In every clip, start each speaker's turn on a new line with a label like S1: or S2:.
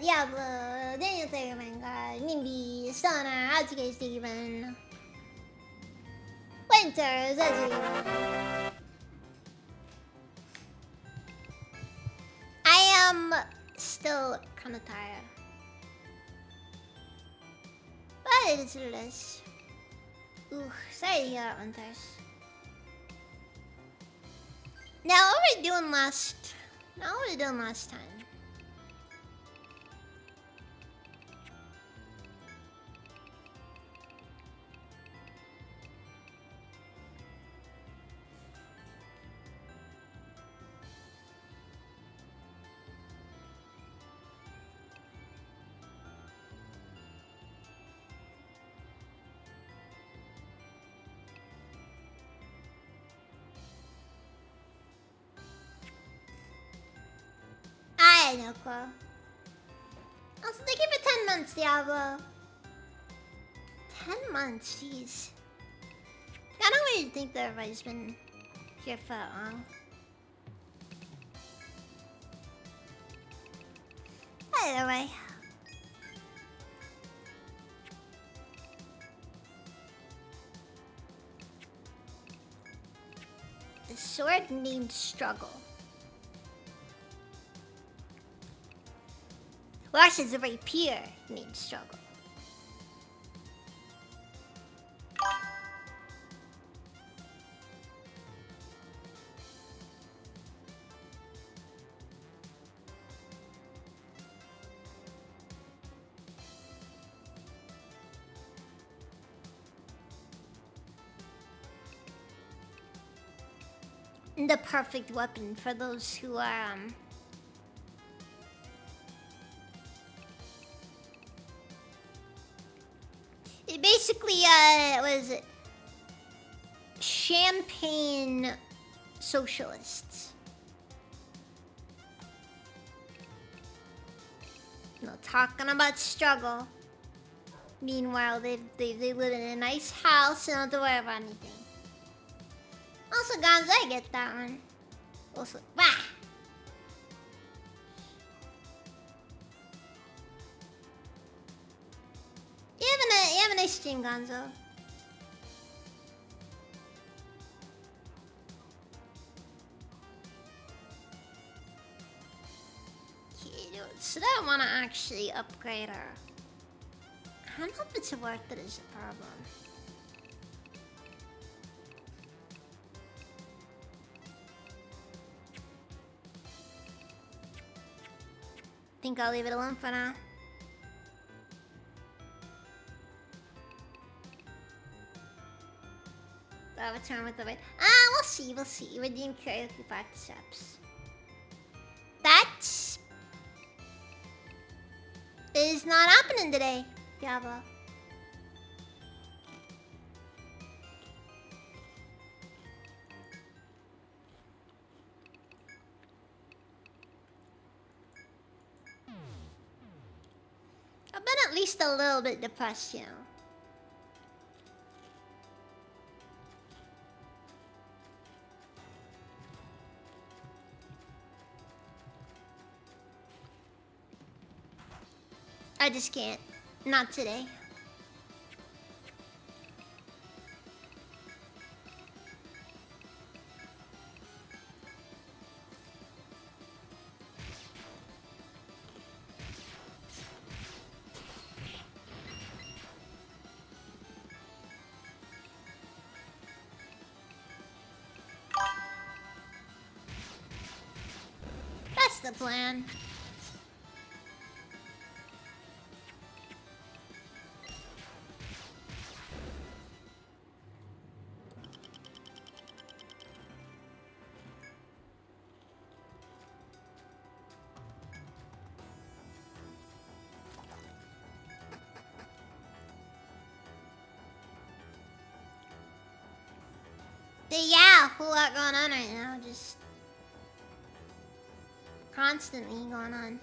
S1: Diablo, Daniel Thurman, Nimby, Sona, Outcast Steven, Winter, Zazu. I am still kind of tired. But it is what it is. Ooh, sorry to hear that, Winters. Now, what were we doing last... Now, what were we doing last time? I had no clue. Also, thank you for 10 months, Diablo. 10 months, jeez. I don't really think that everybody's been here for that long. Either way. A sword named Struggle. Well, actually, it's a rapier named Struggle. The perfect weapon for those who are, It basically, was champagne socialists. You know, talking about struggle. Meanwhile, they live in a nice house and don't have to worry about anything. Also, Gonzo, I get that one. Also, bah! You have a nice stream, Gonzo. Okay, dude, so I want to actually upgrade her. I don't know if it's worth it as a problem. Think I'll leave it alone for now. I'll return with the right. We'll see, we'll see. Redeem karaoke practice steps. That is not happening today, Diablo. I've been at least a little bit depressed, you know. I just can't. Not today. That's the plan. Yeah, a whole lot going on right now. Just constantly going on.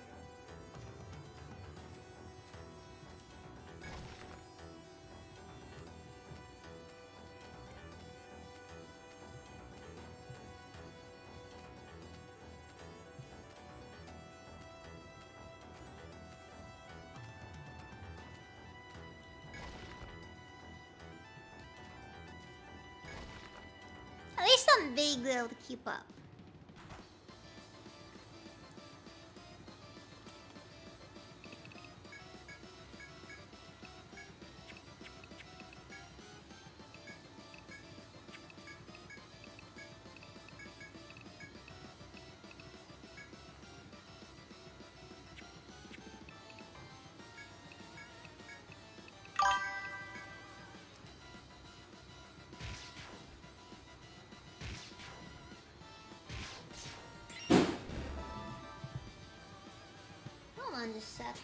S1: I'm vaguely able to keep up. Hold on just a sec.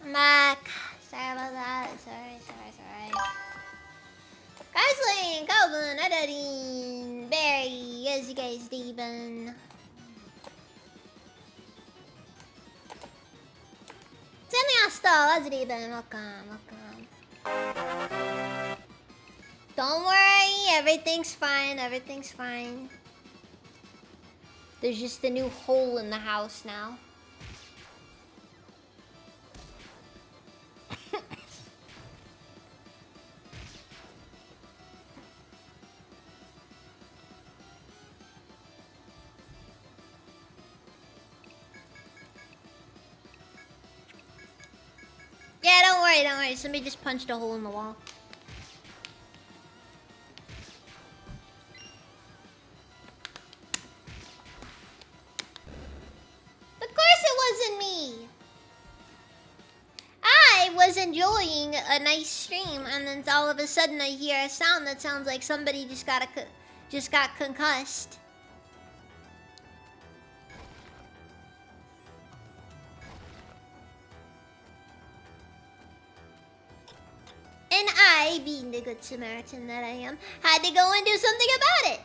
S1: I'm back. Sorry about that. Sorry. Grisling, Goblin, Edadine, Barry, as you guys Steven. Semiasto, as Steven. Welcome. Don't worry, everything's fine. There's just a new hole in the house now. worry, don't worry. Somebody just punched a hole in the wall. Of course it wasn't me. I was enjoying a nice stream, and then all of a sudden I hear a sound that sounds like somebody just got concussed. And I, being the good Samaritan that I am, had to go and do something about it.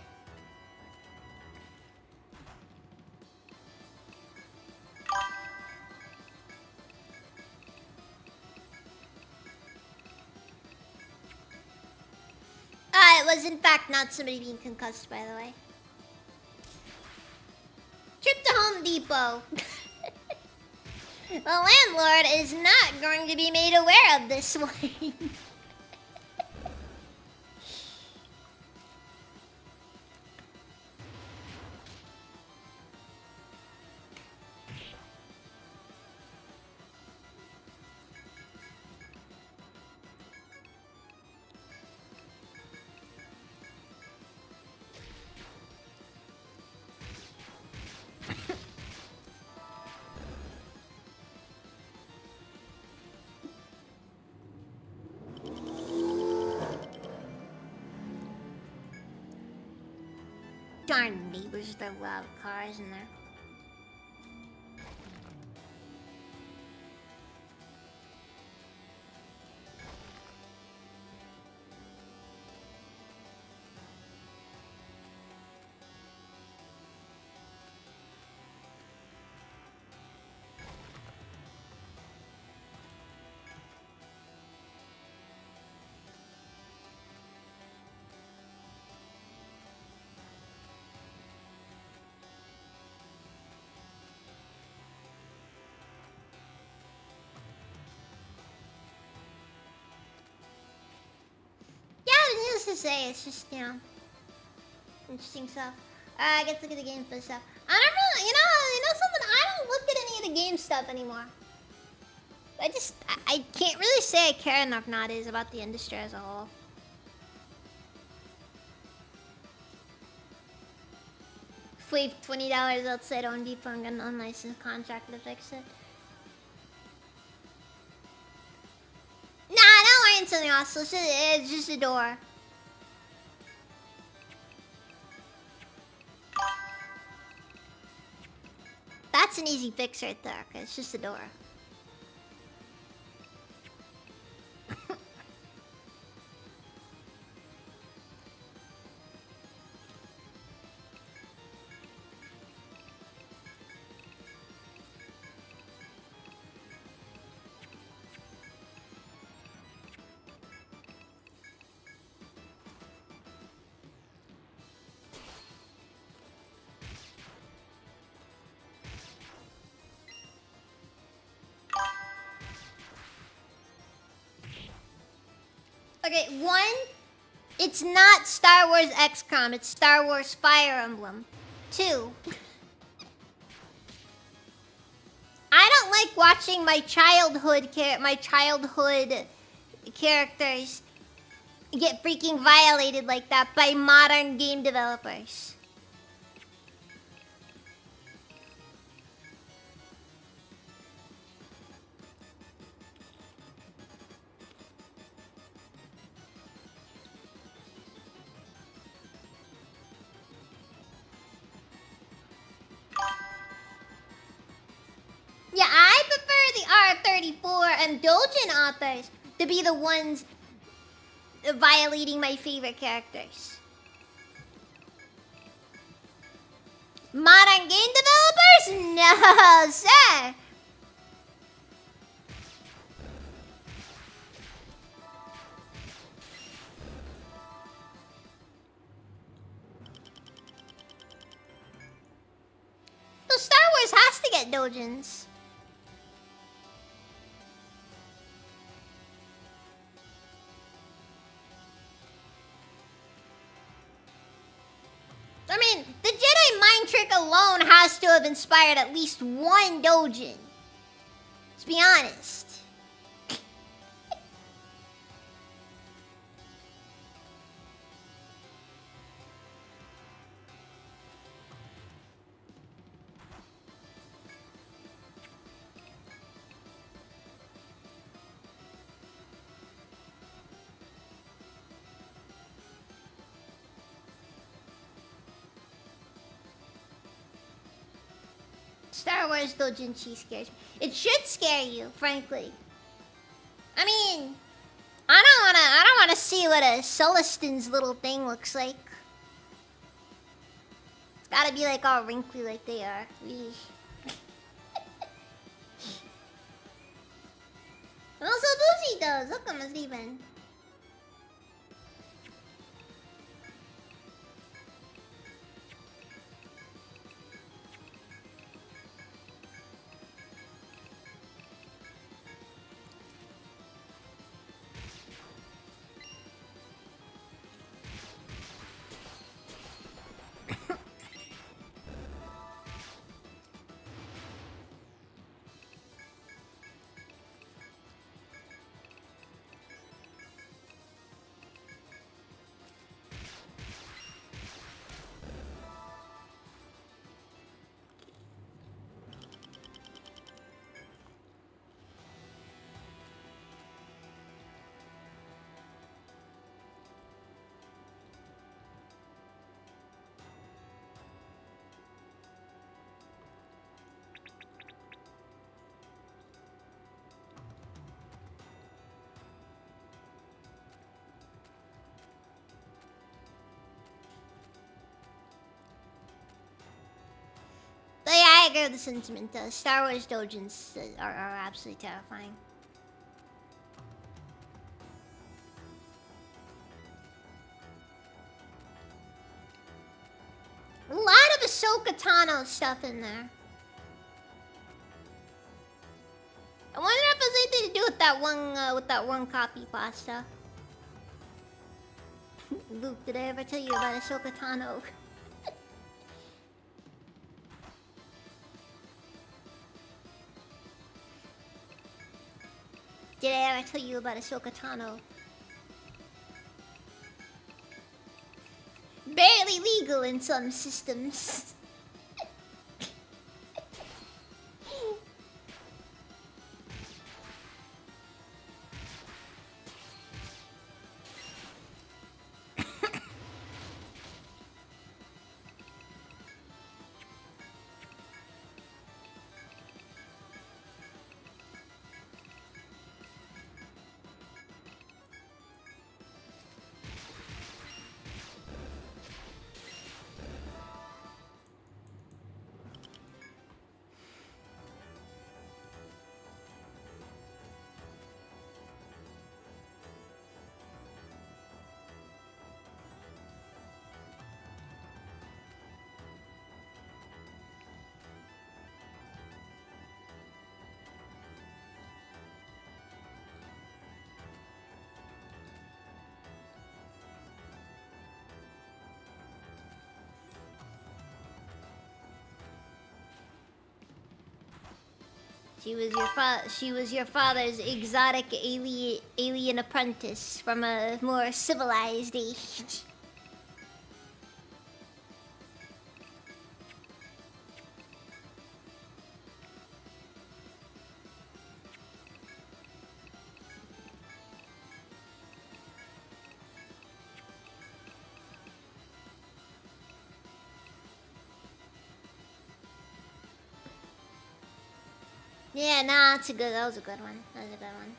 S1: It was in fact not somebody being concussed, by the way. Trip to Home Depot. The landlord is not going to be made aware of this one. Darn neighbors, there are loud cars in there. To say, it's just, you know, interesting stuff. I get to look at the game for stuff. I don't know, you know something? I don't look at any of the game stuff anymore. I can't really say I care enough nowadays about the industry as a whole. Wave $20 outside Home Depot and get an unlicensed contractor to fix it. Nah, don't worry, something else. It's just a door. That's an easy fix right there, 'cause it's just a door. Okay, one, it's not Star Wars XCOM, it's Star Wars Fire Emblem. Two, I don't like watching my childhood characters get freaking violated like that by modern game developers. Yeah, I prefer the R34 and Dojin authors to be the ones violating my favorite characters. Modern game developers? No, sir. So Star Wars has to get Dojins. I mean, the Jedi mind trick alone has to have inspired at least one Dojin. Let's be honest. Star Wars Dojinshi scares me. It should scare you, frankly. I mean, I don't wanna see what a Celestine's little thing looks like. It's gotta be like all wrinkly like they are. Eesh. And also Boozy does. Look at him even. But yeah, I agree with the sentiment. Star Wars Dojins are absolutely terrifying. A lot of Ahsoka Tano stuff in there. I wonder if it's anything to do with that one copy pasta. Luke, did I ever tell you about Ahsoka Tano? Did I ever tell you about Ahsoka Tano? Barely legal in some systems. She was your father's exotic alien apprentice from a more civilized age. Yeah, nah, that's a good. That was a good one. That was a good one.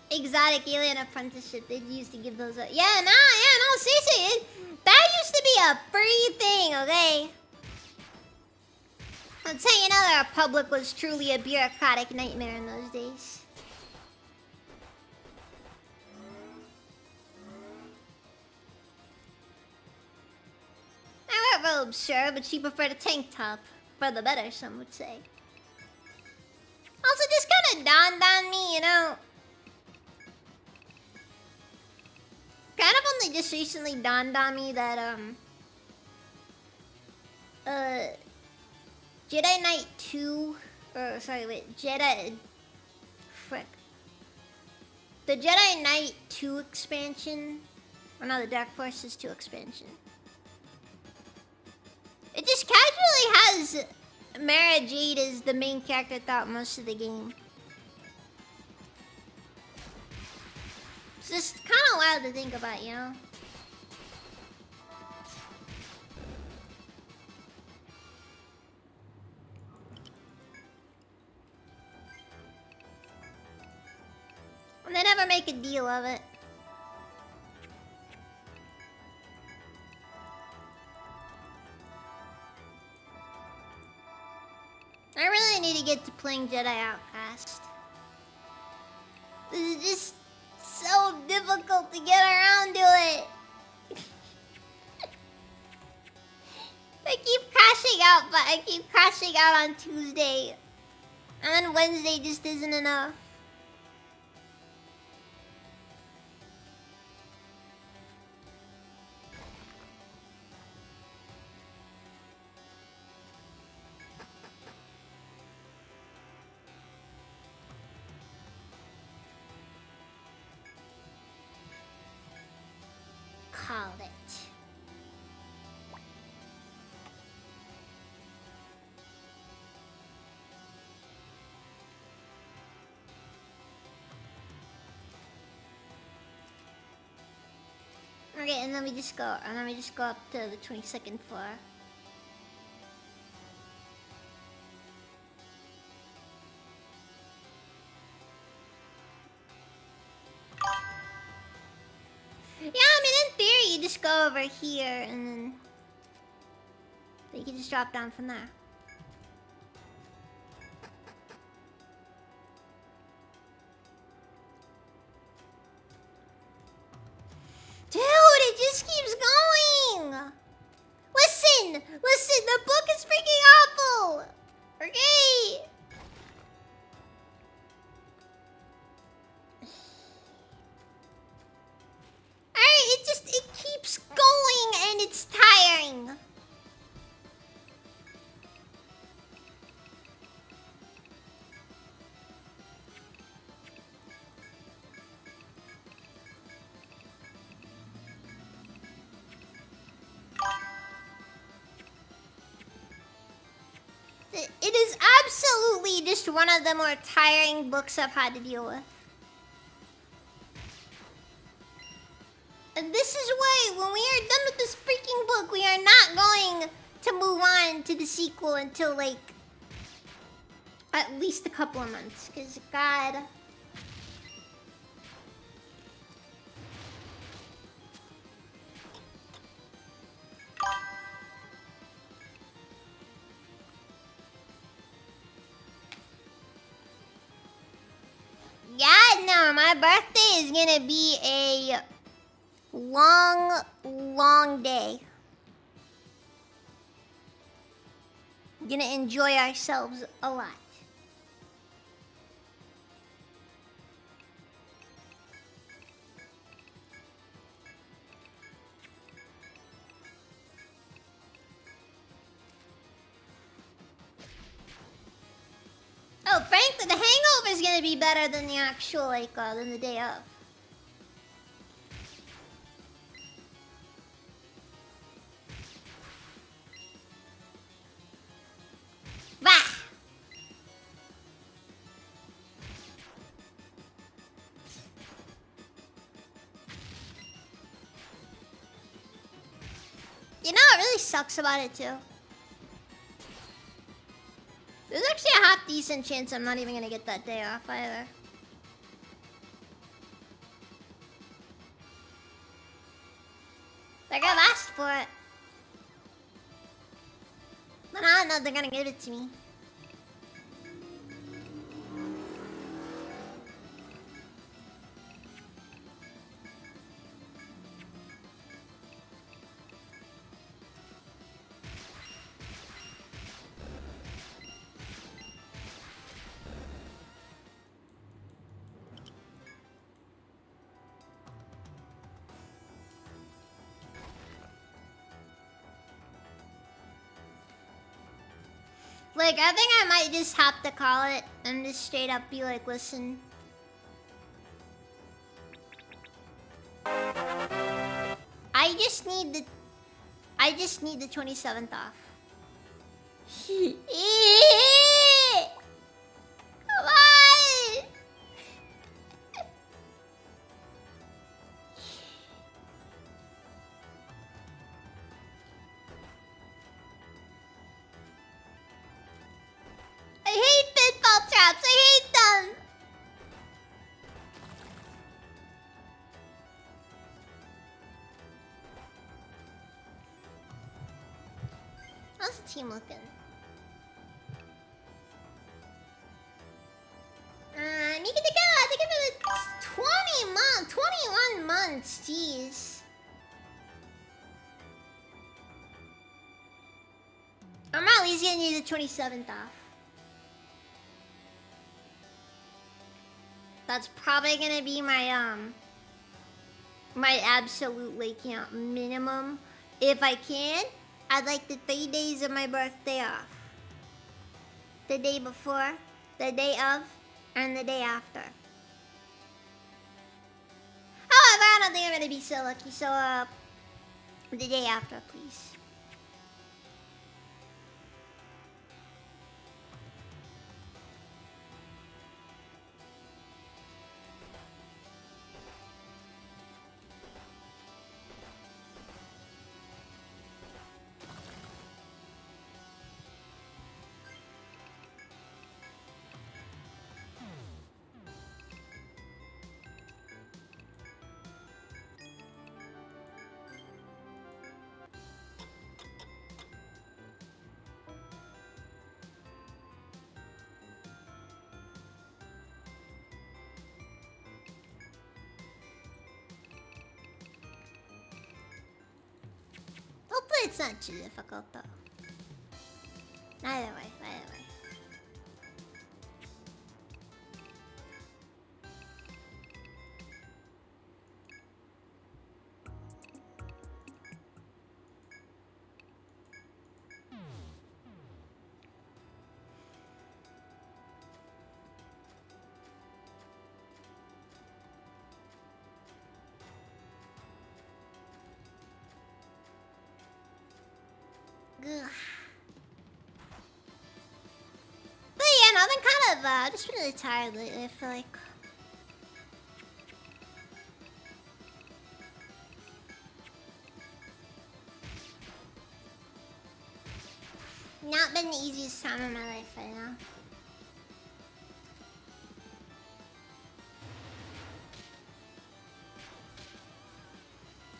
S1: Exotic alien apprenticeship. They used to give those. Yeah, no, seriously, that used to be a free thing. Okay. I'll tell you now, the Republic was truly a bureaucratic nightmare in those days. I wear robes, sure, but she preferred a tank top. For the better, some would say. Also, just kind of dawned on me, you know. Kind of only just recently dawned on me that, Jedi Knight 2, or sorry, wait, frick. The Jedi Knight 2 expansion, or no, the Dark Forces 2 expansion. It just just casually has Mara Jade as the main character throughout most of the game. It's just kind of wild to think about, you know? And they never make a deal of it. I really need to get to playing Jedi Outcast. This is just so difficult to get around to it. I keep crashing out, but I keep crashing out on Tuesday. And then Wednesday just isn't enough. Call it. Okay, and let me just go up to the 22nd floor. Yeah, I mean, in theory, you just go over here and then you can just drop down from there. Dude, it just keeps going! Listen! Listen, the book is freaking awful! Okay? Alright, it keeps going and it's tiring. It is absolutely just one of the more tiring books I've had to deal with. And this is why, when we are done with this freaking book, we are not going to move on to the sequel until, like, at least a couple of months. Because, God... Yeah, no, my birthday is gonna be a long, long day. Gonna enjoy ourselves a lot. Oh, frankly, the hangover is gonna be better than the actual, like, than the day of. Bah! You know what really sucks about it, too? There's actually a half decent chance I'm not even gonna get that day off either. Like, I've asked for it. But I don't know if they're gonna give it to me. Like, I think I might just have to call it and just straight up be like, listen. I just need the 27th off. Come on! I hate pitfall traps. I hate them. How's the team looking? Make it together. I think it's 20 months, 21 months. Jeez. I'm at least gonna need the 27th off. That's probably gonna be my absolute like minimum. If I can, I'd like the 3 days of my birthday off. The day before, the day of, and the day after. However, I don't think I'm gonna be so lucky, so the day after, please. Hopefully it's not too difficult though. Either way, either way. Ugh. But yeah, no, I've been kind of just been really tired lately. I feel like not been the easiest time of my life right now.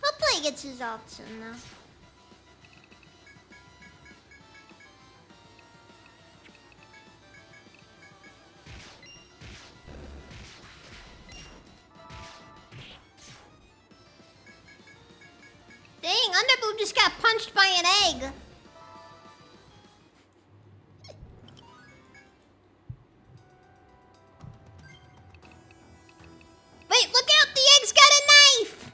S1: Hopefully it gets resolved soon though. Dang, Underboob just got punched by an egg. Wait, look out! The egg's got a knife!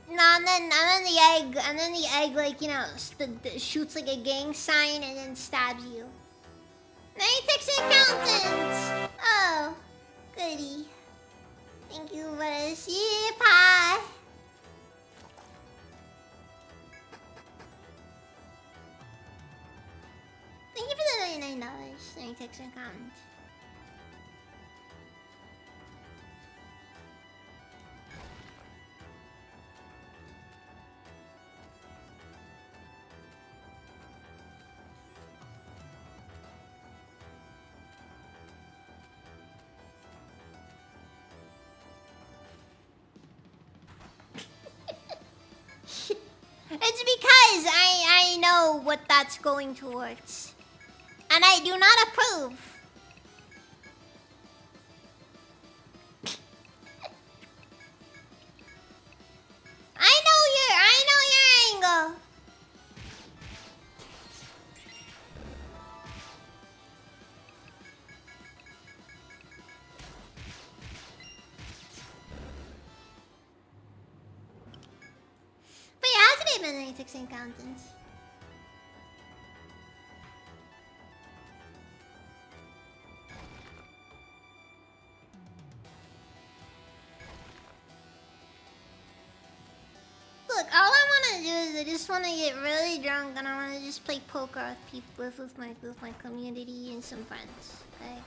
S1: No, and then the egg, like, you know, shoots like a gang sign and then stabs you. Nitix Accountants! Oh, goody. Thank you for the sheep pie. Thank you for the $99, Nitix Accountant. It's because I know what that's going towards. And I do not approve. I know your angle. But yeah, how's it been, 96 Accountants? is I just want to get really drunk and I want to just play poker with people, with my community and some friends. Okay.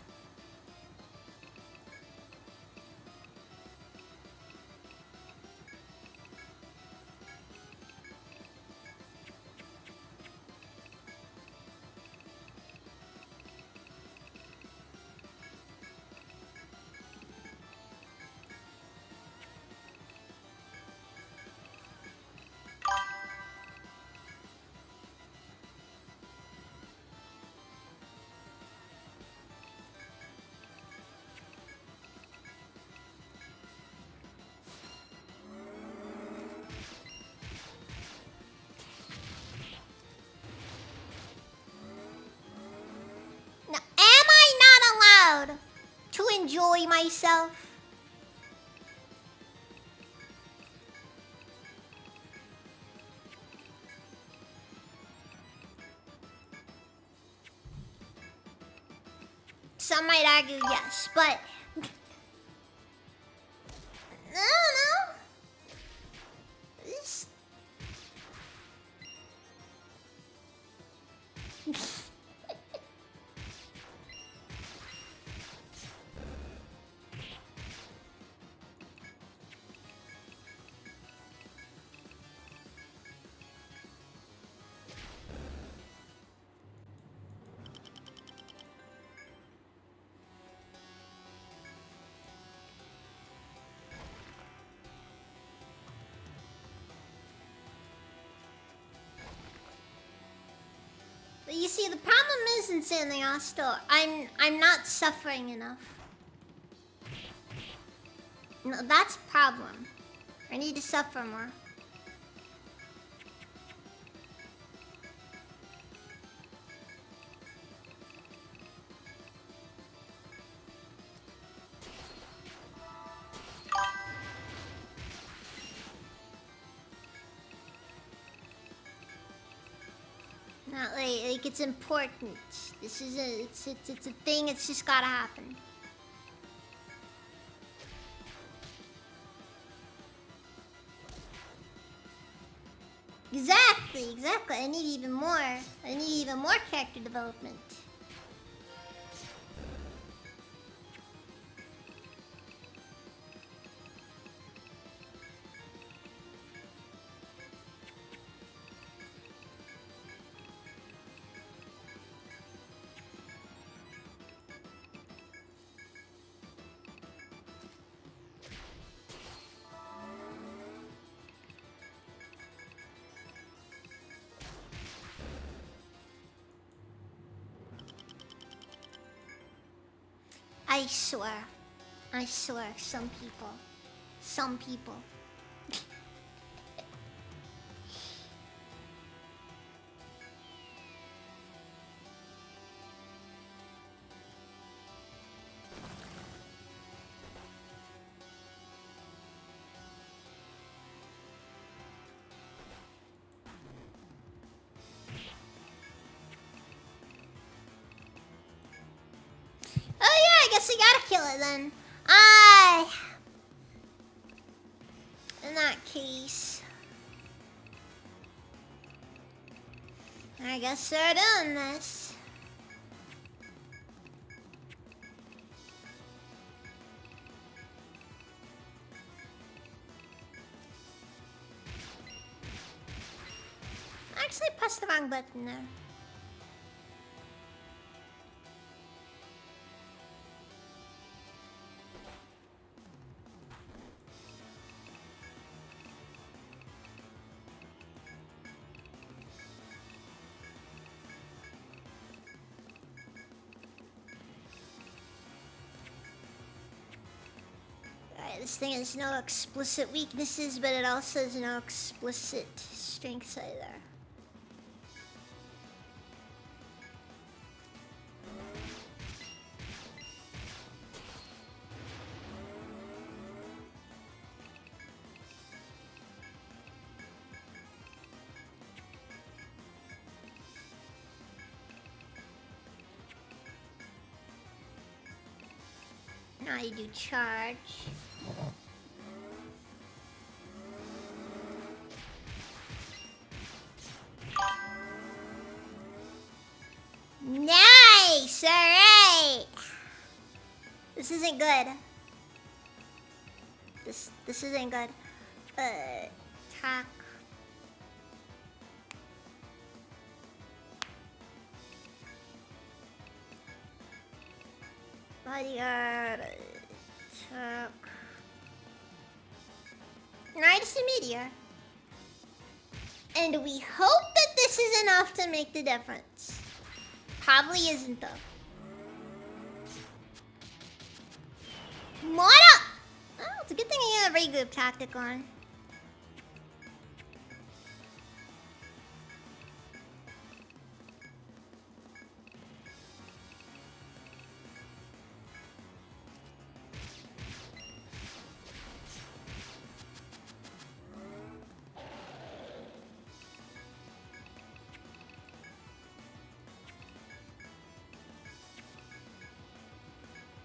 S1: Now, am I not allowed to enjoy myself? Some might argue yes, but I don't know. This... But you see, the problem isn't Sandy Hostel. I'm not suffering enough. No, that's a problem. I need to suffer more. Not like it's important. This is it's a thing. It's just gotta happen. Exactly. I need even more. I need even more character development. I swear, some people. Oh yeah, I guess we gotta kill it then. In that case, I guess we're doing this. I actually pressed the wrong button there. This thing has no explicit weaknesses, but it also has no explicit strengths either. Now you do charge. This isn't good. This isn't good. Attack. Bodyguard. Attack. Right, it's a meteor. And we hope that this is enough to make the difference. Probably isn't though. What up? Oh, it's a good thing you have a regroup tactic on.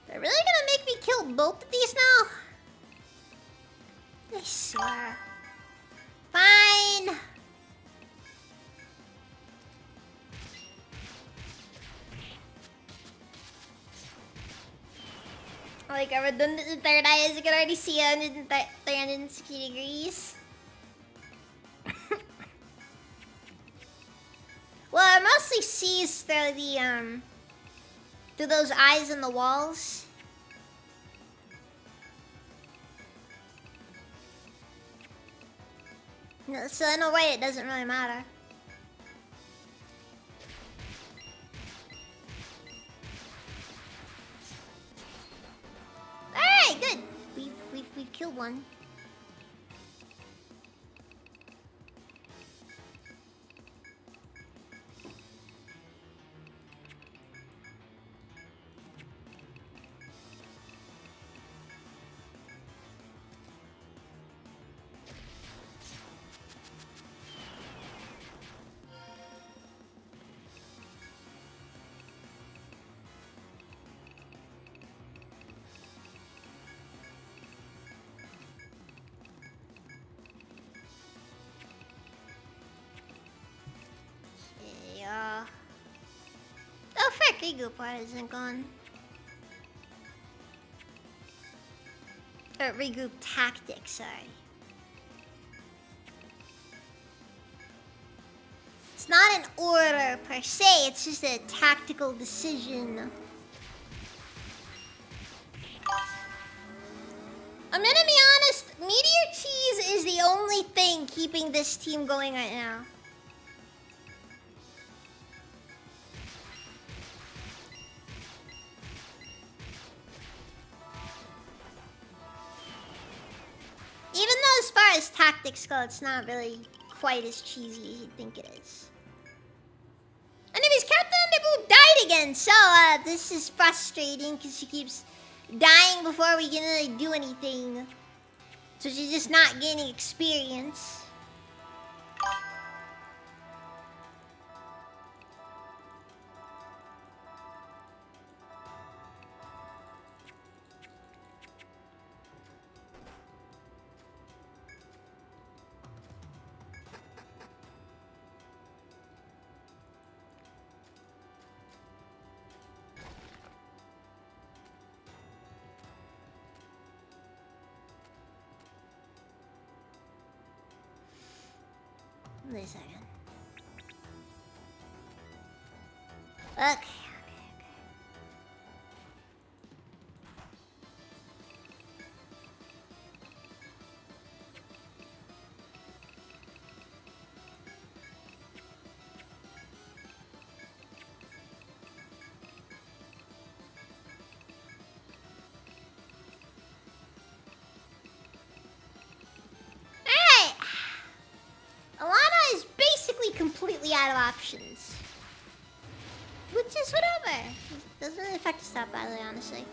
S1: They're really gonna make me kill both of these now? I swear. Fine. Like a redundant third eye, as you can already see, 360 degrees. Well, it mostly sees through the through those eyes in the walls. No, so in a way, it doesn't really matter. All right, good. We've killed one. Oh frick, regroup part isn't gone. Or regroup tactics, sorry. It's not an order per se, it's just a tactical decision. I'm gonna be honest, Meteor Cheese is the only thing keeping this team going right now. Even though as far as tactics go, it's not really quite as cheesy as you'd think it is. Anyways, Captain Underboot died again, so this is frustrating because she keeps dying before we can really do anything. So she's just not gaining experience. Wait a second. Okay. Alana is basically completely out of options. Which is whatever. It doesn't really affect us that badly, honestly.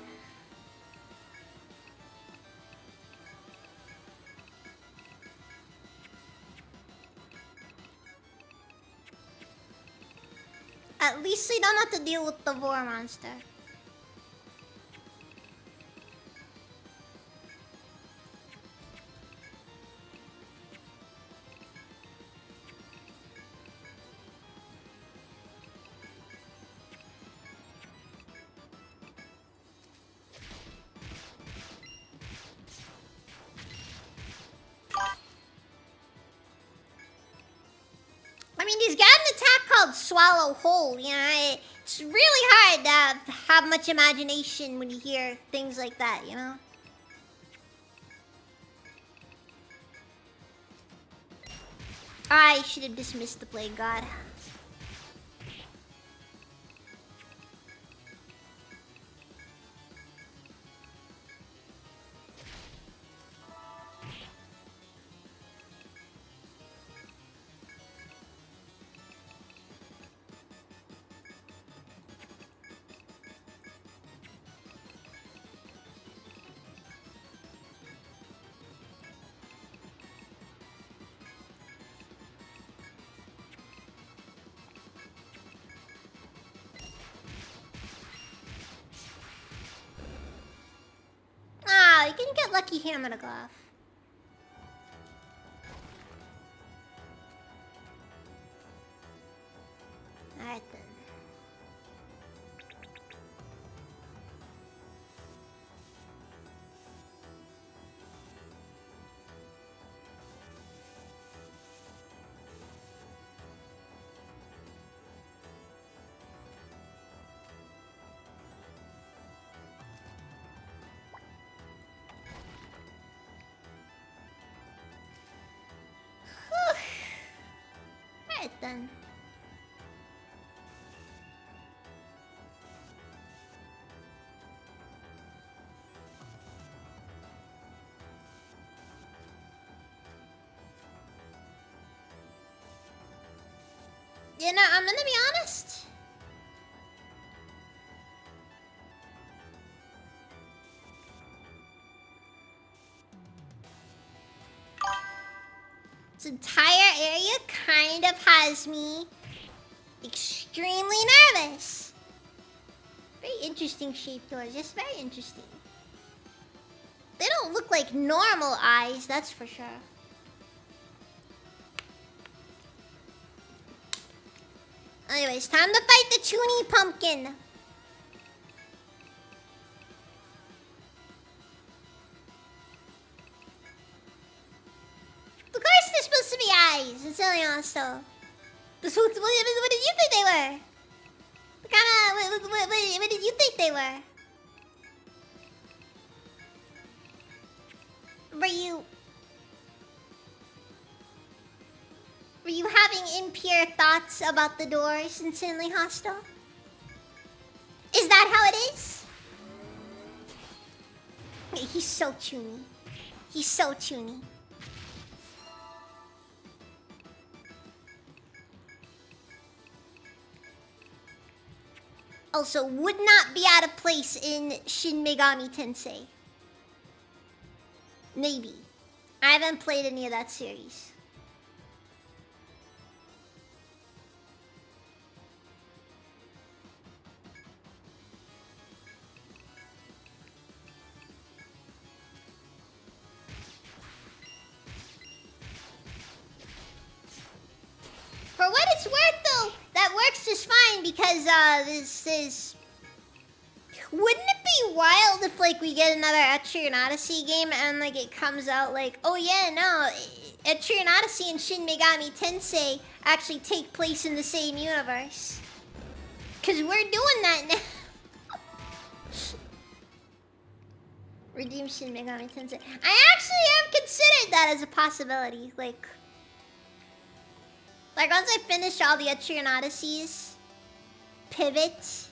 S1: At least we don't have to deal with the Vor monster. mean, he's got an attack called Swallow Whole. You know, it's really hard to have much imagination when you hear things like that, you know? I should have dismissed the Plague God. You can get Lucky Hammer to go off. Alright then. Alright then. You know, I'm gonna be honest. This entire area kind of has me extremely nervous. Very interesting shaped doors, just very interesting. They don't look like normal eyes, that's for sure. Anyways, time to fight the Chuny Pumpkin. Of course they're supposed to be eyes. It's only hostile. What did you think they were? What did you think they were? Were you having impure thoughts about the doors, Insanely Hostile? Is that how it is? He's so Chuny. He's so Chuny. Also, would not be out of place in Shin Megami Tensei. Maybe. I haven't played any of that series. For what it's worth, though, that works just fine because this is. Wouldn't it be wild if like we get another Etrian Odyssey game and like it comes out like, oh yeah, no, Etrian Odyssey and Shin Megami Tensei actually take place in the same universe? Cause we're doing that now. Redeem Shin Megami Tensei. I actually have considered that as a possibility, like once I finish all the Etrian Odysseys, pivot,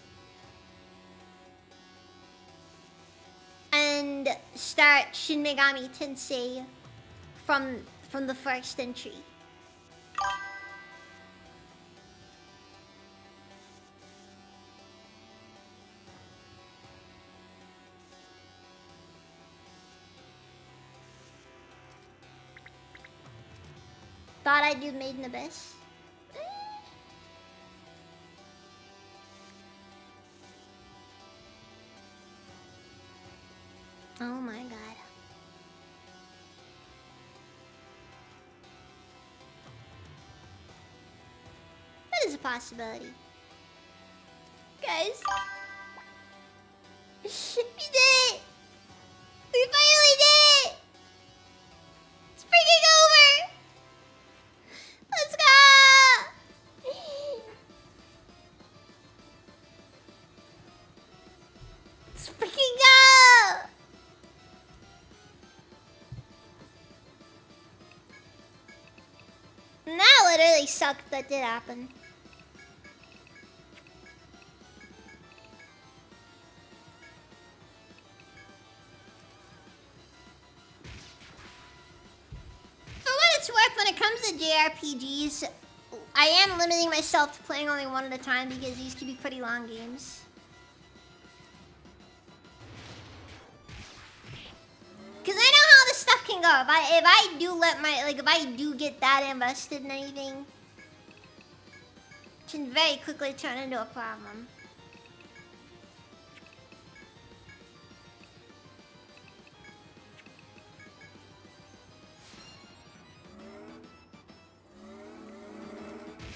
S1: and start Shin Megami Tensei from the first entry. Thought I'd do Maiden Abyss. Oh my god. That is a possibility. Guys. We did it! We finally did it! It's freaking over! Let's go! it really sucked that did happen. For what it's worth, when it comes to JRPGs, I am limiting myself to playing only one at a time because these can be pretty long games. Because I know how this stuff can go. If I do let my, like, if I do get that invested in anything, it can very quickly turn into a problem.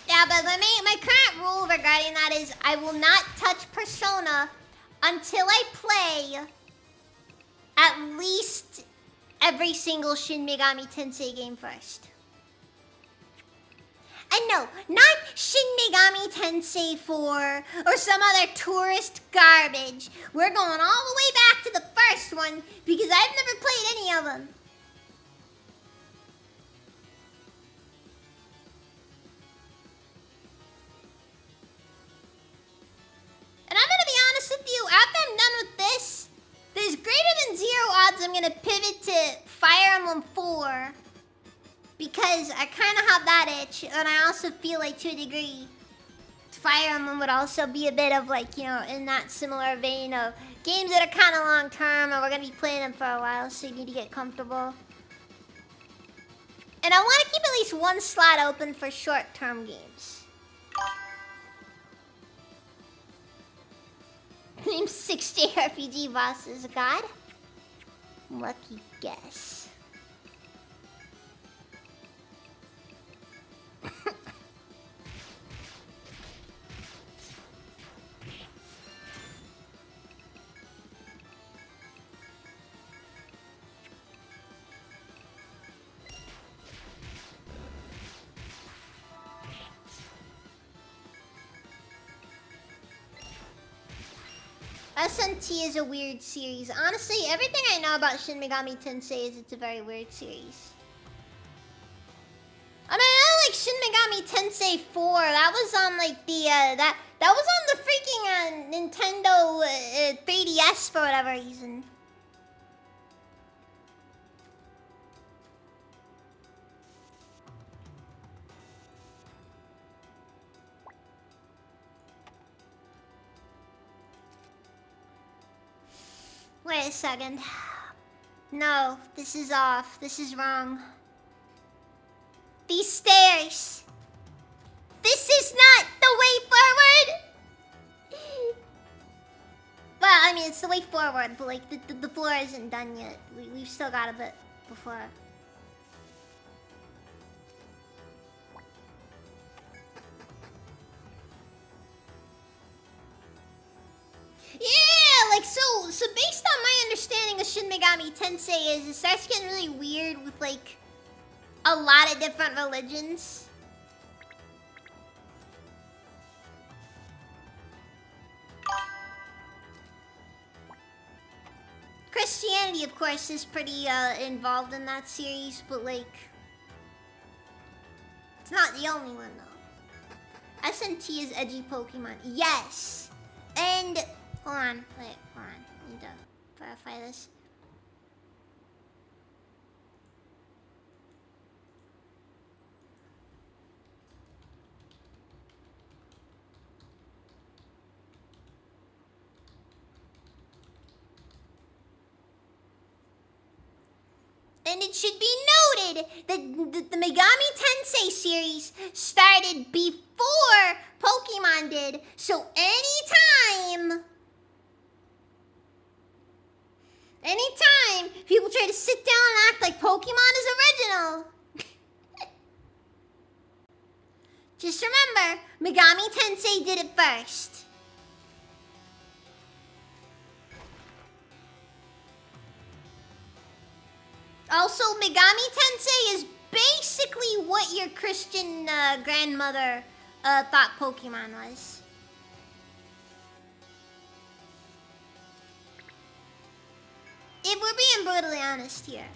S1: Yeah, but my current rule regarding that is I will not touch Persona until I play at least every single Shin Megami Tensei game first. And no, not Shin Megami Tensei 4 or some other tourist garbage. We're going all the way back to the first one because I've never played any of them. And I'm gonna be honest with you, after I'm done with this, there's greater than 0 odds I'm gonna pivot to Fire Emblem 4. Because I kind of have that itch, and I also feel like to a degree, Fire Emblem would also be a bit of like, you know, in that similar vein of games that are kind of long term and we're gonna be playing them for a while, so you need to get comfortable. And I want to keep at least one slot open for short term games. Name 6 JRPG bosses, God? Lucky guess. SNT is a weird series. Honestly, everything I know about Shin Megami Tensei is it's a very weird series. I mean, I know, like Shin Megami Tensei 4. That was on like the that was on the freaking Nintendo 3DS for whatever reason. Wait a second. No, this is off. This is wrong. These stairs. This is not the way forward. Well, I mean, it's the way forward, but like the floor isn't done yet. We've still got a bit before. Yeah, like so based on my understanding of Shin Megami Tensei is it starts getting really weird with like a lot of different religions. Christianity, of course, is pretty involved in that series, but like it's not the only one though. SNT is edgy Pokemon. Yes! And hold on, wait, hold on. I need to verify this. And it should be noted that the Megami Tensei series started before Pokemon did, so anytime people try to sit down and act like Pokemon is original, just remember, Megami Tensei did it first. Also, Megami Tensei is basically what your Christian grandmother thought Pokemon was. If we're being brutally honest here.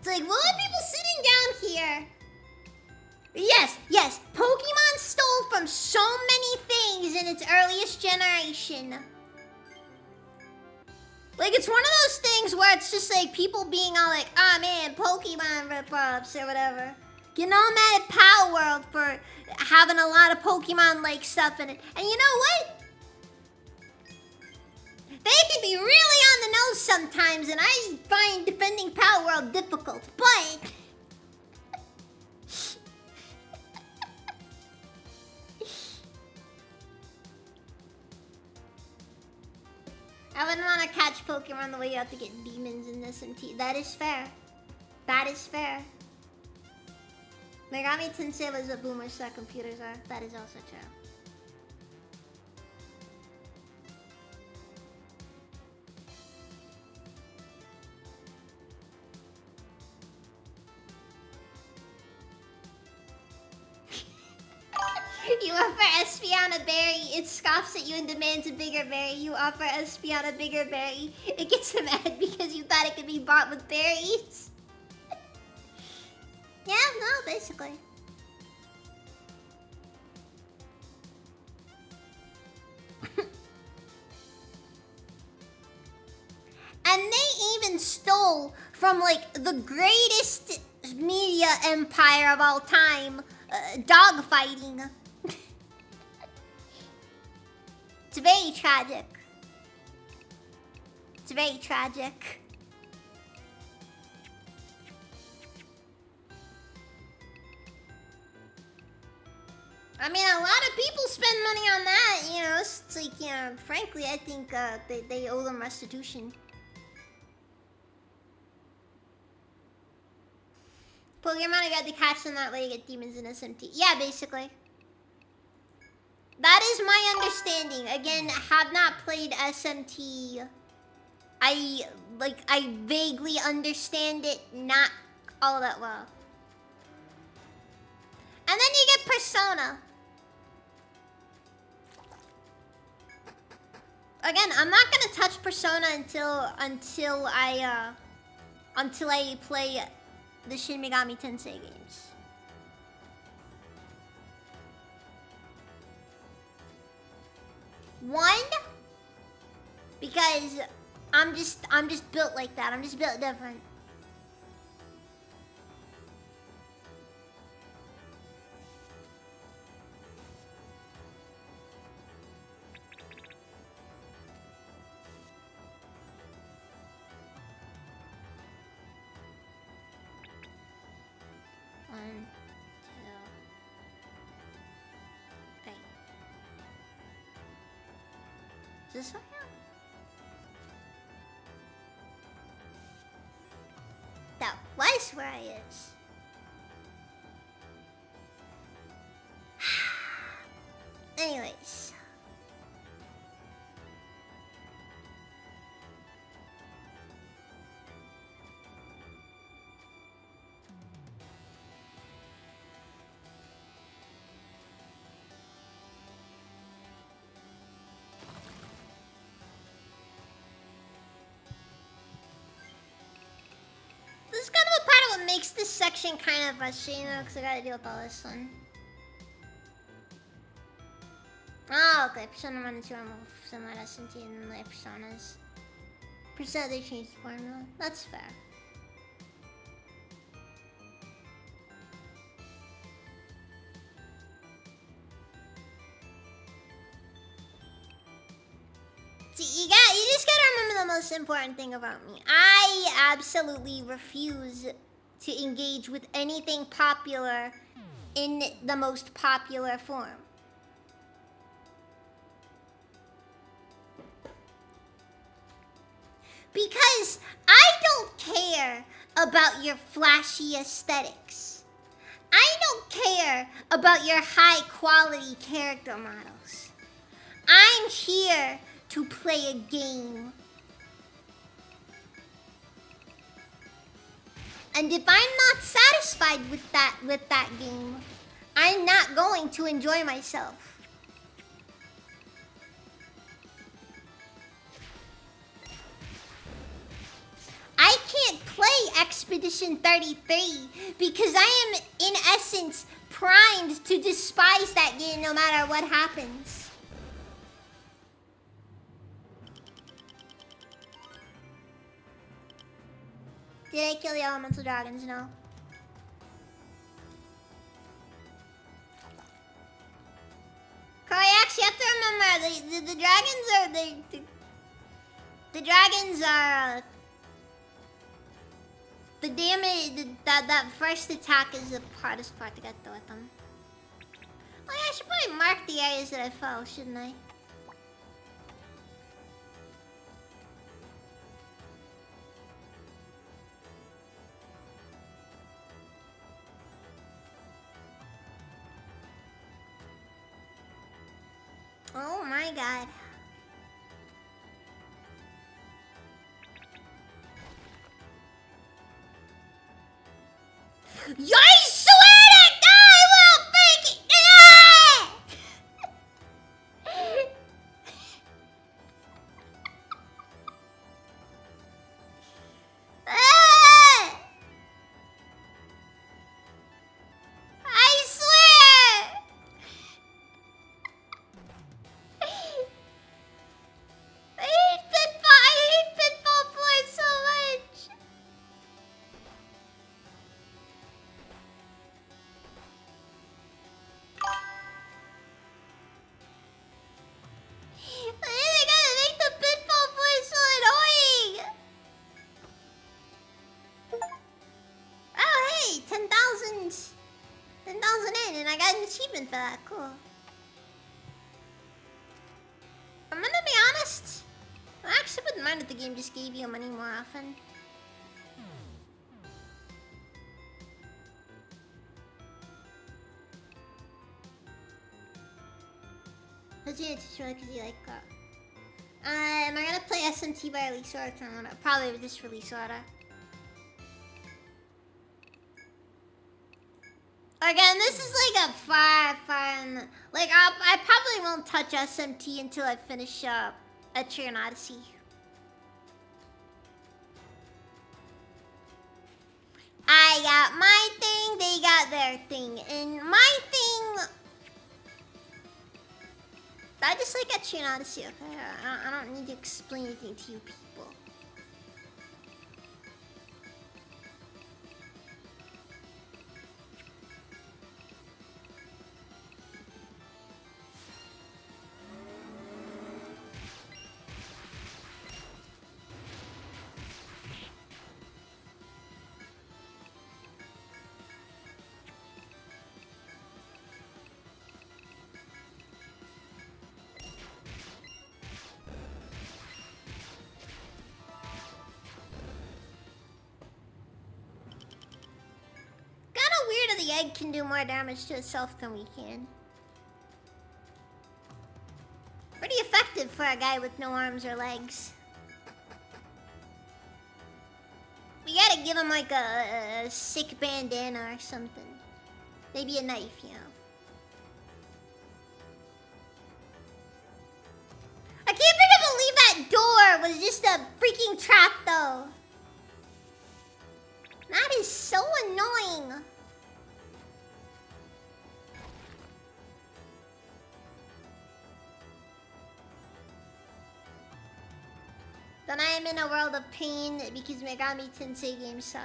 S1: like, what are people sitting down here? Yes, Pokemon stole from so many things in its earliest generation. Like, it's one of those things where it's just like people being all like, ah man, Pokemon rip-offs or whatever. Getting all mad at Power World for having a lot of Pokemon-like stuff in it. And you know what? They can be really on the nose sometimes, and I find defending Power World difficult, but... I wouldn't want to catch Pokemon the way you have to get demons in SMT. That is fair. That is fair. Megami Tensei was what boomers thought computers are. That is also true. You offer Espeon a berry, it scoffs at you and demands a bigger berry. You offer Espeon a bigger berry, it gets mad because you thought it could be bought with berries. Yeah, no, basically. And they even stole from, like, the greatest media empire of all time, dogfighting. It's very tragic. It's very tragic. I mean, a lot of people spend money on that, you know. It's like, you know, frankly, I think they owe them restitution. Pokemon, you got to catch them that way you get demons in SMT. Yeah, basically. That is my understanding. Again, have not played SMT. I vaguely understand it not all that well. And then you get Persona. Again, I'm not gonna touch Persona until I play the Shin Megami Tensei games. One, because I'm just built like that. I'm just built different. One, two, three. Is this right now? That was where I is. Anyways. This is kind of a part of what makes this section kind of frustrating, because I gotta deal with all this one. Oh, okay. Persona 1 and 2 are more similar to SMT and later Personas. Persona, they changed the formula. That's fair. See, you just gotta remember the most important thing about me. I absolutely refuse to engage with anything popular in the most popular form. Because I don't care about your flashy aesthetics. I don't care about your high quality character models. I'm here to play a game. And if I'm not satisfied with that game, I'm not going to enjoy myself. I can't play Expedition 33 because I am, in essence, primed to despise that game no matter what happens. Did I kill the elemental dragons? No. Koyax, you have to remember the dragons are the dragons are the damage that first attack is the hardest part to get through with them. Oh yeah, I should probably mark the areas that I fell, shouldn't I? Oh my god. I swear to God, I will fake it! I swear! I hate Pitfall 4 so much! They gotta make the Pitfall 4 so annoying! Oh hey, 10,000 in, and I got an achievement for that, cool. I'm gonna be honest, I actually wouldn't mind if the game just gave you money more often. How's your tutorial because you like am I gonna play SMT by release order? Probably with this release order. Again, this is like a far, like I probably won't touch SMT until I finish up Etrian Odyssey. I got my thing, they got their thing, and my thing. I just like Etrian Odyssey. Okay, I don't need to explain anything to you people. The egg can do more damage to itself than we can. Pretty effective for a guy with no arms or legs. We gotta give him like a sick bandana or something. Maybe a knife, you know. I can't believe that door was just a freaking trap though. That is so annoying. Then I am in a world of pain because Megami Tensei games suck.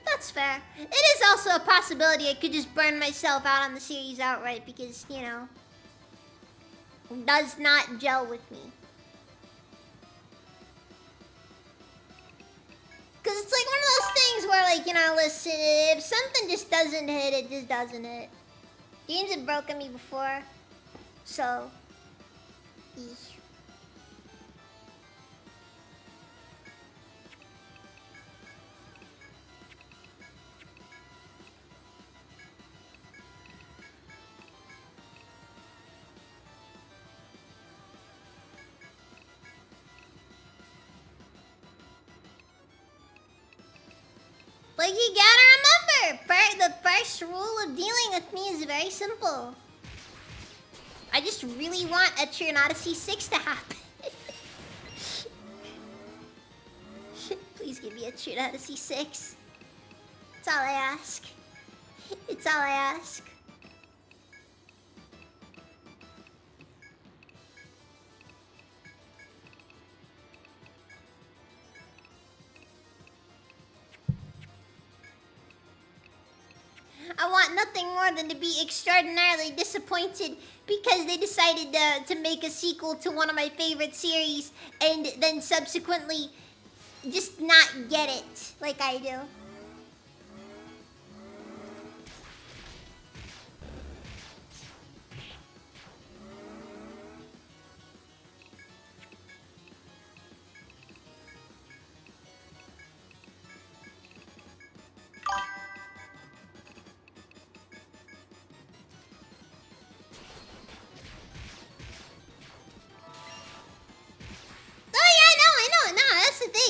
S1: That's fair. It is also a possibility I could just burn myself out on the series outright because, you know, it does not gel with me. Because it's like one of those things where, like, you know, listen, if something just doesn't hit, it just doesn't hit. Games have broken me before, so, eesh. Like, you gotta remember, the first rule of dealing with me is very simple. I just really want Etrian Odyssey 6 to happen. Please Please give me a true out of C6. It's all I ask. It's all I ask. I want nothing more than to be extraordinarily disappointed because they decided to make a sequel to one of my favorite series and then subsequently just not get it like I do.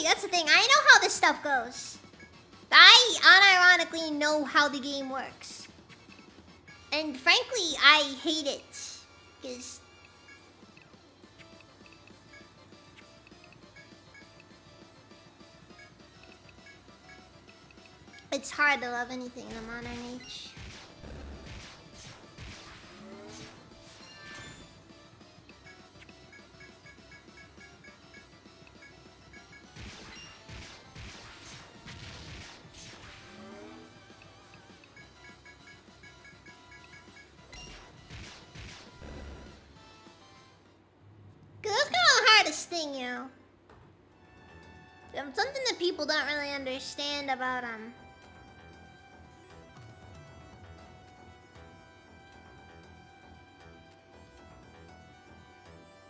S1: That's the thing. I know how this stuff goes. I unironically know how the game works. And frankly, I hate it. Because it's hard to love anything in the modern age. Thing, you know. Something that people don't really understand about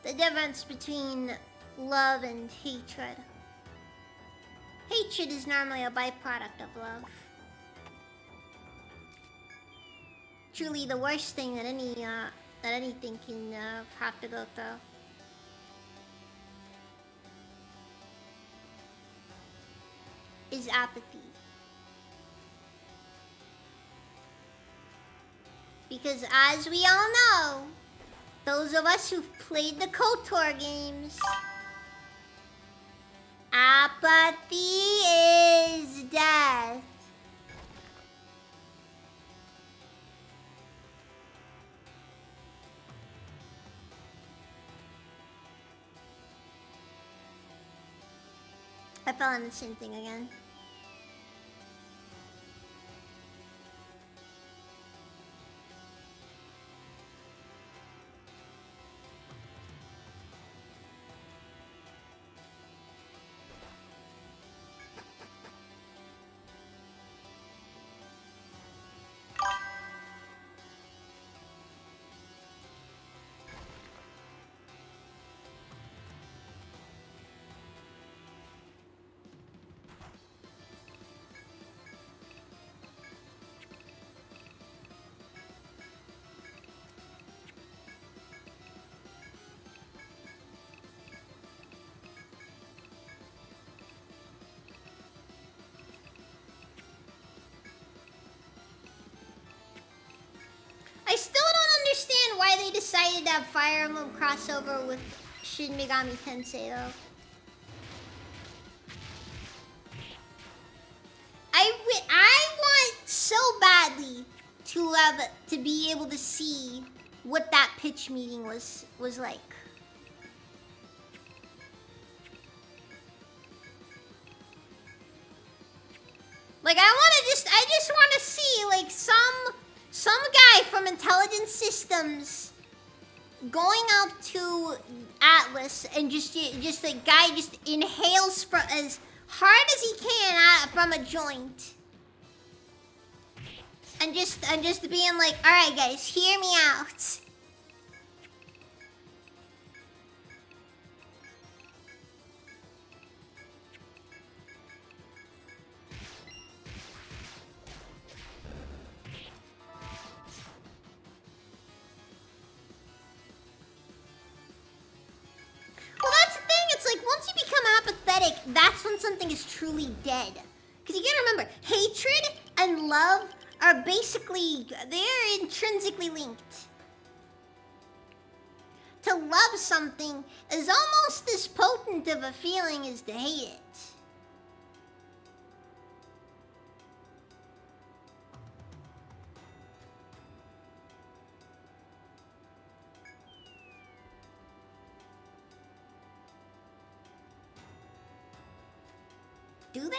S1: the difference between love and hatred. Hatred is normally a byproduct of love. Truly the worst thing that anything can have to go through. Is apathy. Because as we all know, those of us who've played the KOTOR games, apathy is death. I fell on the same thing again. I still don't understand why they decided to have Fire Emblem crossover with Shin Megami Tensei though. I want so badly to be able to see what that pitch meeting was like. Like I just want to see like some guy from Intelligent Systems going up to Atlas and just a guy just inhales for as hard as he can from a joint. And just being like, all right guys, hear me out. Well, that's the thing. It's like once you become apathetic, that's when something is truly dead. Because you gotta remember, hatred and love are basically, they're intrinsically linked. To love something is almost as potent of a feeling as to hate it. Do they?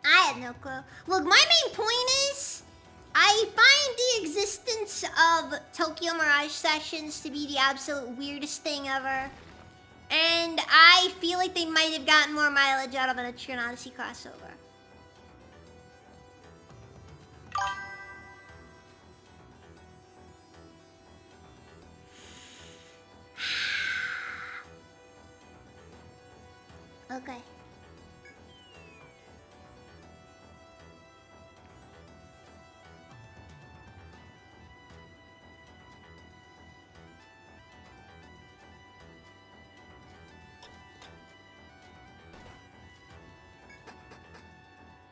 S1: I had no clue. Look, my main point is, I find the existence of Tokyo Mirage Sessions to be the absolute weirdest thing ever. And I feel like they might have gotten more mileage out of an Etrian Odyssey crossover. Okay.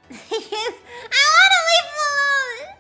S1: I want to leave him alone.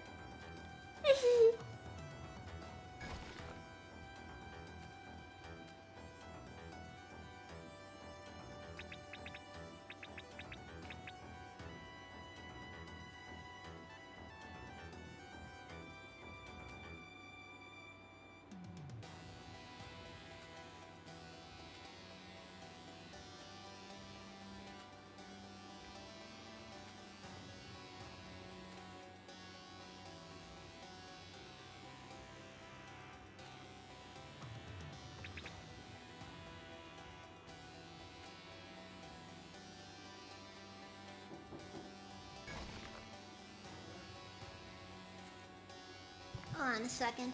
S1: Hold on a second.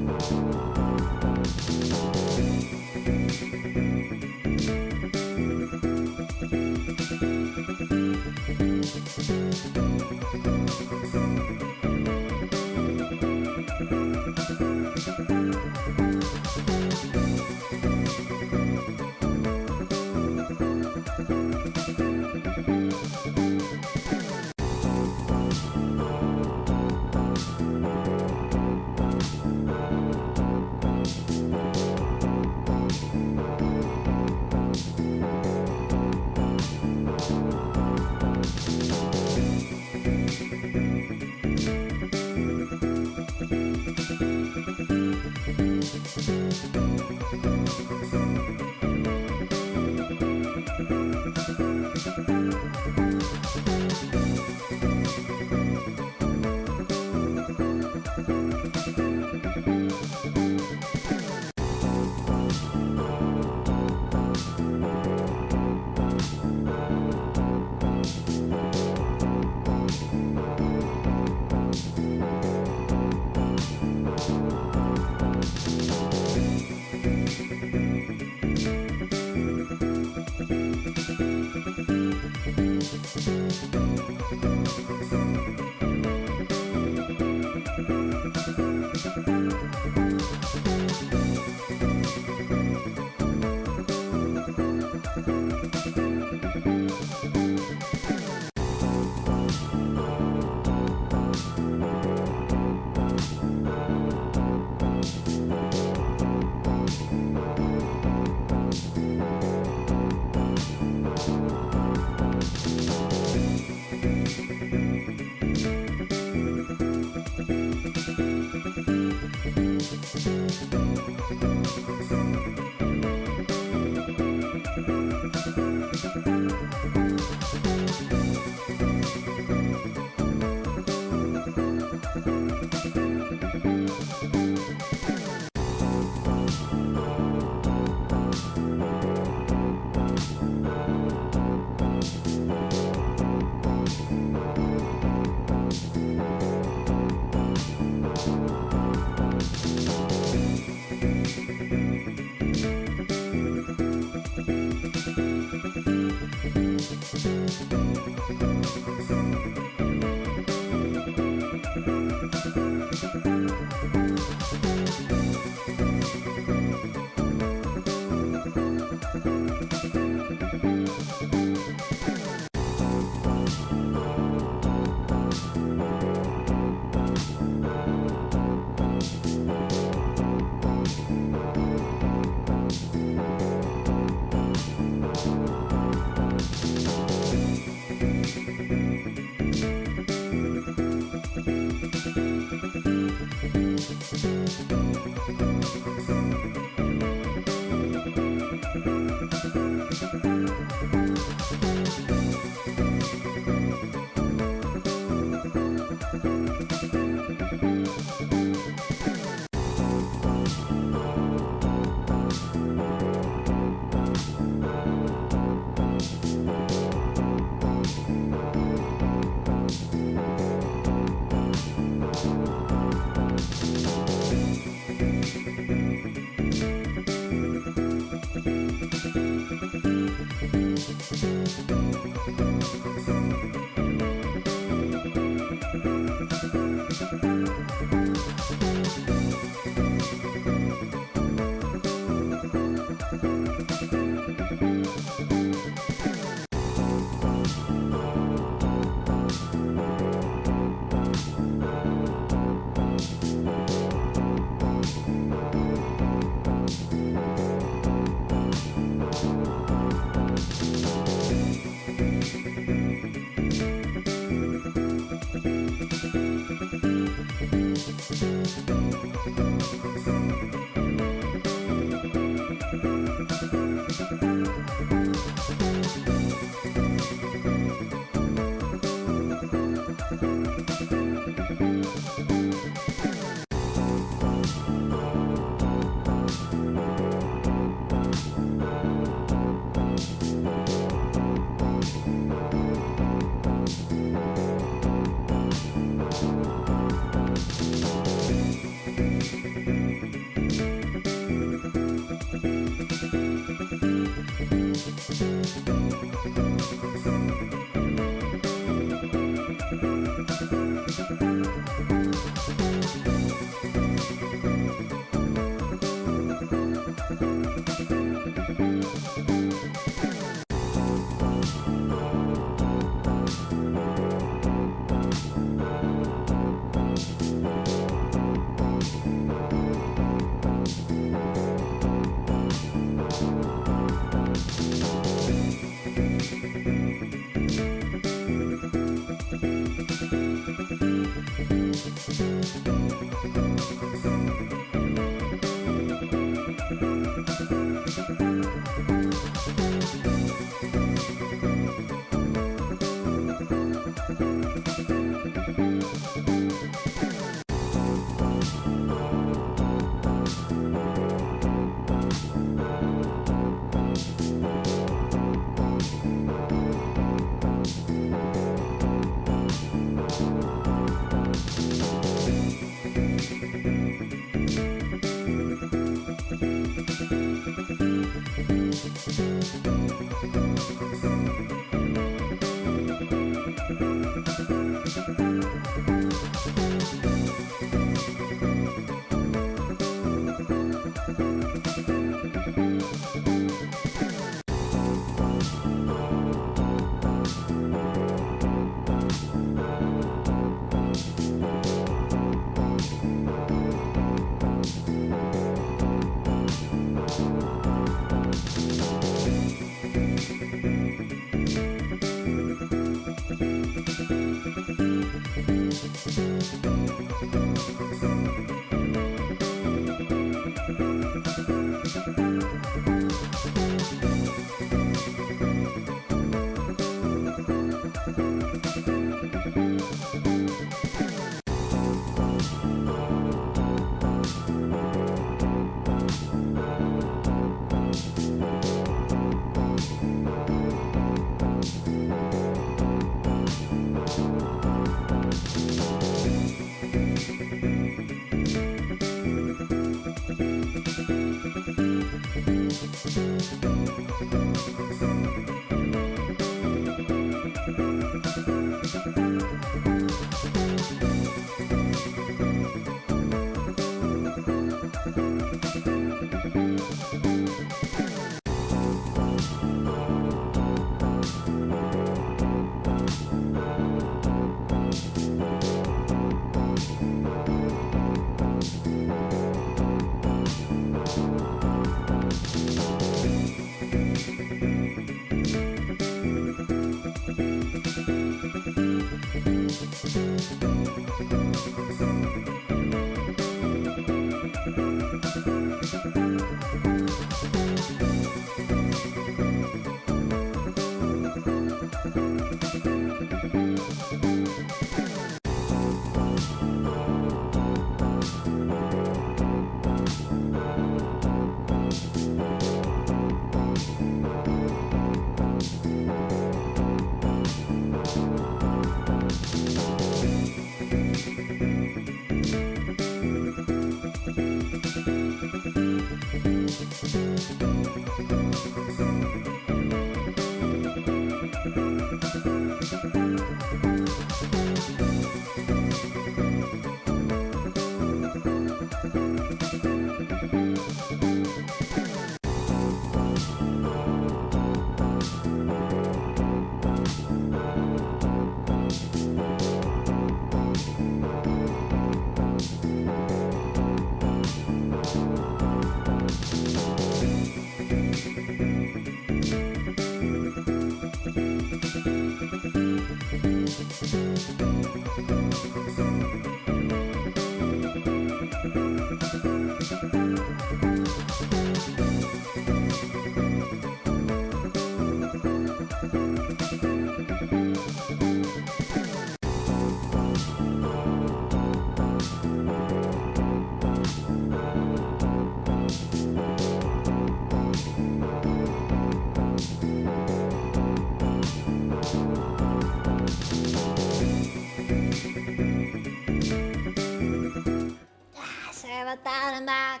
S1: Sorry about that. I'm back.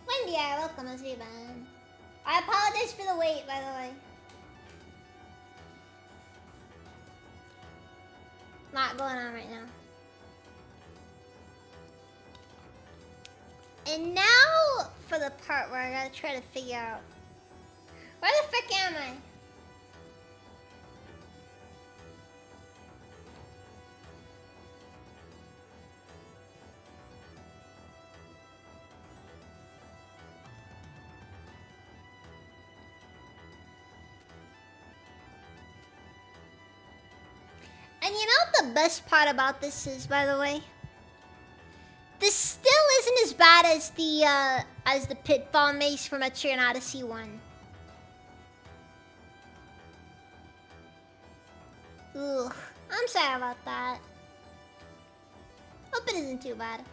S1: Wendy, welcome as you been. I apologize for the wait, by the way. Not going on right now. And now for the part where I gotta try to figure out where the frick am I? And you know what the best part about this is, by the way? This still isn't as bad as the Pitfall Maze from Etrian Odyssey 1. Ugh, I'm sorry about that. Hope it isn't too bad.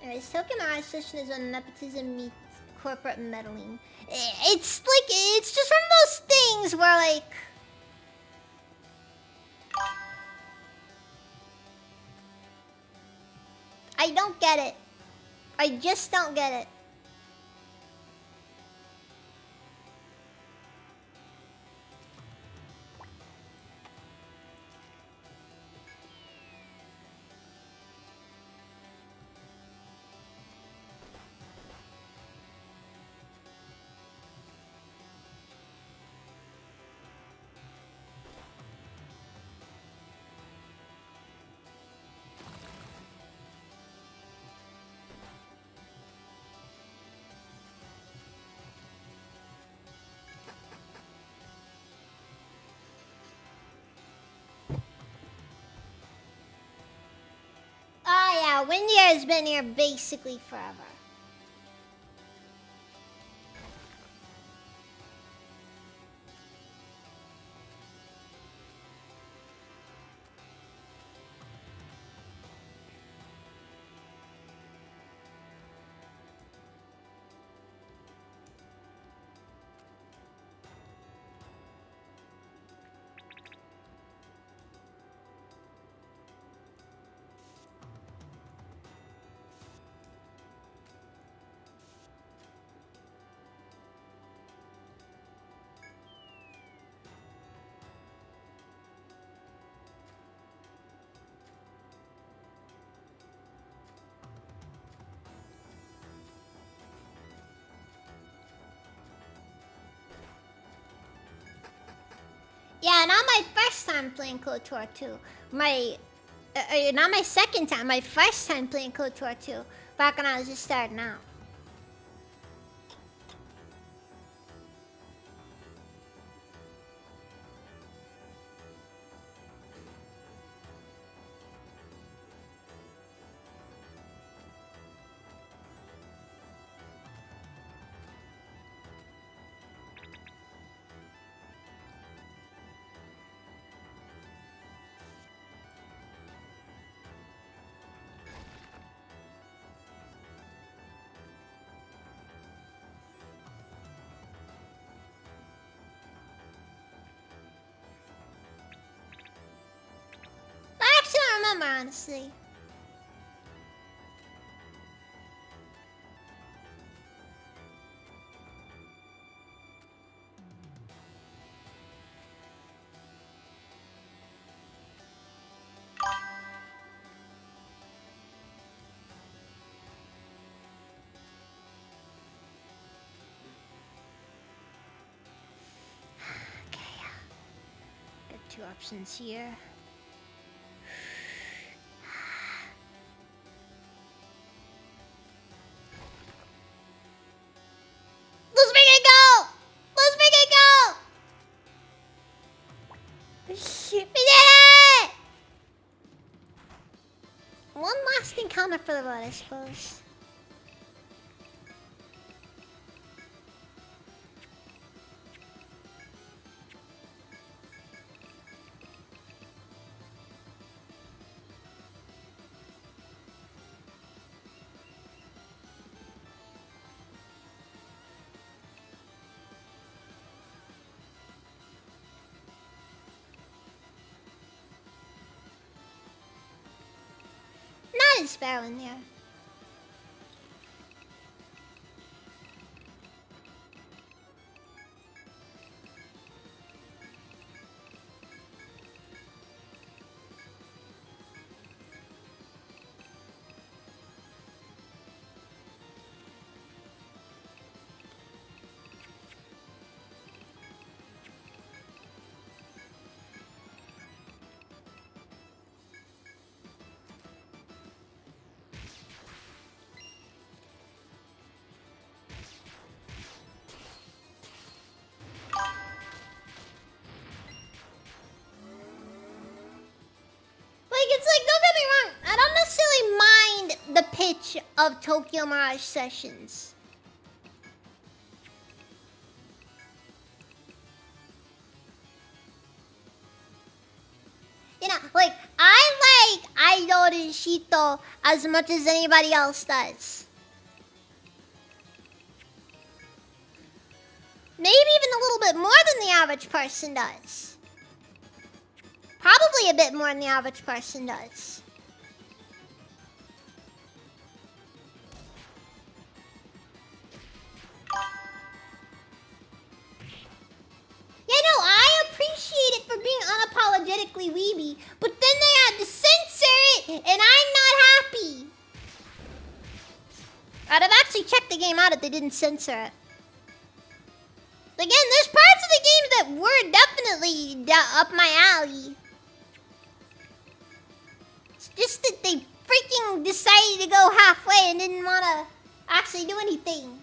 S1: Anyways, token art session is when nepotism meets corporate meddling. It's just one of those things where like I don't get it. I just don't get it. Oh yeah, Windia has been here basically forever. Yeah, not my first time playing KOTOR 2. Not my second time, my first time playing KOTOR 2. Back when I was just starting out. I actually don't remember, honestly. Okay, got two options here. Let's make it go! Let's make it go! We did it! One last encounter for the road, I suppose. Not as bad in there. It's like, don't get me wrong, I don't necessarily mind the pitch of Tokyo Mirage Sessions. You know, like, I like Idol Shito as much as anybody else does. Maybe even a little bit more than the average person does. Probably a bit more than the average person does. Yeah, no, I appreciate it for being unapologetically weeby, but then they had to censor it, and I'm not happy. I'd have actually checked the game out if they didn't censor it. Again, there's parts of the game that were definitely up my alley. It's just that they freaking decided to go halfway and didn't want to actually do anything.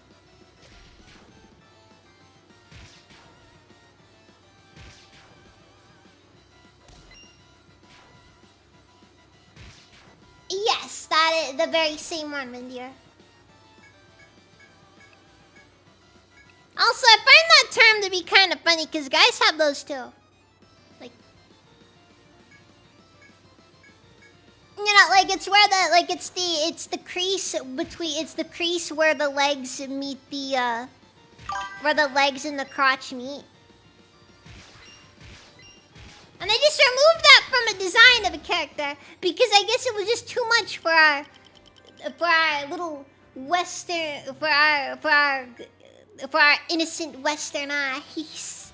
S1: Yes, that is the very same one, Mindir. Also, I find that term to be kind of funny because guys have those too. Like, you know, like it's where the it's the crease between the crease where the legs meet the where the legs and the crotch meet. And they just removed that from a design of a character because I guess it was just too much for our little Western for our innocent Western eyes.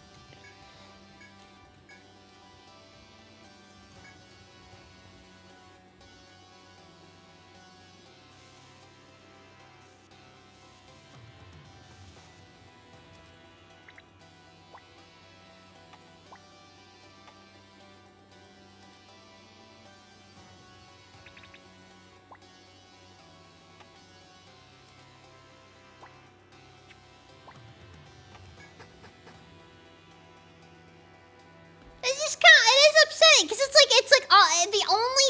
S1: upsetting because it's like the only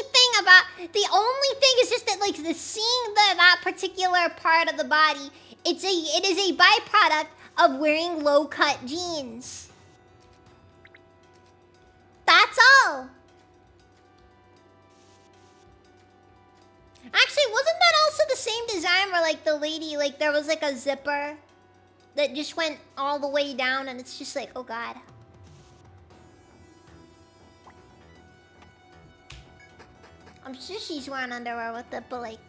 S1: thing is just that like seeing that particular part of the body. It is a byproduct of wearing low cut jeans. That's all. Actually, wasn't that also the same design where like the lady, like there was like a zipper that just went all the way down and it's just like, oh god. I'm sure she's wearing underwear with it, but like...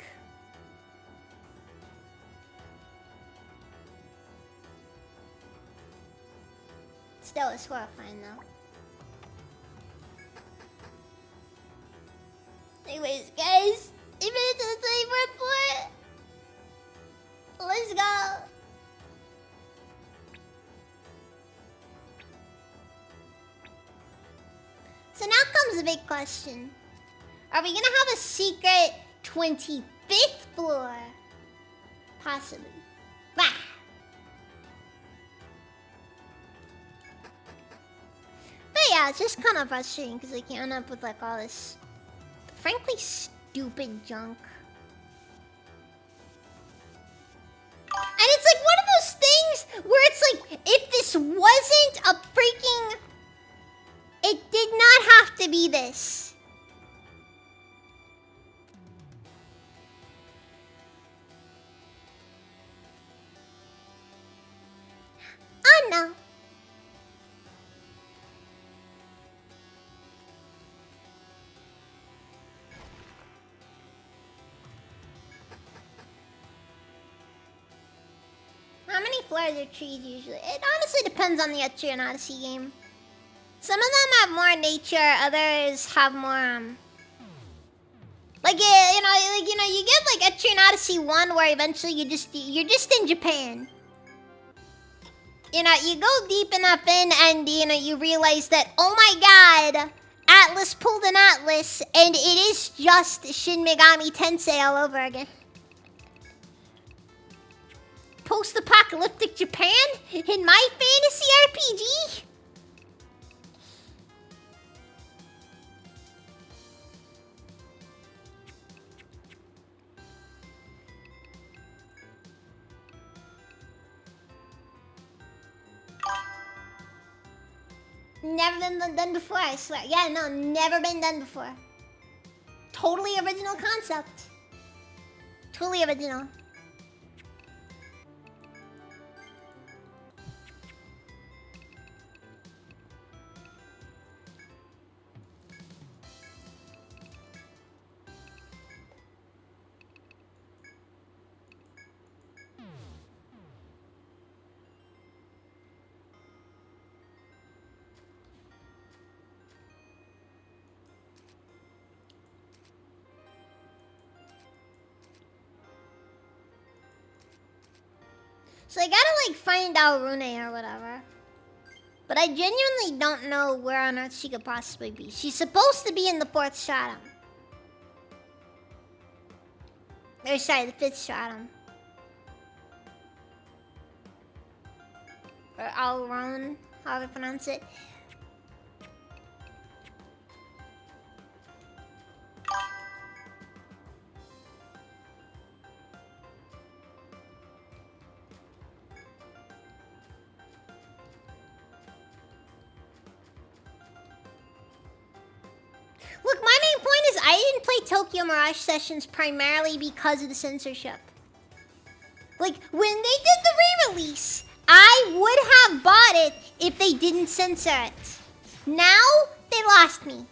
S1: Still, it's horrifying though. Anyways, guys, you made it to the 24th floor. Let's go. So now comes the big question. Are we gonna have a secret 25th floor? Possibly. Bah. But yeah, it's just kind of frustrating because I can't end up with like all this frankly stupid junk. And it's like one of those things where it's like, if this wasn't a freaking... It did not have to be this. Oh no. How many floors are trees usually? It honestly depends on the Etrian and Odyssey game. Some of them have more nature, others have more like you get like Etrian and Odyssey 1 where eventually you're just in Japan. You know, you go deep enough in and you realize that, oh my god, Atlas pulled an Atlas and it is just Shin Megami Tensei all over again. Post-apocalyptic Japan in my fantasy RPG? Never been done before, I swear. Yeah, no, never been done before. Totally original concept. Totally original. So I gotta like find out Rune or whatever. But I genuinely don't know where on earth she could possibly be. She's supposed to be in the 4th stratum. Or sorry, the 5th stratum. Or Alron, however you pronounce it. Look, my main point is I didn't play Tokyo Mirage Sessions primarily because of the censorship. Like, when they did the re-release, I would have bought it if they didn't censor it. Now, they lost me.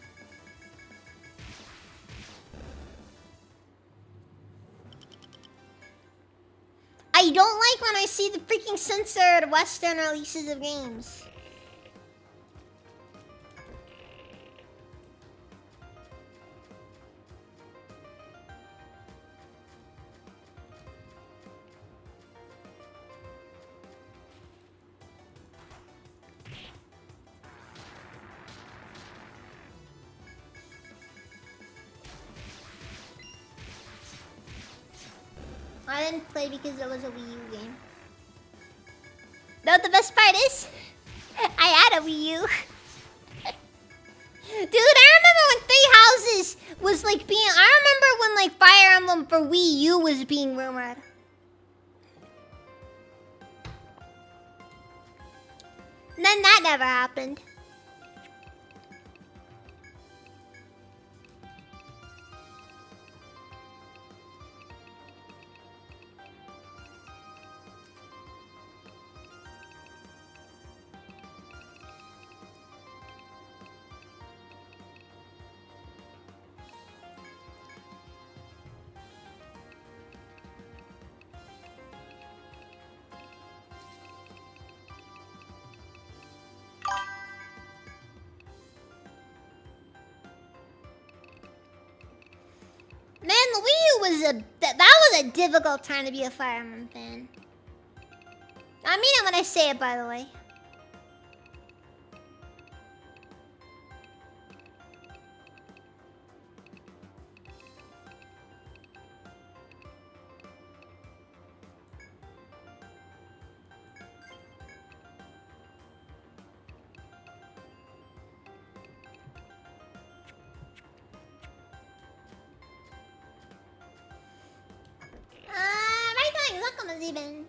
S1: I don't like when I see the freaking censored Western releases of games. I didn't play because it was a Wii U game. Though the best part is, I had a Wii U. Dude, I remember when Three Houses was like being. I remember when like Fire Emblem for Wii U was being rumored. And then that never happened. Man, the Wii U was that was a difficult time to be a Fire Emblem fan. I mean it when I say it, by the way. Right time, welcome, Azeben.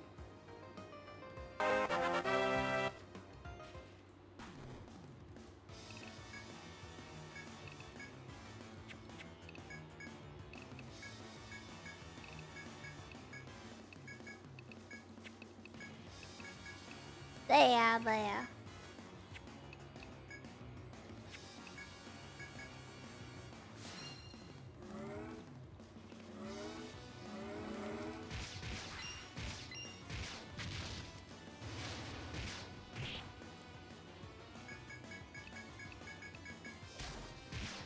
S1: There.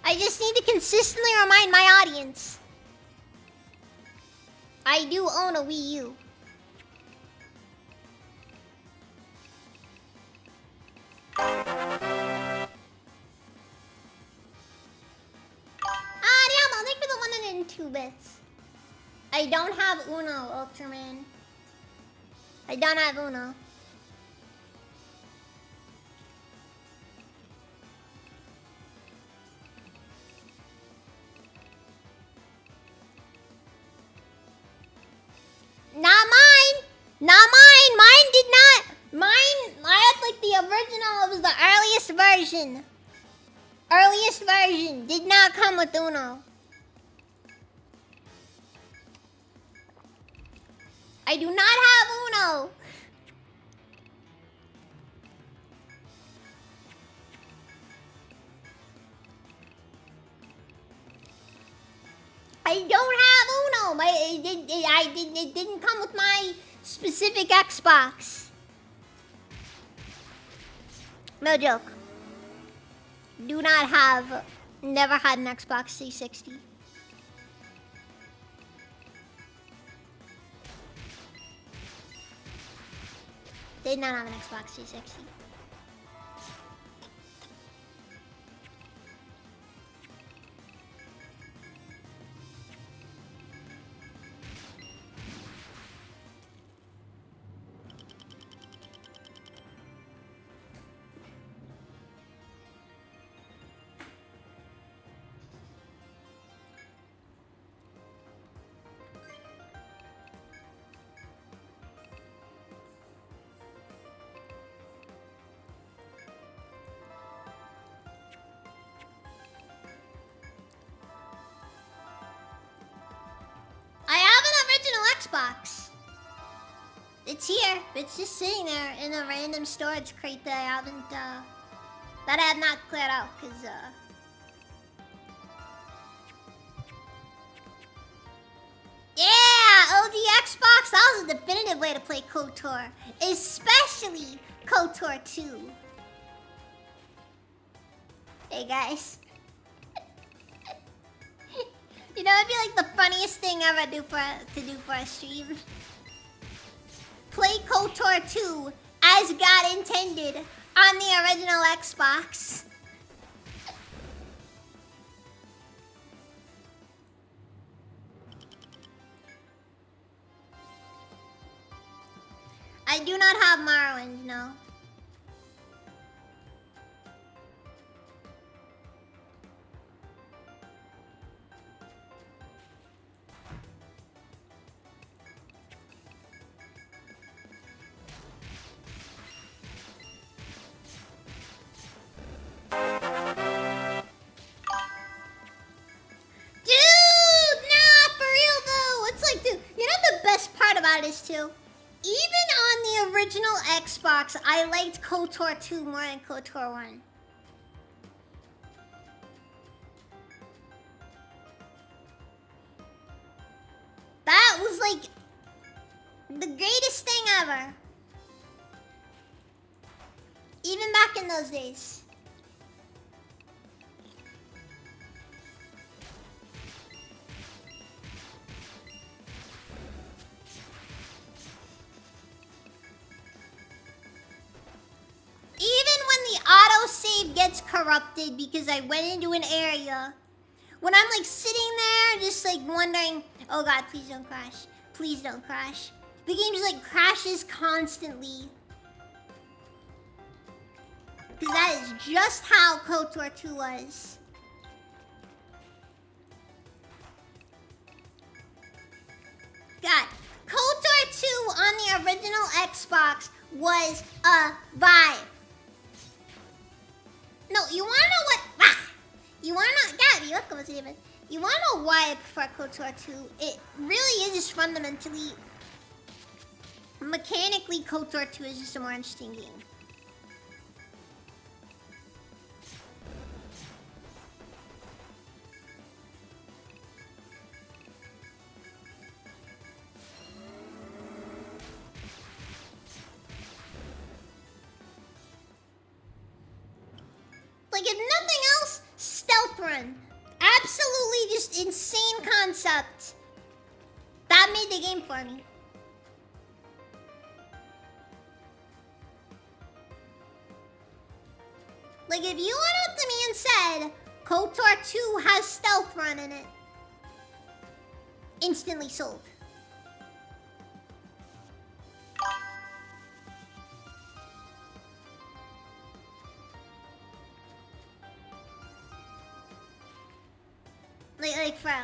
S1: I just need to consistently remind my audience. I do own a Wii U. Diamo, thank you for the 102 bits. I don't have Uno, Ultraman. I don't have Uno. Not mine! Not mine! Mine did not! Mine, I had like the original, it was the earliest version. Earliest version did not come with Uno. I do not have Uno. I don't have Uno. It didn't come with my specific Xbox. No joke. Do not have. Never had an Xbox 360. Did not have an Xbox 360. Xbox. It's here. It's just sitting there in a random storage crate that I haven't, that I have not cleared out, cause, yeah! OG Xbox, that was a definitive way to play KOTOR. Especially KOTOR 2. Hey, guys. You know, it'd be like the funniest thing ever to do for a stream. Play KOTOR 2 as God intended on the original Xbox. I do not have Morrowind, no. about this too. Even on the original Xbox, I liked KOTOR 2 more than KOTOR 1. That was like the greatest thing ever. Even back in those days. Even when the autosave gets corrupted because I went into an area, when I'm like sitting there just like wondering, oh god, please don't crash. Please don't crash. The game just like crashes constantly. Because that is just how KOTOR 2 was. God, KOTOR 2 on the original Xbox was a vibe. No, you wanna know what? You wanna know? God, you welcome, David. You wanna know why I prefer KOTOR 2? It really is just fundamentally, mechanically, KOTOR 2 is just a more interesting game. Like, if nothing else, Stealth Run. Absolutely just insane concept. That made the game for me. Like, if you went up to me and said, KOTOR 2 has Stealth Run in it, instantly sold. Like, for real.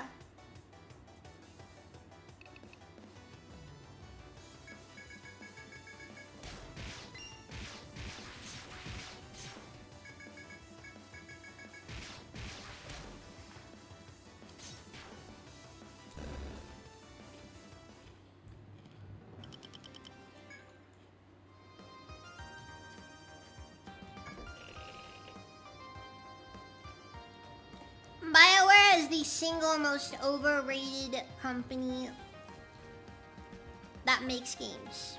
S1: BioWare is the single most overrated company that makes games.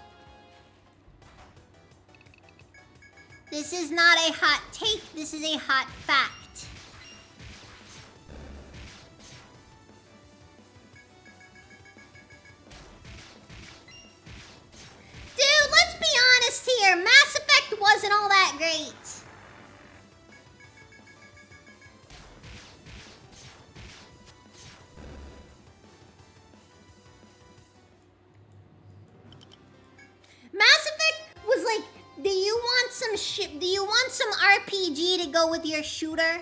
S1: This is not a hot take, this is a hot fact. Dude, let's be honest here. Mass Effect wasn't all that great. Mass Effect was like, do you want some shit? Do you want some RPG to go with your shooter?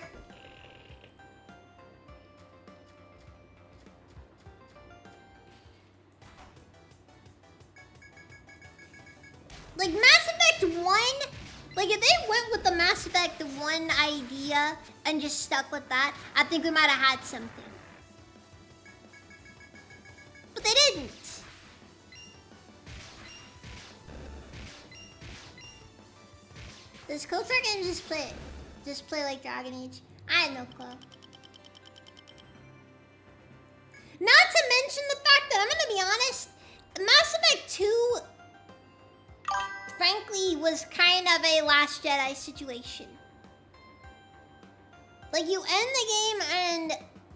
S1: Like Mass Effect 1, like if they went with the Mass Effect 1 idea and just stuck with that, I think we might have had something. But they didn't. Does KOTOR game just play like Dragon Age? I had no clue. Not to mention the fact that, I'm gonna be honest, Mass Effect 2, frankly, was kind of a Last Jedi situation. Like, you end the game and,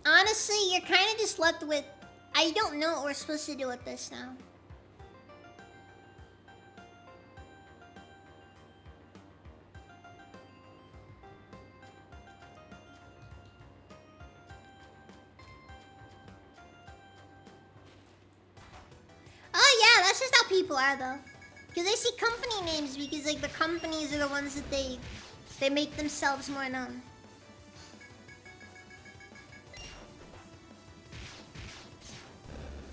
S1: honestly, you're kind of just left with, I don't know what we're supposed to do with this now. Oh yeah, that's just how people are though. Because they see company names because like the companies are the ones that they make themselves more known.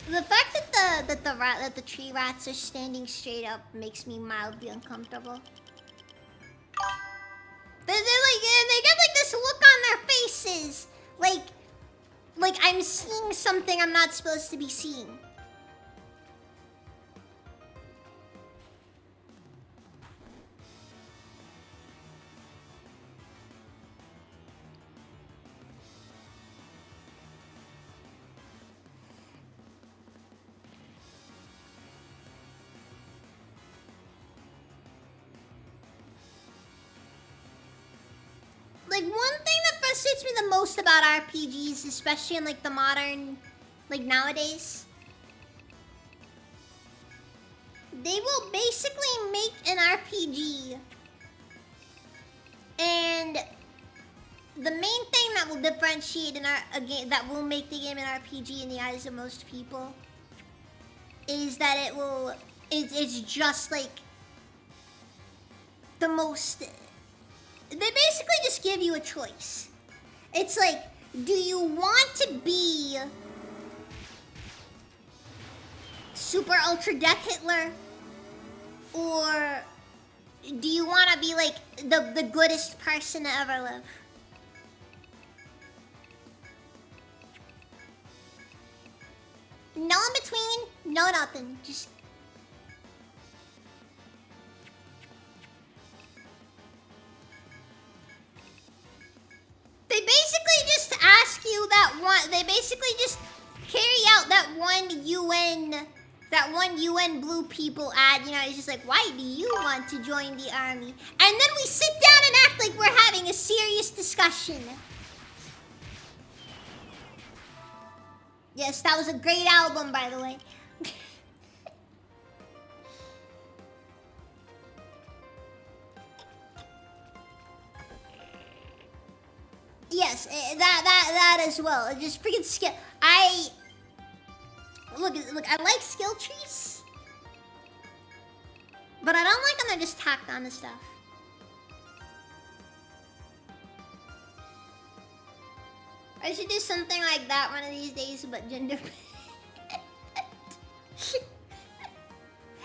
S1: The fact that the tree rats are standing straight up makes me mildly uncomfortable. They're like, they get like this look on their faces, like I'm seeing something I'm not supposed to be seeing. Like, one thing that frustrates me the most about RPGs, especially in, like, the modern, like, nowadays, they will basically make an RPG, and the main thing that will differentiate a game, that will make the game an RPG in the eyes of most people, is that it's just, like, the most... They basically just give you a choice. It's like, do you want to be super ultra death Hitler? Or do you want to be like the goodest person to ever live? No in between, no nothing. Just... They basically just ask you that one. They basically just carry out that one UN blue people ad. You know, it's just like, why do you want to join the army? And then we sit down and act like we're having a serious discussion. Yes, that was a great album, by the way. Yes, that as well. It just freaking skill. Look, I like skill trees, but I don't like when they're just tacked on to stuff. I should do something like that one of these days, but gender.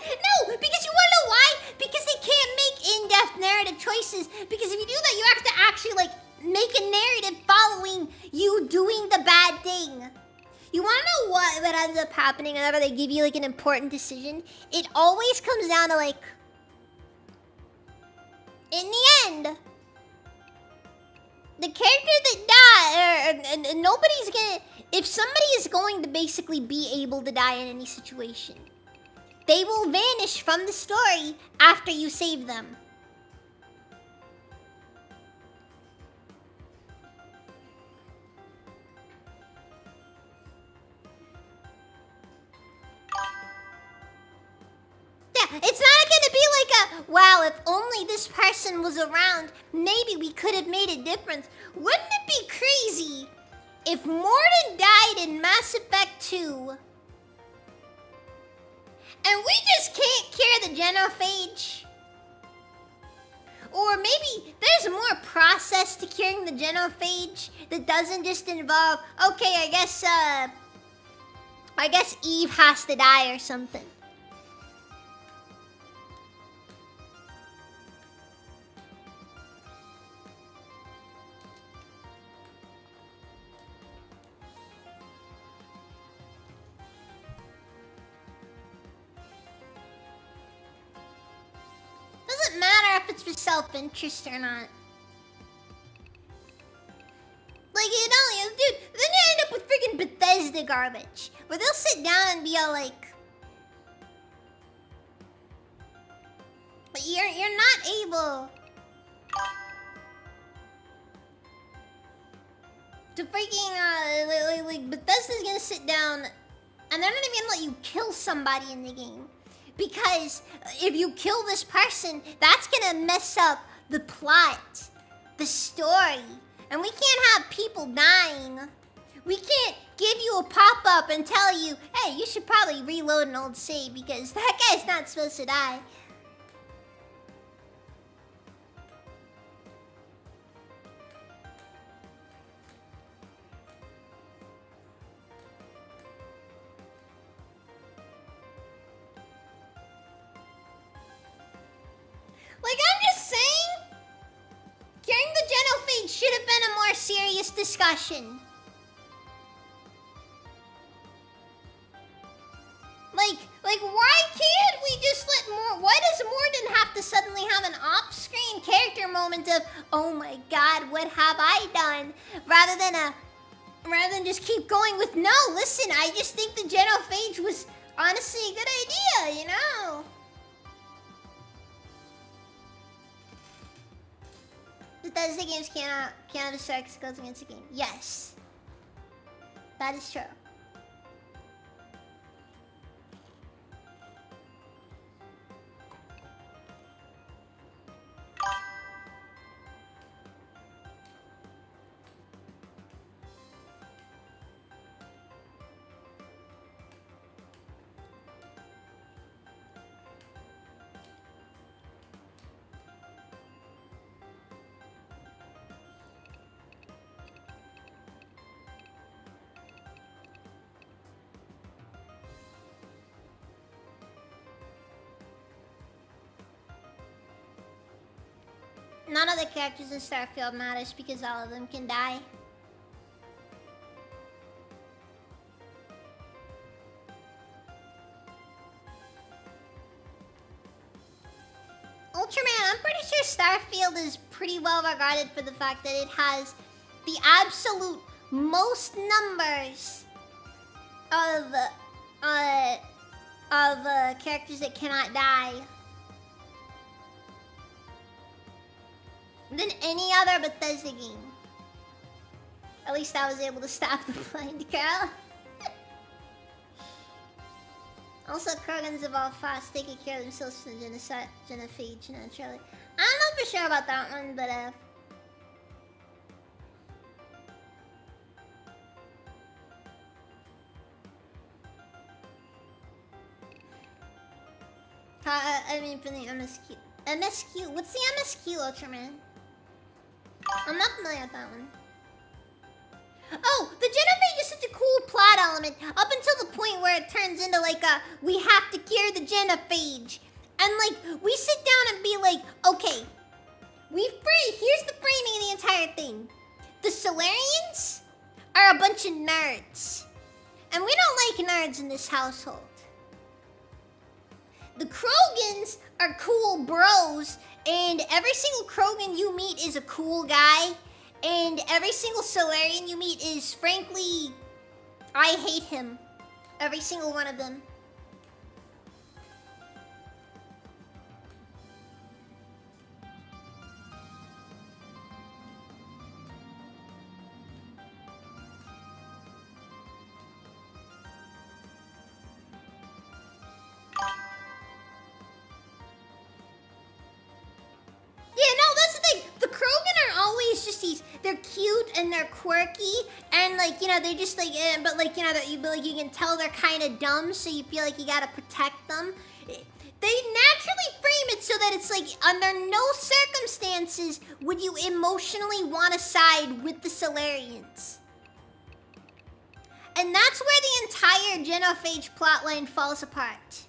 S1: No, because you wanna know why? Because they can't make in-depth narrative choices. Because if you do that, you have to actually like make a narrative following you doing the bad thing. You wanna know what ends up happening whenever they give you like an important decision? It always comes down to like, in the end, the character that died, nobody's gonna... If somebody is going to basically be able to die in any situation, they will vanish from the story after you save them. Yeah, it's not gonna be like a, wow, if only this person was around, maybe we could have made a difference. Wouldn't it be crazy if Mordin died in Mass Effect 2 and we just can't cure the genophage? Or maybe there's more process to curing the genophage that doesn't just involve, okay, I guess Eve has to die or something. Doesn't matter if it's for self-interest or not. Like, you know, dude, then you end up with freaking Bethesda garbage, where they'll sit down and be all like, you're not able to freaking, like Bethesda's gonna sit down and they're not even gonna let you kill somebody in the game. Because if you kill this person, that's gonna mess up the plot, the story. And we can't have people dying. We can't give you a pop-up and tell you, hey, you should probably reload an old save because that guy's not supposed to die. Like, I'm just saying, curing the genophage should have been a more serious discussion. Like, why can't we just why does Mordin have to suddenly have an off-screen character moment of, oh my god, what have I done? Rather than just keep going with, no, listen, I just think the genophage was honestly a good idea, you know? Bethesda games cannot destroy because it goes against the game. Yes. That is true. None of the characters in Starfield matters because all of them can die. Ultraman, I'm pretty sure Starfield is pretty well regarded for the fact that it has the absolute most numbers of characters that cannot die than any other Bethesda game. At least I was able to stop the blind girl. Also, Krogans evolve fast, taking care of themselves from genophage naturally. I'm not for sure about that one, but I mean for the MSQ. MSQ? What's the MSQ, Ultraman? I'm not familiar with that one. Oh, the genophage is such a cool plot element up until the point where it turns into like we have to cure the genophage. And like, we sit down and be like, okay, here's the framing of the entire thing. The Solarians are a bunch of nerds. And we don't like nerds in this household. The Krogans are cool bros, and every single Krogan you meet is a cool guy. And every single Solarian you meet is, frankly, I hate him. Every single one of them. They're cute and they're quirky and like, you know, they're just like, but like, you know, you can tell they're kind of dumb, so you feel like you gotta protect them. They naturally frame it so that it's like, under no circumstances would you emotionally want to side with the Solarians. And that's where the entire genophage plotline falls apart.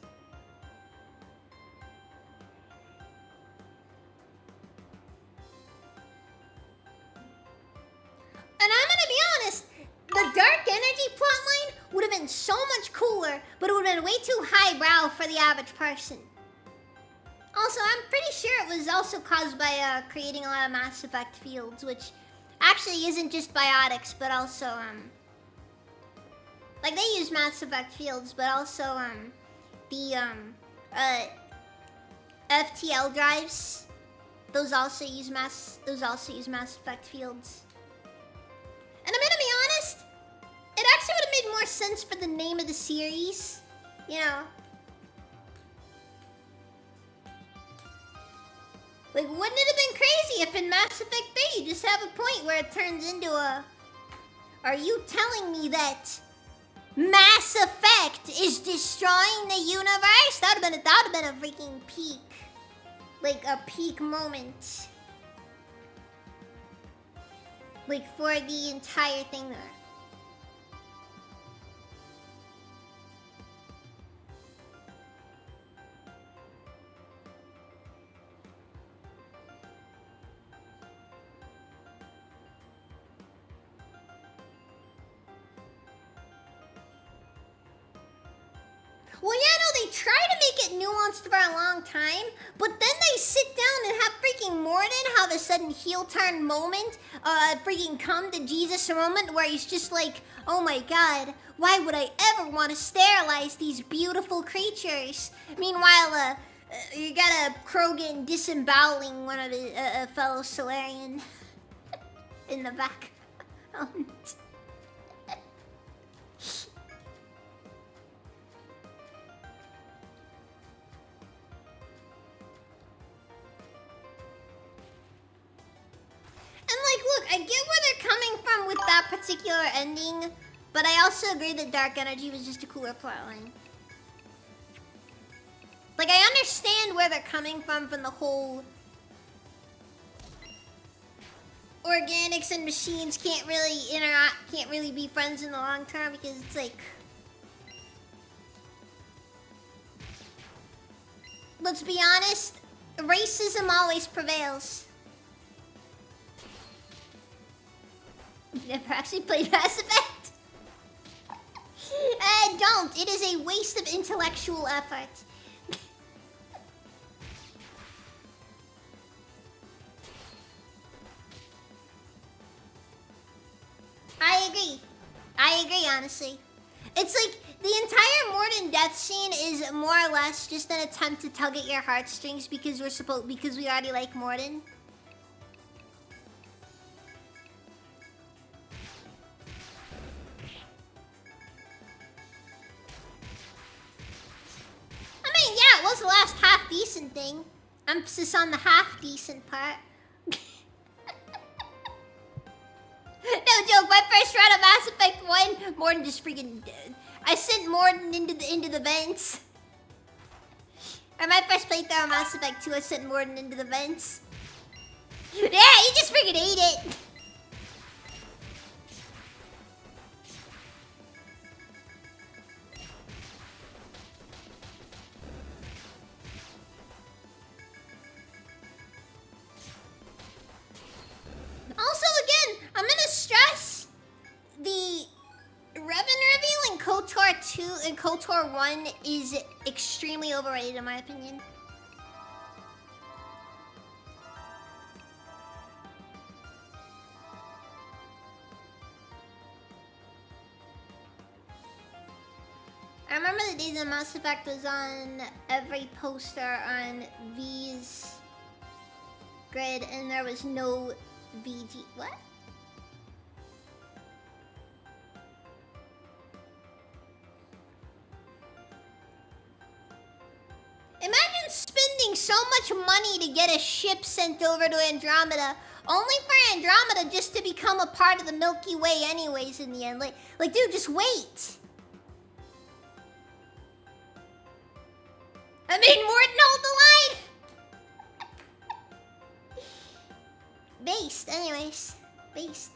S1: And I'm gonna be honest, the Dark Energy plotline would have been so much cooler, but it would have been way too highbrow for the average person. Also, I'm pretty sure it was also caused by creating a lot of Mass Effect fields, which actually isn't just biotics, but also, like they use Mass Effect fields, but also, the, FTL drives, those also use Mass Effect fields. And I'm gonna be honest, it actually would have made more sense for the name of the series, you know. Like, wouldn't it have been crazy if in Mass Effect 3 you just have a point where it turns into a... Are you telling me that Mass Effect is destroying the universe? That would have been a freaking peak. Like, a peak moment. Like, for the entire thing there. Well, yeah, no, they try to make it nuanced for a long time, but then they sit down and have freaking Mordin have a sudden heel turn moment, freaking come to Jesus moment where he's just like, oh my god, why would I ever want to sterilize these beautiful creatures? Meanwhile, you got a Krogan disemboweling one of his fellow Solarian. in the back. And like, look, I get where they're coming from with that particular ending, but I also agree that Dark Energy was just a cooler plotline. Like, I understand where they're coming from the whole organics and machines can't really interact, can't really be friends in the long term, because it's like, let's be honest, racism always prevails. Never actually played Mass Effect? Don't. It is a waste of intellectual effort. I agree, honestly. It's like, the entire Mordin death scene is more or less just an attempt to tug at your heartstrings because we already like Mordin. I mean, yeah, it was the last half-decent thing. Emphasis on the half-decent part. No joke, my first run of Mass Effect 1, Mordin just freaking dead. I sent Mordin into the vents. Or my first playthrough of Mass Effect 2, I sent Mordin into the vents. Yeah, he just freaking ate it. Also, again, I'm gonna stress the Revan reveal in KOTOR 2 and KOTOR 1 is extremely overrated in my opinion. I remember the days when Mass Effect was on every poster on V's grid and there was no VG. What? Imagine spending so much money to get a ship sent over to Andromeda, only for Andromeda just to become a part of the Milky Way anyways in the end. Like dude, just wait. I mean, Mordin, hold the line! Based, anyways. Based.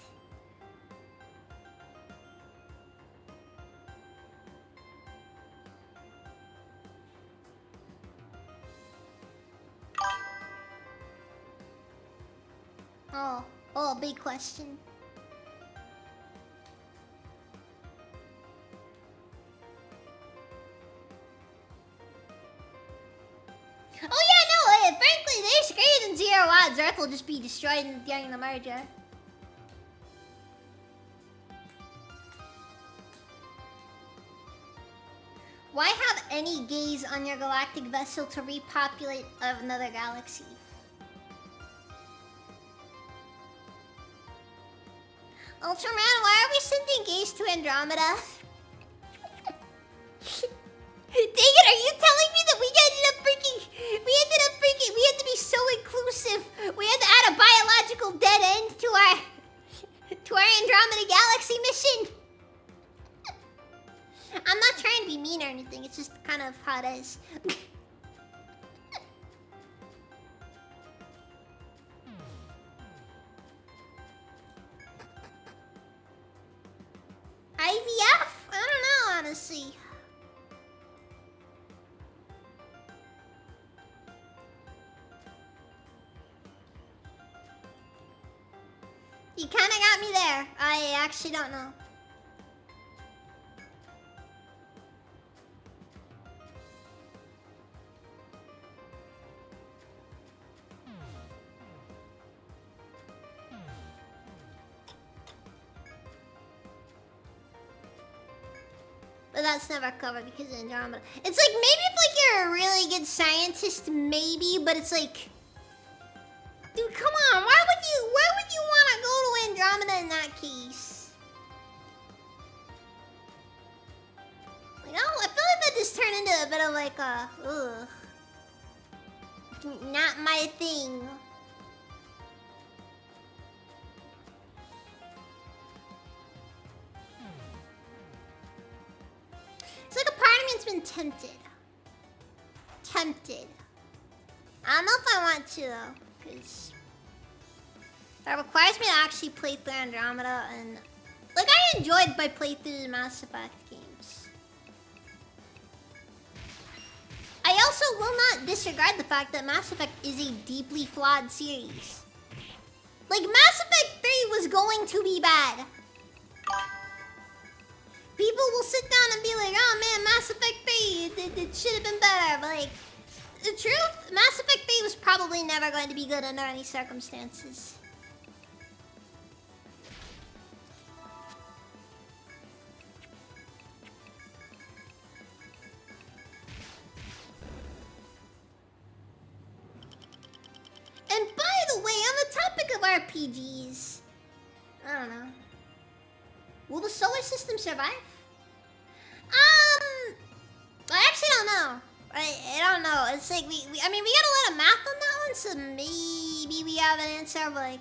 S1: Oh, big question. Oh yeah, no, frankly, there's greater than 0 odds Earth will just be destroyed during the merger. Why have any gaze on your galactic vessel to repopulate another galaxy? Ultraman, why are we sending gaze to Andromeda? Dang it, are you telling me that we had to be so inclusive. We had to add a biological dead end to our Andromeda Galaxy mission? I'm not trying to be mean or anything, it's just kind of how it is. IVF? I don't know, honestly. You kinda got me there. I actually don't know. But that's never covered because of Andromeda. It's like, maybe if like you're a really good scientist, maybe, but it's like, Dude, come on. Why would you want to go to Andromeda in that case? Like, I feel like that just turned into a bit of like a, ugh. Not my thing. It's like a part of me that's been tempted. I don't know if I want to though, because that requires me to actually play through Andromeda, and like I enjoyed my playthrough of Mass Effect games. I also will not disregard the fact that Mass Effect is a deeply flawed series. Like, Mass Effect 3 was going to be bad. People will sit down and be like, oh man, Mass Effect 3, it should have been better. But like, the truth, Mass Effect 3 was probably never going to be good under any circumstances. And by the way, on the topic of RPGs, I don't know. Will the solar system survive? I actually don't know. I don't know. It's like I mean, we got a lot of math on that one, so maybe we have an answer of like.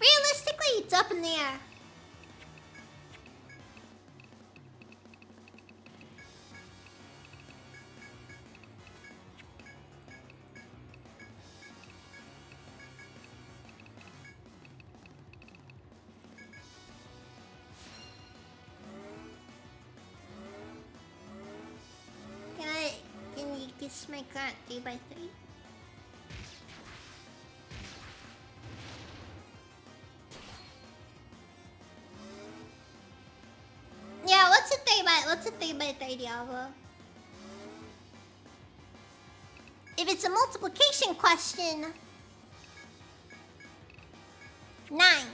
S1: Realistically, it's up in the air. Can you just make that 3x3? Yeah, what's a 3x3 Diablo? If it's a multiplication question, 9.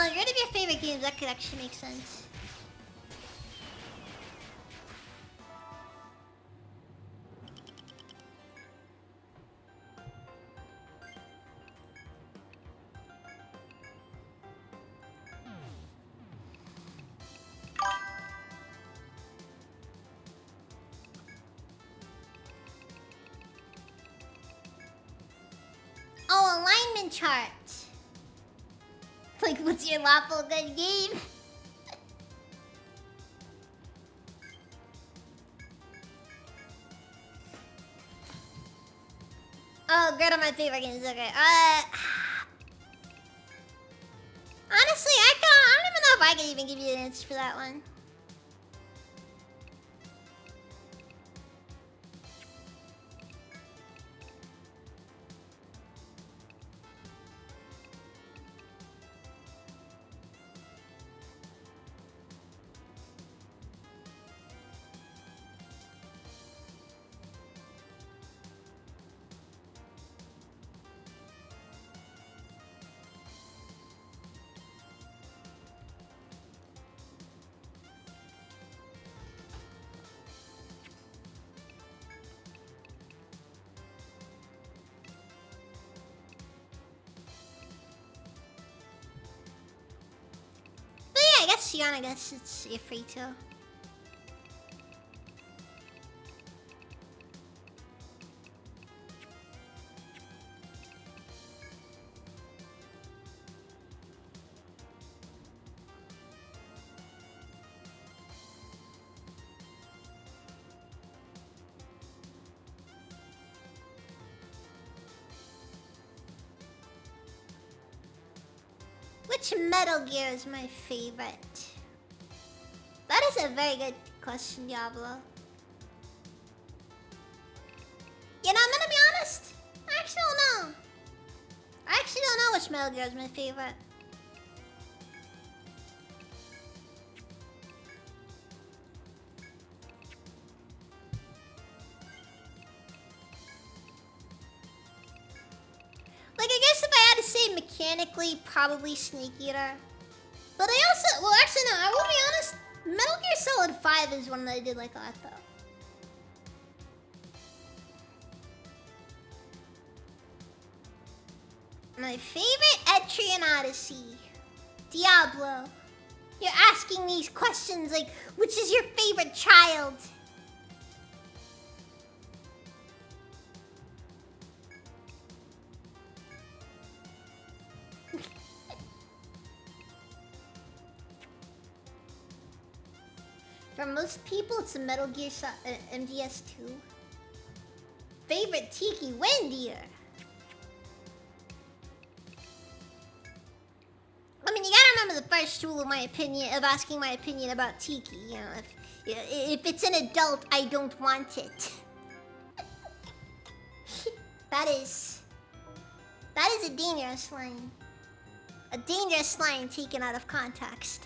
S1: You're one of your favorite games, that could actually make sense. Oh, alignment chart. Like, what's your lawful good game? Oh, good on my favorite games. Okay. Honestly, I don't even know if I can even give you an answer for that one. I guess Shion, I guess you're free to. Which Metal Gear is my favorite? That is a very good question, Diablo. You know, I'm gonna be honest. I actually don't know. I actually don't know which Metal Gear is my favorite. mechanically probably Snake Eater. But I also, well actually no, I will be honest, Metal Gear Solid 5 is one that I did like a lot though. My favorite Etrian Odyssey. Diablo. You're asking these questions like, which is your favorite child? For most people, it's a Metal Gear MGS2. Favorite Tiki Wendier. I mean, you gotta remember the first rule of asking my opinion about Tiki. You know, if it's an adult, I don't want it. That is a dangerous line. A dangerous line taken out of context.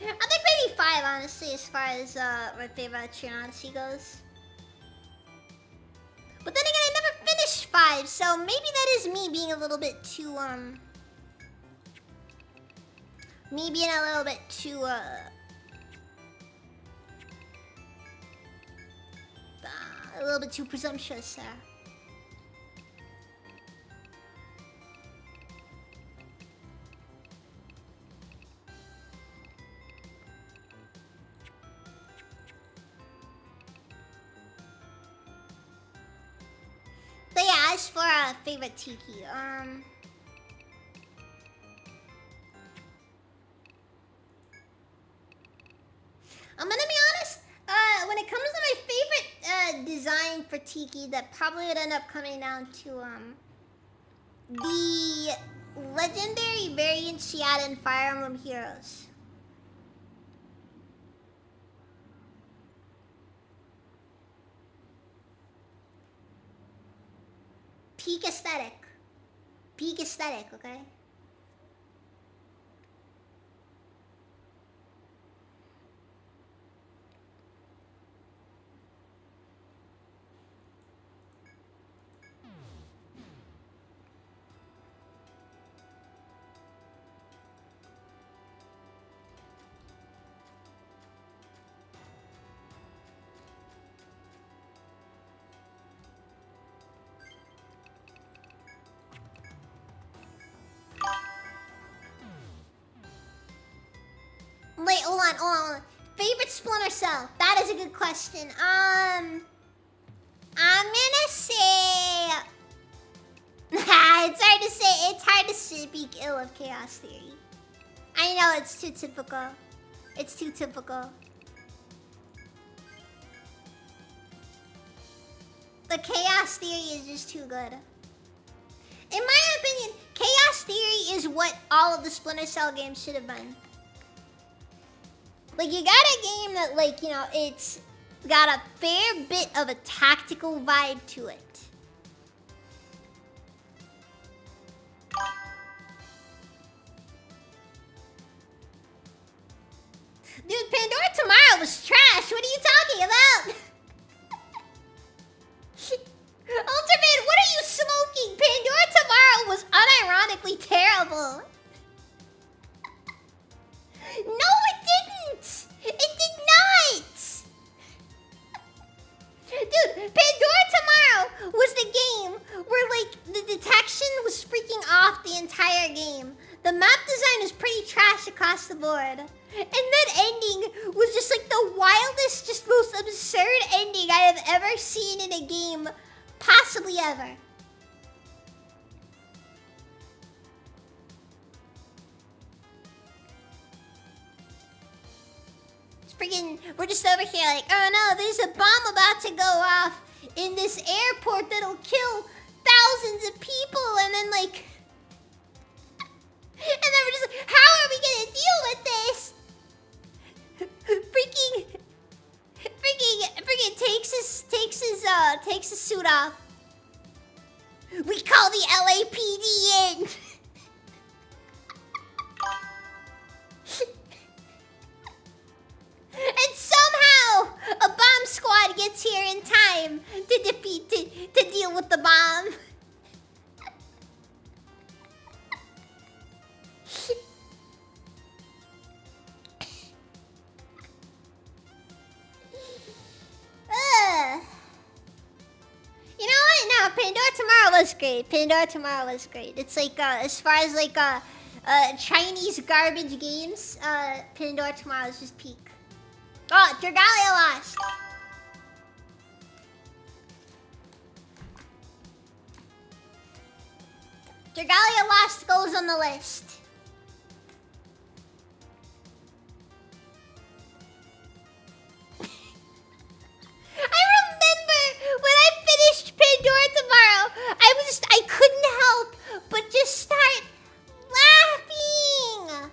S1: I think maybe 5, honestly, as far as my favorite Etrian Odyssey goes. But then again, I never finished 5, so maybe that is me being a little bit too, me being a little bit too, a little bit too presumptuous there. But yeah, as for favorite Tiki, I'm gonna be honest, when it comes to my favorite design for Tiki, that probably would end up coming down to the legendary variant she had in Fire Emblem Heroes. Peak aesthetic. Peak aesthetic, okay? Wait, hold on. Favorite Splinter Cell? That is a good question. I'm gonna say... it's hard to speak ill of Chaos Theory. I know, it's too typical. It's too typical. The Chaos Theory is just too good. In my opinion, Chaos Theory is what all of the Splinter Cell games should have been. Like, you got a game that, like, you know, it's got a fair bit of a tactical vibe to it. Dude, Pandora Tomorrow was trash. What are you talking about? Ultraman, what are you smoking? Pandora Tomorrow was unironically terrible. No, it didn't! It did not! Dude, Pandora Tomorrow was the game where, like, the detection was freaking off the entire game. The map design is pretty trash across the board. And that ending was just, like, the wildest, just most absurd ending I have ever seen in a game. Possibly ever. Freaking, we're just over here like, oh no, there's a bomb about to go off in this airport that'll kill thousands of people, and then like, and then we're just like, how are we gonna deal with this? Freaking takes his suit off. We call the LAPD in. And somehow a bomb squad gets here in time to deal with the bomb. You know what? No, Pandora Tomorrow was great. Pandora Tomorrow was great. It's like as far as like Chinese garbage games, Pandora Tomorrow is just peak. Oh, Dragalia lost. Dragalia lost goes on the list. I remember when I finished Pandora Tomorrow, I couldn't help but just start laughing.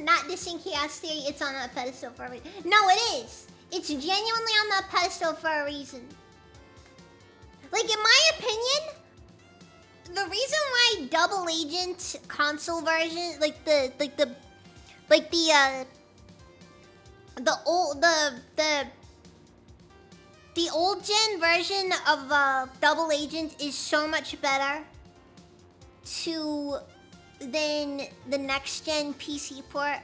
S1: Not dissing Chaos Theory, it's on that pedestal for a reason. No, it is. It's genuinely on that pedestal for a reason. Like, in my opinion, the reason why Double Agent console version, the old gen version of Double Agent is so much better than the next gen PC port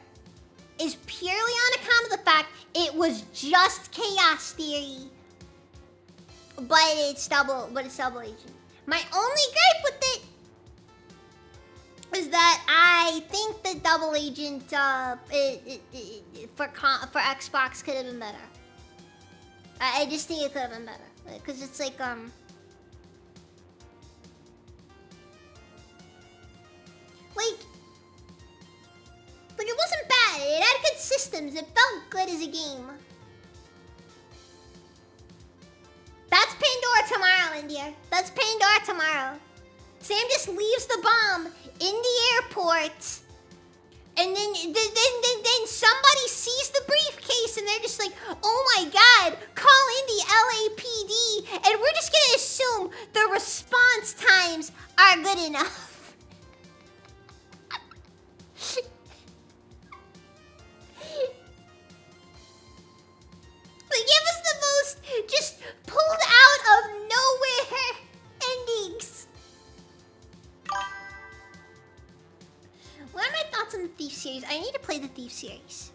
S1: is purely on account of the fact it was just Chaos Theory, but it's Double Agent. My only gripe with it is that I think the Double Agent for Xbox could have been better. I just think it could have been better because it's like it wasn't bad. It had good systems. It felt good as a game. That's Pandora Tomorrow, India. That's Pandora Tomorrow. Sam just leaves the bomb in the airport, and then somebody sees the briefcase, and they're just like, "Oh my God! Call in the LAPD!" And we're just gonna assume the response times are good enough. They give us the most just pulled out of nowhere endings. What are my thoughts on the Thief series? I need to play the Thief series.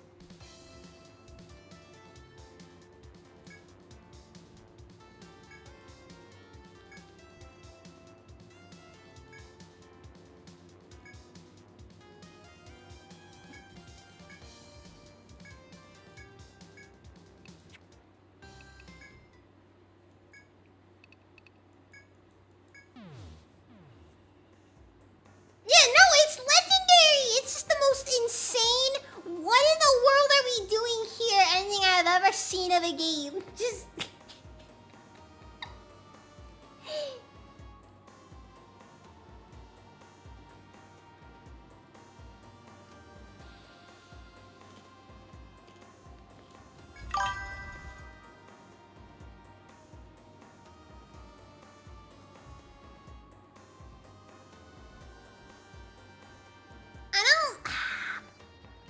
S1: Yeah, no, it's legendary. It's just the most insane. What in the world are we doing here? Anything I've ever seen of a game. Just.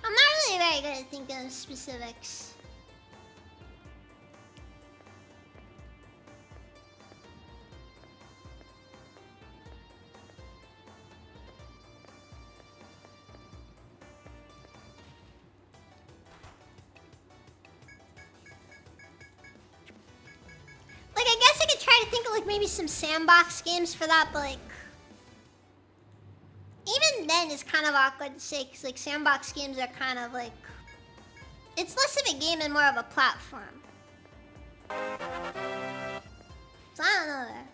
S1: I'm not really very good at thinking of specifics. Like, I guess I could try to think of like maybe some sandbox games for that, but like even then it's kind of awkward to say because like sandbox games are kind of like, it's less of a game and more of a platform. So I don't know there.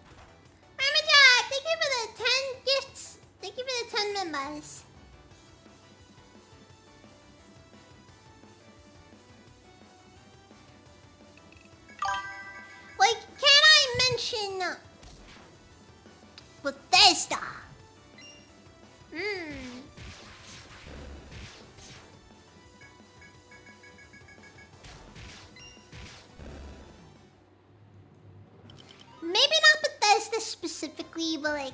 S1: Jack, thank you for the 10 gifts. Thank you for the 10 members. Like, can I mention Bethesda? Maybe not Bethesda specifically, but like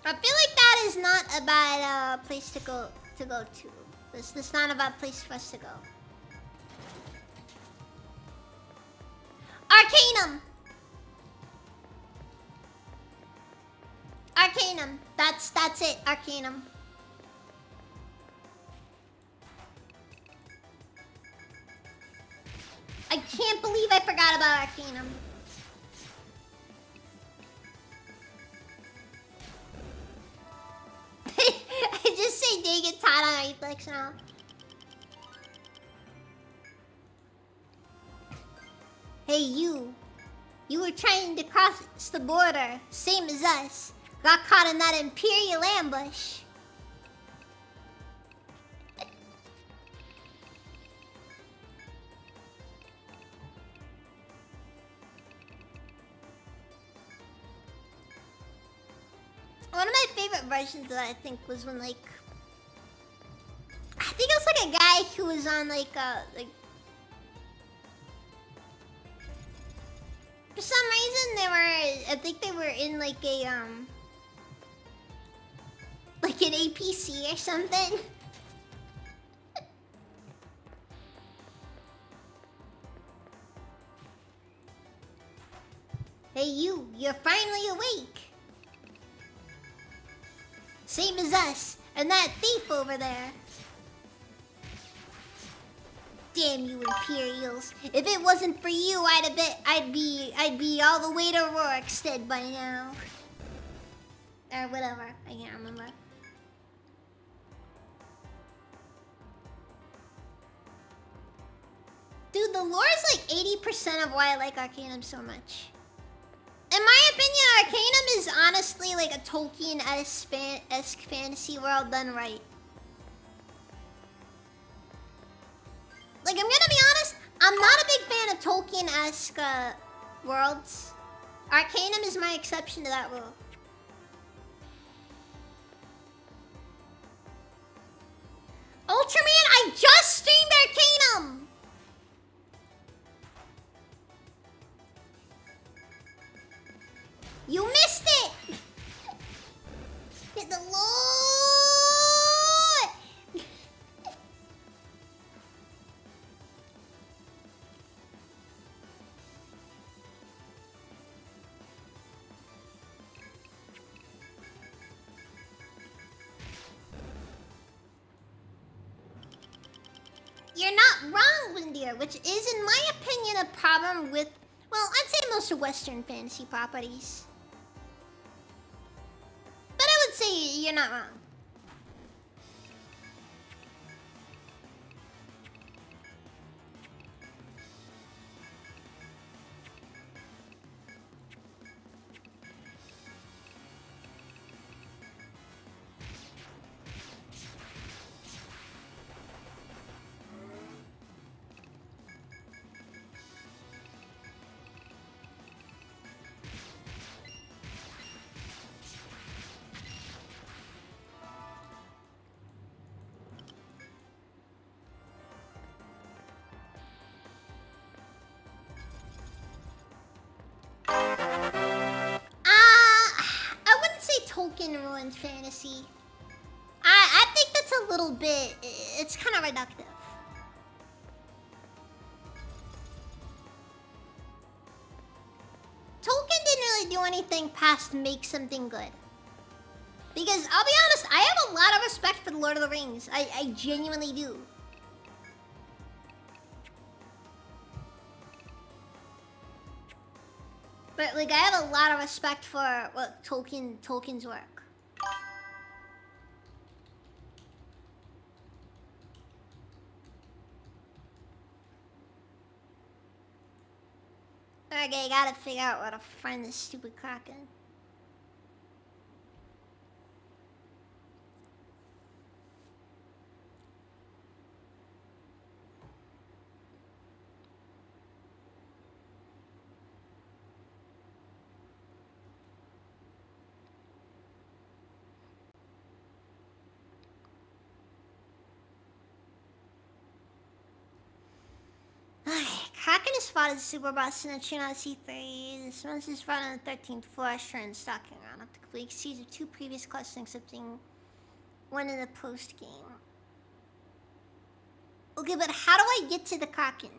S1: I feel like that is is not a bad place to go to. This is not a bad place for us to go. Arcanum! Arcanum. That's it, Arcanum. I can't believe I forgot about Arcanum. I just say dang it, Todd on reflex now. Hey, you. You were trying to cross the border, same as us. Got caught in that Imperial ambush. One of my favorite versions of that, I think, was when, like... I think it was, like, a guy who was on, like... For some reason, they were... I think they were in, like, a, like, an APC or something. Hey, you. You're finally awake. Same as us, and that thief over there. Damn you, Imperials! If it wasn't for you, I'd be all the way to Rorikstead by now, or whatever. I can't remember. Dude, the lore is like 80% of why I like Arcanum so much. In my opinion, Arcanum is honestly like a Tolkien-esque fantasy world done right. Like, I'm gonna be honest, I'm not a big fan of Tolkien-esque worlds. Arcanum is my exception to that rule. Ultraman, I just streamed Arcanum! You missed it! Hit the Lord! You're not wrong, Windier, which is, in my opinion, a problem with, well, I'd say most of Western fantasy properties. But I would say you're not wrong. I wouldn't say Tolkien ruined fantasy. I think that's a little bit, it's kind of reductive. Tolkien didn't really do anything past make something good. Because, I'll be honest, I have a lot of respect for The Lord of the Rings. I genuinely do. But, like, I have a lot of respect for what Tolkien's work. Okay, I gotta figure out where to find this stupid Kraken. Kraken is fought as a super boss in a Chino C3. This one's just fought on the 13th floor, sure, and stalking around. have to complete seeds of 2 previous quests, excepting one in the post game. Okay, but how do I get to the Kraken?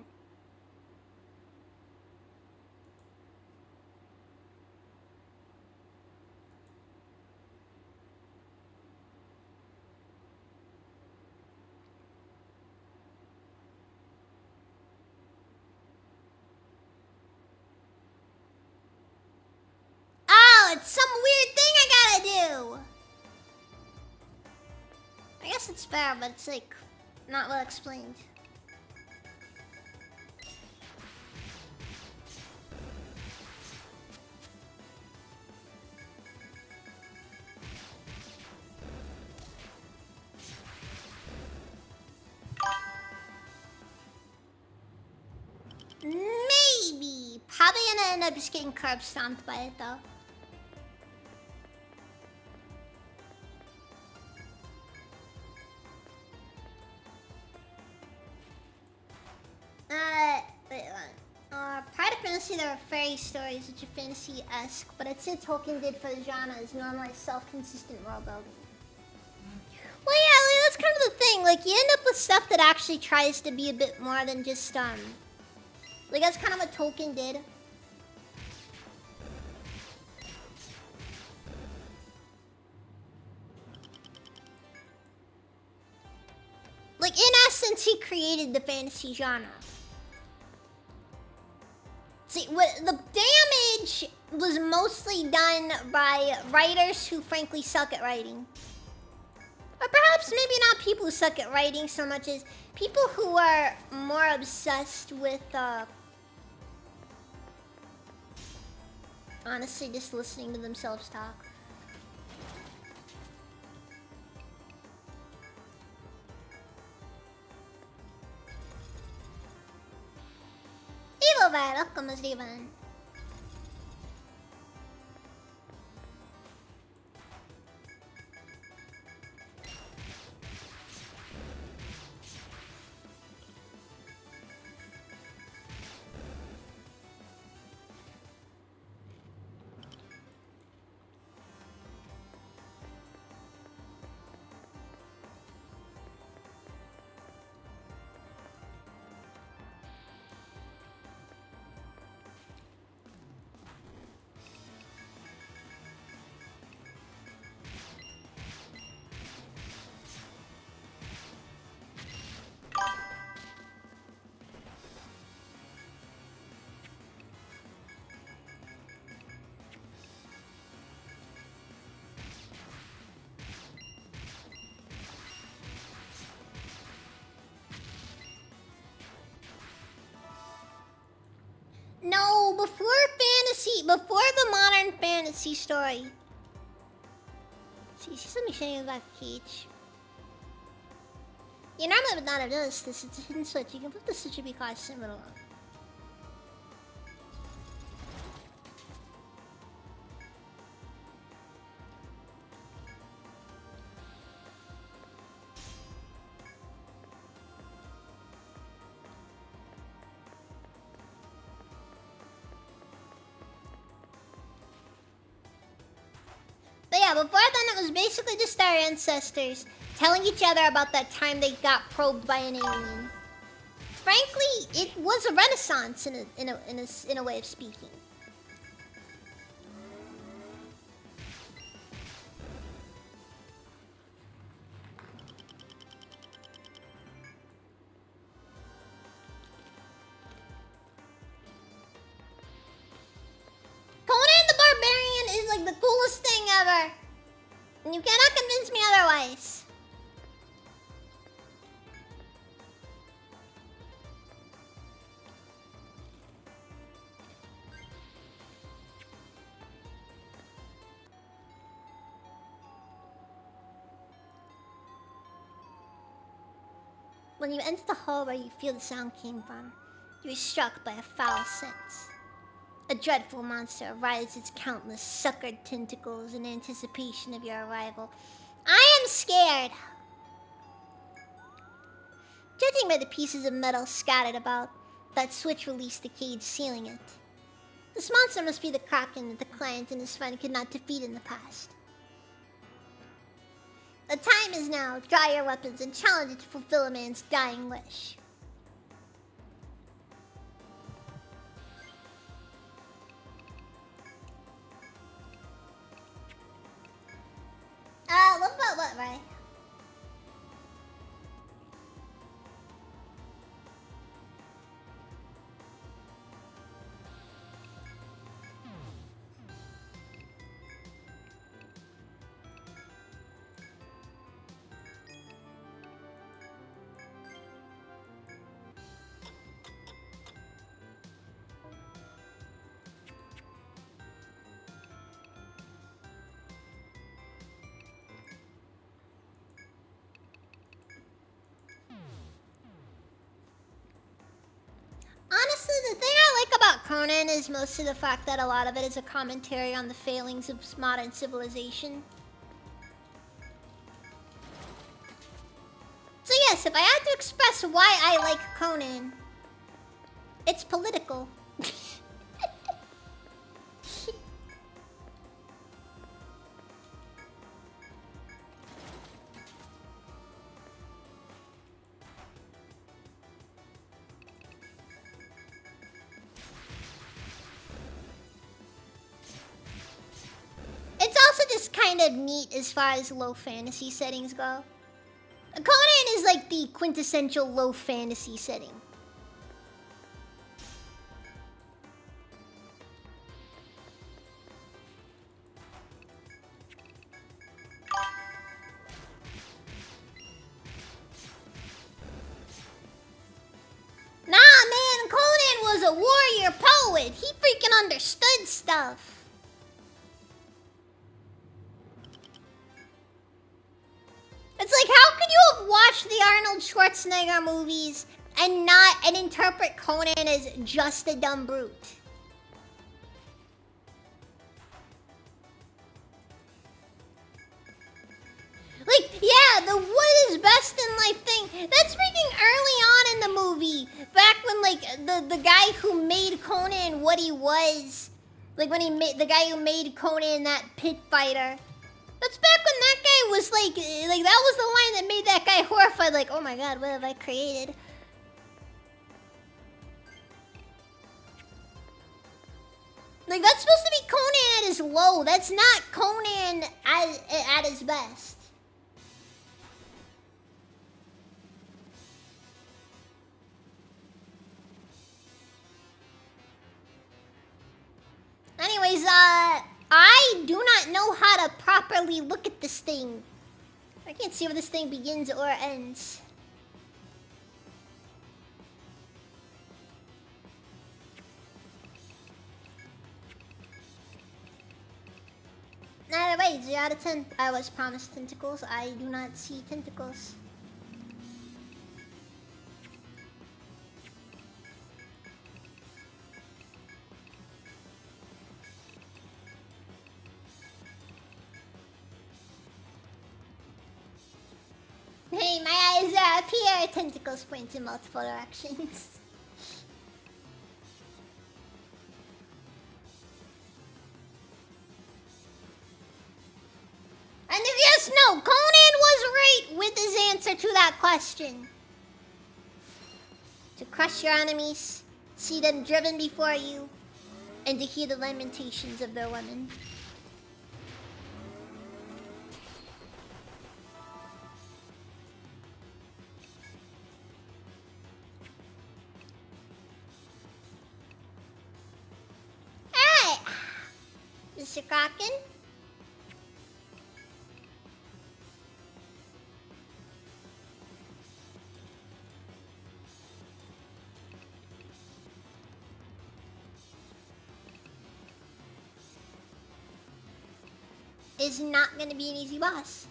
S1: Oh, it's some weird thing I gotta do. I guess it's fair, but it's like not well explained. Maybe. Probably gonna end up just getting curb stomped by it though. Wait, Pride of Fantasy, there are fairy stories which are fantasy-esque, but it's a Tolkien did for the genre is normally self-consistent world building. Well, yeah, like, that's kind of the thing. Like, you end up with stuff that actually tries to be a bit more than just, like, that's kind of what Tolkien did. Like, in essence, he created the fantasy genre. See, what the damage was mostly done by writers who frankly suck at writing. Or perhaps maybe not people who suck at writing so much as people who are more obsessed with, honestly, just listening to themselves talk. Evil Bear, welcome, Steven. No, before the modern fantasy story. See, something showing about Peach. You normally would not have noticed this. It's a hidden switch. You can flip the switch to be caused similar. But yeah, before then it was basically just our ancestors telling each other about that time they got probed by an alien. Frankly, it was a renaissance in a way of speaking. Conan the Barbarian is like the coolest thing ever. And you cannot convince me otherwise. When you enter the hall where you feel the sound came from, you are struck by a foul sense. A dreadful monster writhes its countless suckered tentacles in anticipation of your arrival. I am scared! Judging by the pieces of metal scattered about, that switch released the cage sealing it. This monster must be the Kraken that the client and his friend could not defeat in the past. The time is now. Draw your weapons and challenge it to fulfill a man's dying wish. What about what, right? Honestly, the thing I like about Conan is mostly the fact that a lot of it is a commentary on the failings of modern civilization. So yes, if I had to express why I like Conan, it's political. It's also just kind of neat as far as low fantasy settings go. Conan is like the quintessential low fantasy setting. Nah, man, Conan was a warrior poet. He freaking understood stuff. It's like, how could you have watched the Arnold Schwarzenegger movies and interpret Conan as just a dumb brute? Like, yeah, the what is best in life thing, that's freaking early on in the movie. Back when, like, the guy who made Conan what he was. Like, when he made, the guy who made Conan that pit fighter. That's back when that guy was like that was the line that made that guy horrified, like, oh my god, what have I created? Like, that's supposed to be Conan at his low. That's not Conan at his best. Anyways, I do not know how to properly look at this thing. I can't see where this thing begins or ends. Either way, 0 out of 10. I was promised tentacles. I do not see tentacles. Hey, my eyes are up here. Tentacles point in multiple directions. And if yes, no, Conan was right with his answer to that question. To crush your enemies, see them driven before you, and to hear the lamentations of their women. Alright, Mr. Kraken. Is not gonna be an easy boss.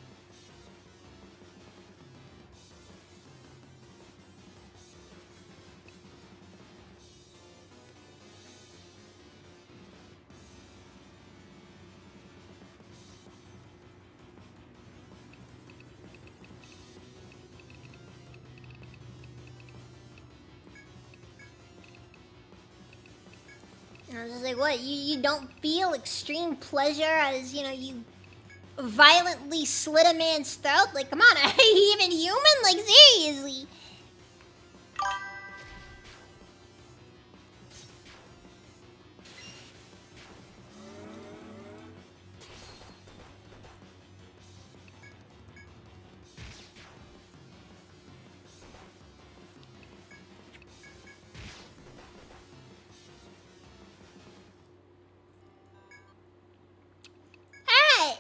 S1: And I was just like, what? You don't feel extreme pleasure as, you know, you violently slit a man's throat? Like, come on, are you even human? Like, seriously. Alright.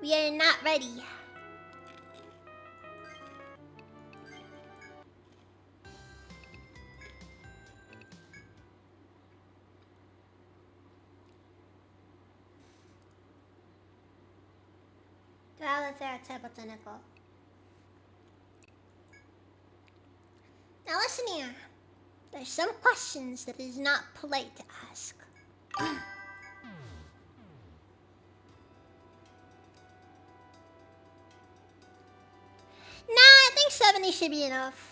S1: We are not ready. Hypothetical. Now listen here. There's some questions that is not polite to ask. Nah, I think 70 should be enough.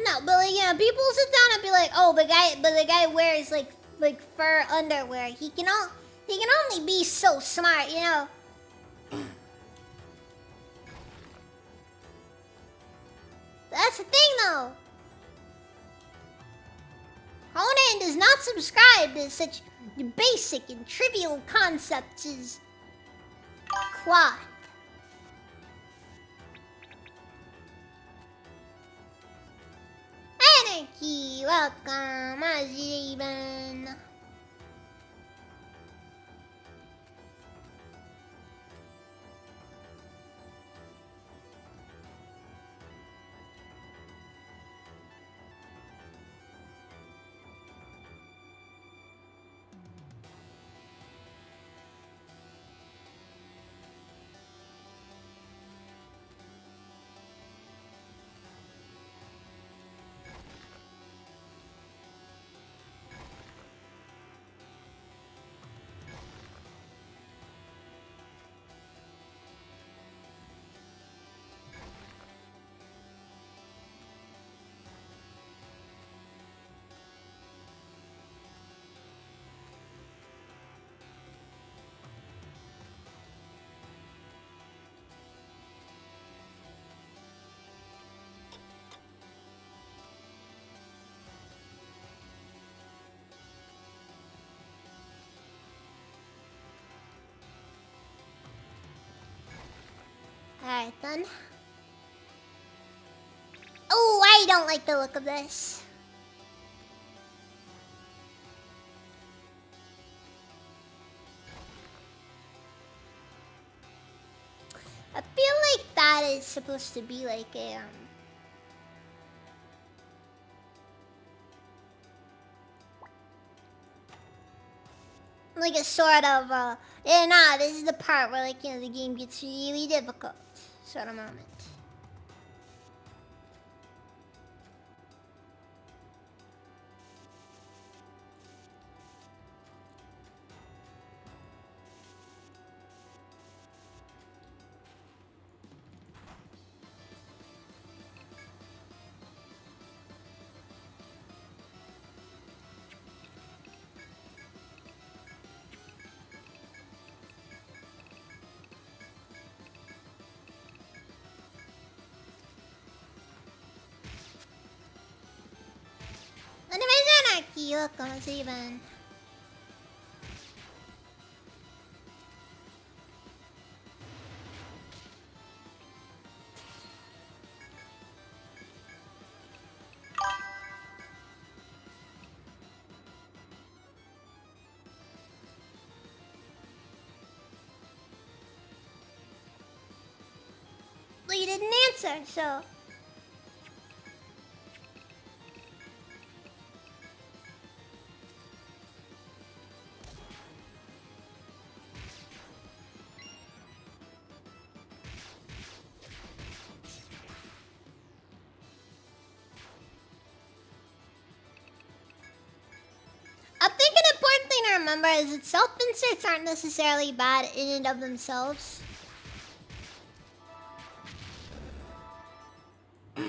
S1: No, but like, yeah, people sit down and be like, "Oh, the guy wears like fur underwear. He can only be so smart, you know." That's the thing, though. Conan does not subscribe to such basic and trivial concepts as cloth. Anarchy, welcome, Aziraven. Alright then. Oh, I don't like the look of this. I feel like that is supposed to be like a like a sort of yeah, nah, this is the part where like, you know, the game gets really difficult sort of moment. Anarchy, look, I'm saving. Well, you didn't answer, so... I think an important thing to remember is that self-inserts aren't necessarily bad in and of themselves. The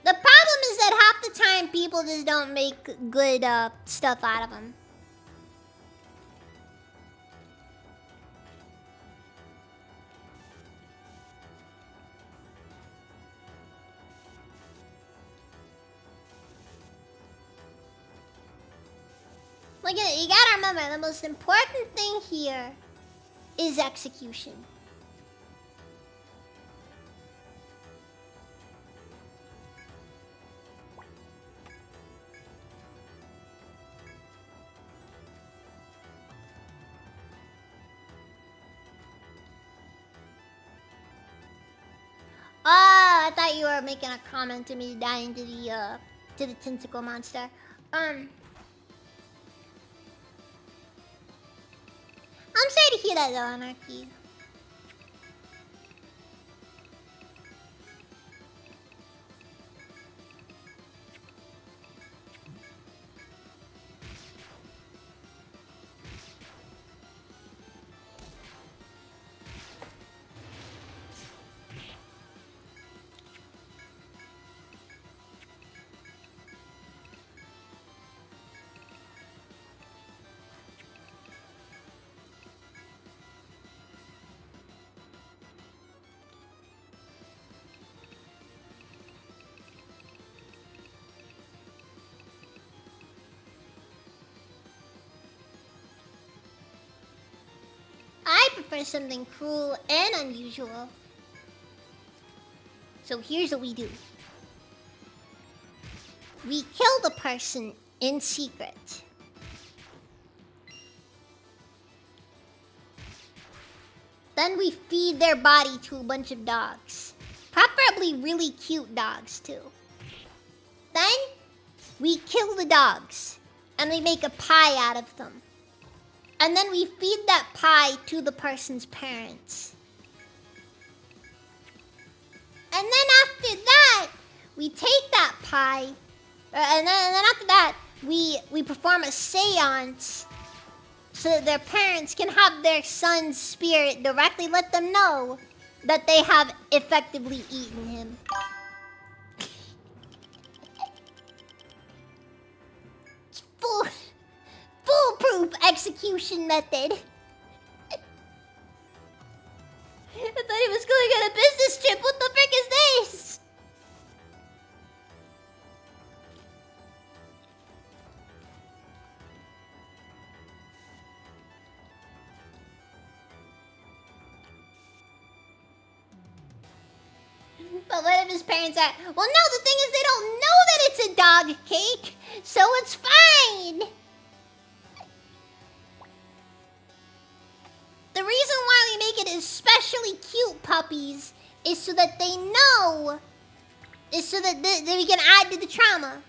S1: problem is that half the time people just don't make good stuff out of them. Like, you gotta remember, the most important thing here is execution. Oh, I thought you were making a comment to me dying to the tentacle monster. I'm sorry to hear that though, Anarchy. I prefer something cruel and unusual. So here's what we do. We kill the person in secret. Then we feed their body to a bunch of dogs. Preferably really cute dogs too. Then we kill the dogs and we make a pie out of them. And then we feed that pie to the person's parents. And then after that, we take that pie, and then after that, we perform a seance so that their parents can have their son's spirit directly let them know that they have effectively eaten him. It's foolproof execution method. I thought he was going on a business trip. What the frick is this? But what if his parents are... Well, no, the thing is they don't know that it's a dog cake, so it's fine. The reason why we make it especially cute puppies is so that they know, is so that we can add to the trauma.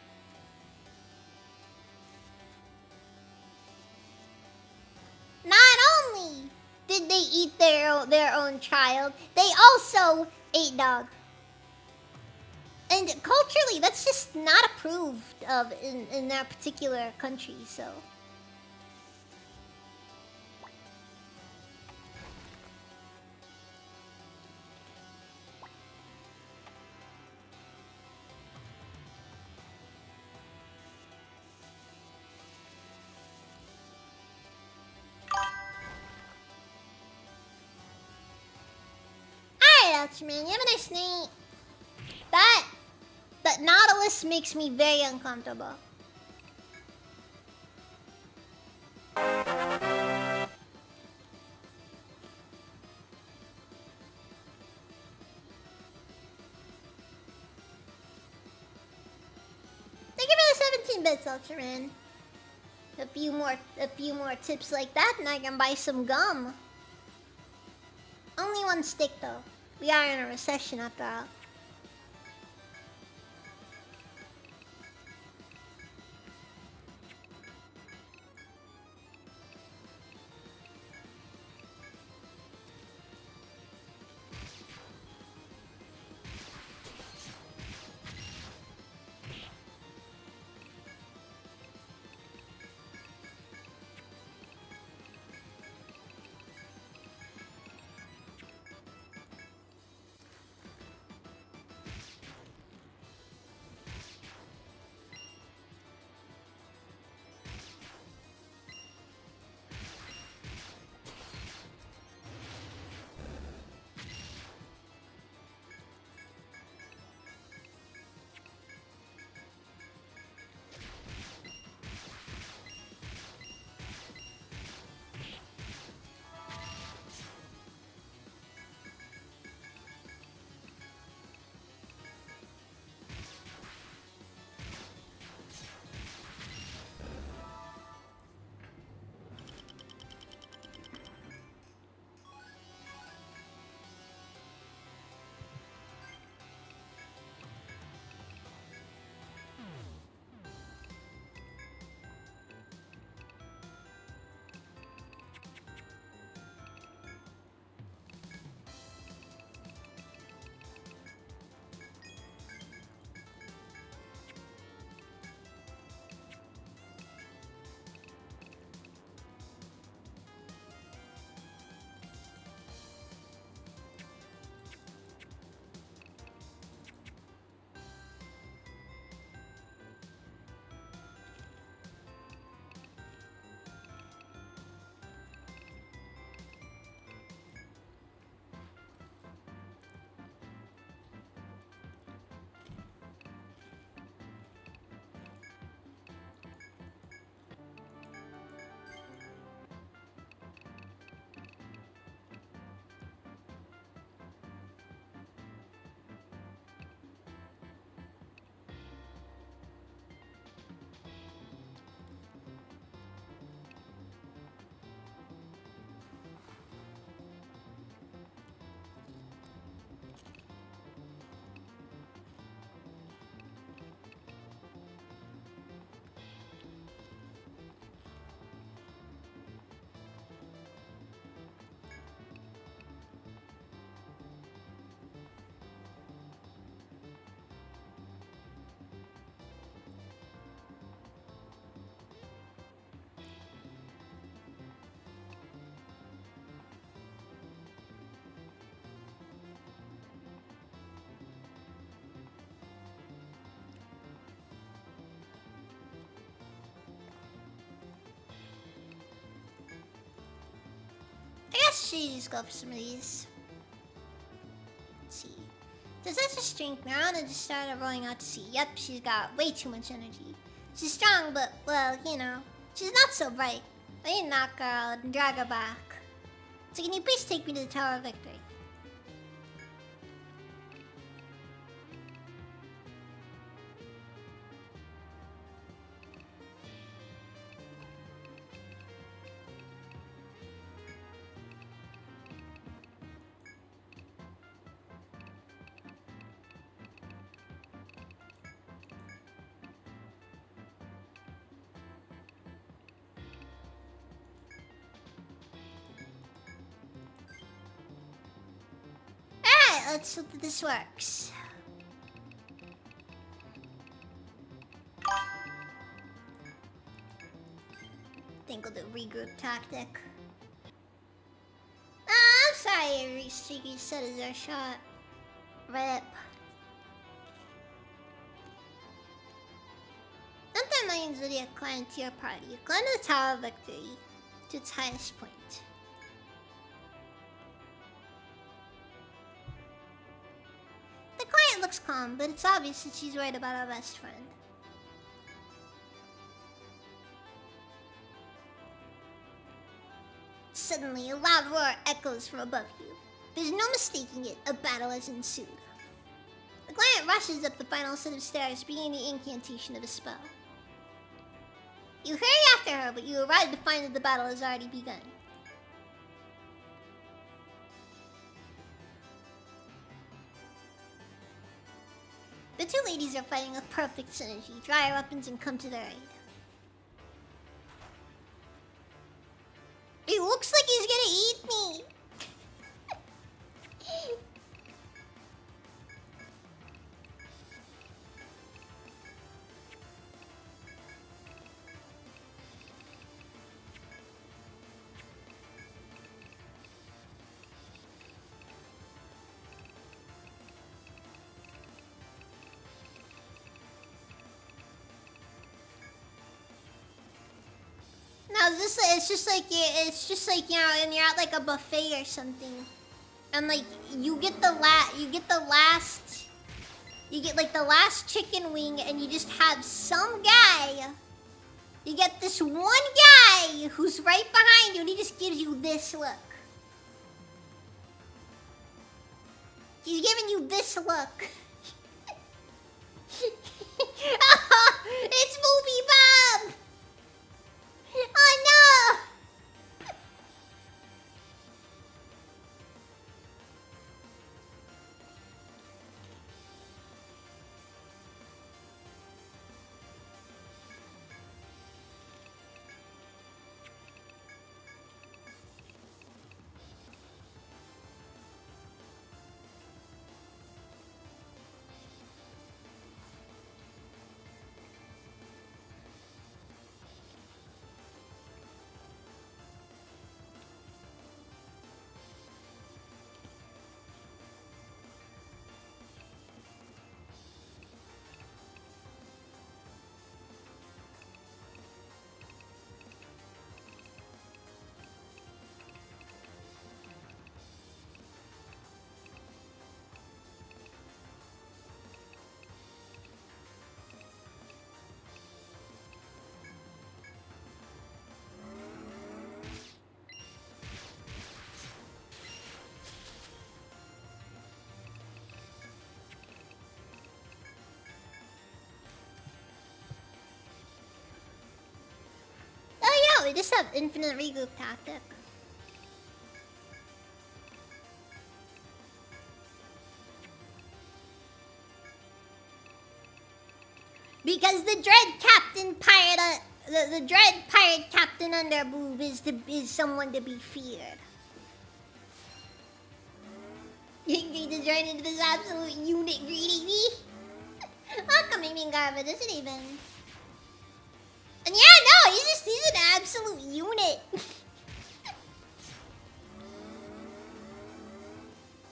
S1: Not only did they eat their own child, they also ate dog. And culturally, that's just not approved of in that particular country, so... Man, you have a nice night. That Nautilus makes me very uncomfortable. 15 bits, Ultraman. A few more tips like that, and I can buy some gum. Only one stick, though. We are in a recession after all. I guess she just go for some of these. Let's see. Does that just drink now and just started rolling out to sea? Yep, she's got way too much energy. She's strong, but, well, you know, she's not so bright. I need to knock her out and drag her back. So can you please take me to the Tower of Victory? Let's hope that this works. Think of the regroup tactic. I'm sorry, Streaky said is our shot. Rip. Enter Lion Zodiac climb to your party. Climb to the Tower of Victory to its highest point. Looks calm, but it's obvious that she's worried about our best friend. Suddenly, a loud roar echoes from above you. There's no mistaking it, a battle has ensued. The client rushes up the final set of stairs, beginning the incantation of a spell. You hurry after her, but you arrive to find that the battle has already begun. The two ladies are fighting with perfect synergy. Dry your weapons and come to their aid. It looks like he's gonna eat me. No, it's just like you know, and you're at like a buffet or something, and like you get the last chicken wing, and you just have some guy. You get this one guy who's right behind you, and he just gives you this look. He's giving you this look. Oh, it's Movie Bob! Oh no! Oh yeah, we just have infinite regroup tactic. Because the dread captain pirate, the dread pirate captain Underboob is someone to be feared. You need to join into this absolute unit, greedy me. How come you mean garbage? Isn't even? And yeah, no, he's an absolute unit.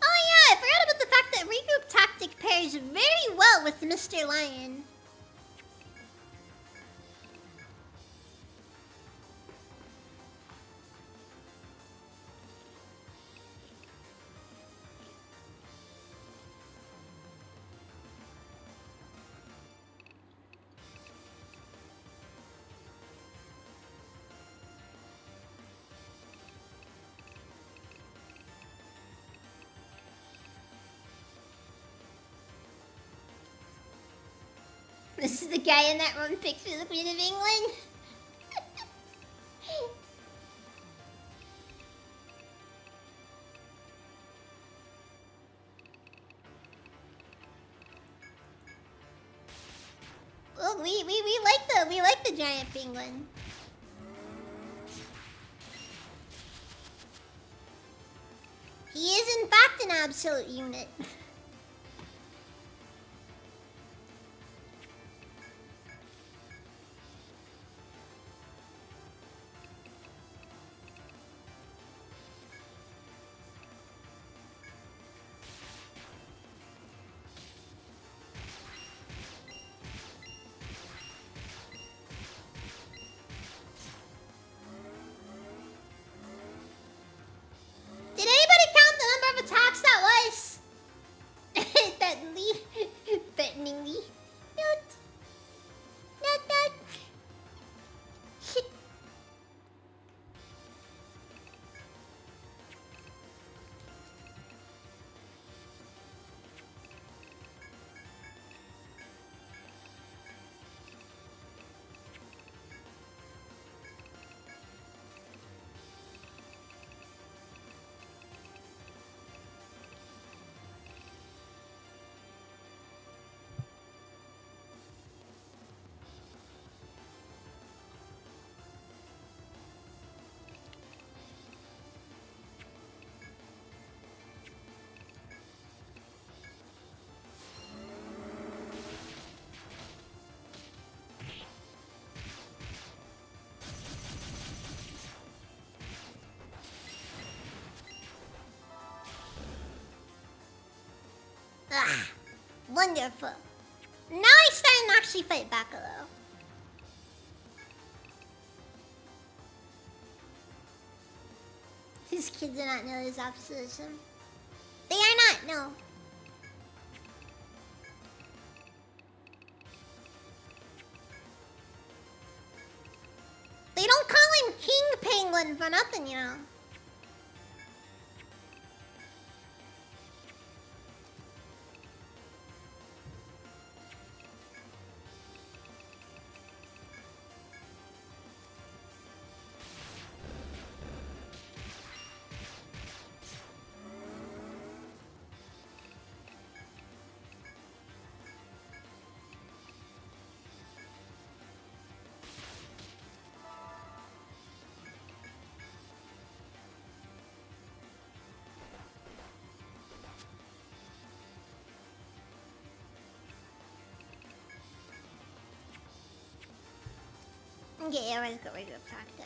S1: Oh yeah, I forgot about the fact that regroup tactic pairs very well with Mr. Lion. This is the guy in that one picture of the Queen of England. Look, we like the giant penguin. He is in fact an absolute unit. Did anybody count the number of attacks that was? Ah, wonderful. Now I starting to actually fight back a little. These kids do not know this obsolescence. They are not, no. They don't call him King Penguin for nothing, you know. Okay, let's go regular tactic.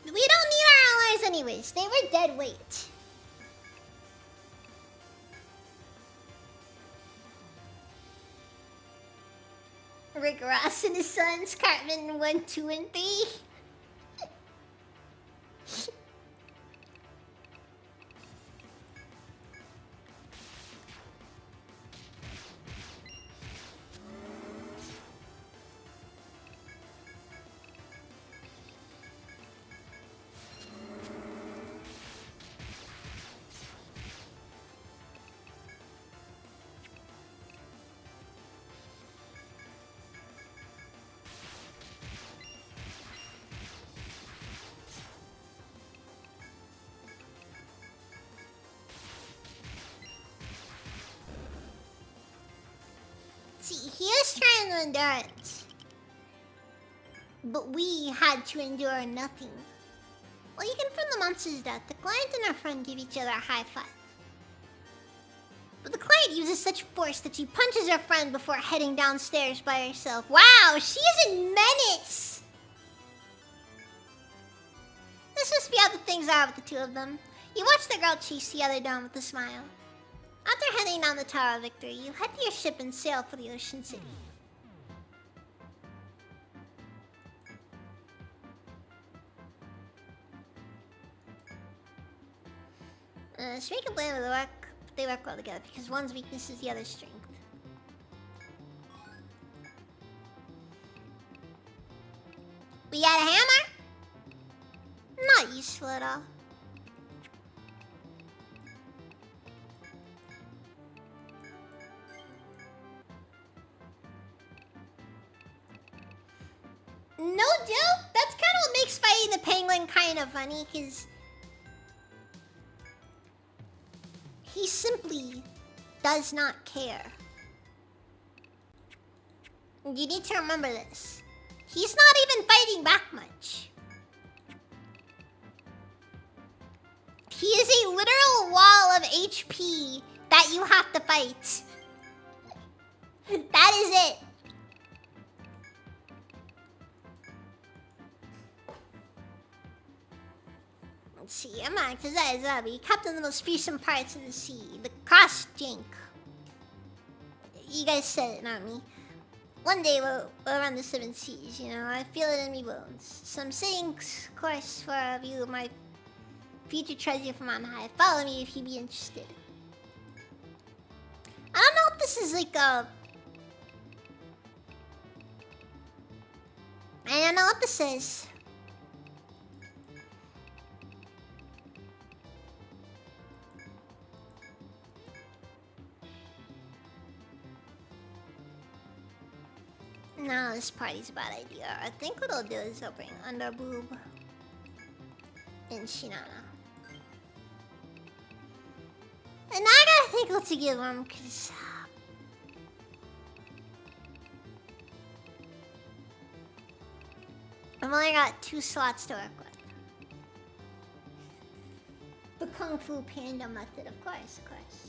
S1: We don't need our allies anyways. They were dead weight. Rick Ross and his sons, Cartman 1, 2, and 3. See, he is trying to endure it. But we had to endure nothing. Well, you confirm the monster's death. The client and her friend give each other a high five. But the client uses such force that she punches her friend before heading downstairs by herself. Wow, she is a menace! This must be how the things are with the two of them. You watch the girl chase the other down with a smile. After heading down the Tower of Victory, you head to your ship and sail for the Ocean City. Strength and blame they work well together because one's weakness is the other's strength. We got a hammer? Not useful at all. No joke, that's kind of what makes fighting the penguin kind of funny, because he simply does not care. You need to remember this. He's not even fighting back much. He is a literal wall of HP that you have to fight. That is it. Let's see, I'm not Zabi, captain of the most fearsome pirates in the sea, the Cross Jink. You guys said it, not me. One day we'll run the seven seas, you know, I feel it in me bones. Some sayings, of course, for a view of my future treasure from on high. Follow me if you be interested. I don't know if this is like a... I don't know what this is. No, this party's a bad idea. I think what I'll do is I'll bring Underboob and Shinana. And I gotta think what to give him, because I've only got 2 slots to work with. The Kung Fu Panda method, of course, of course.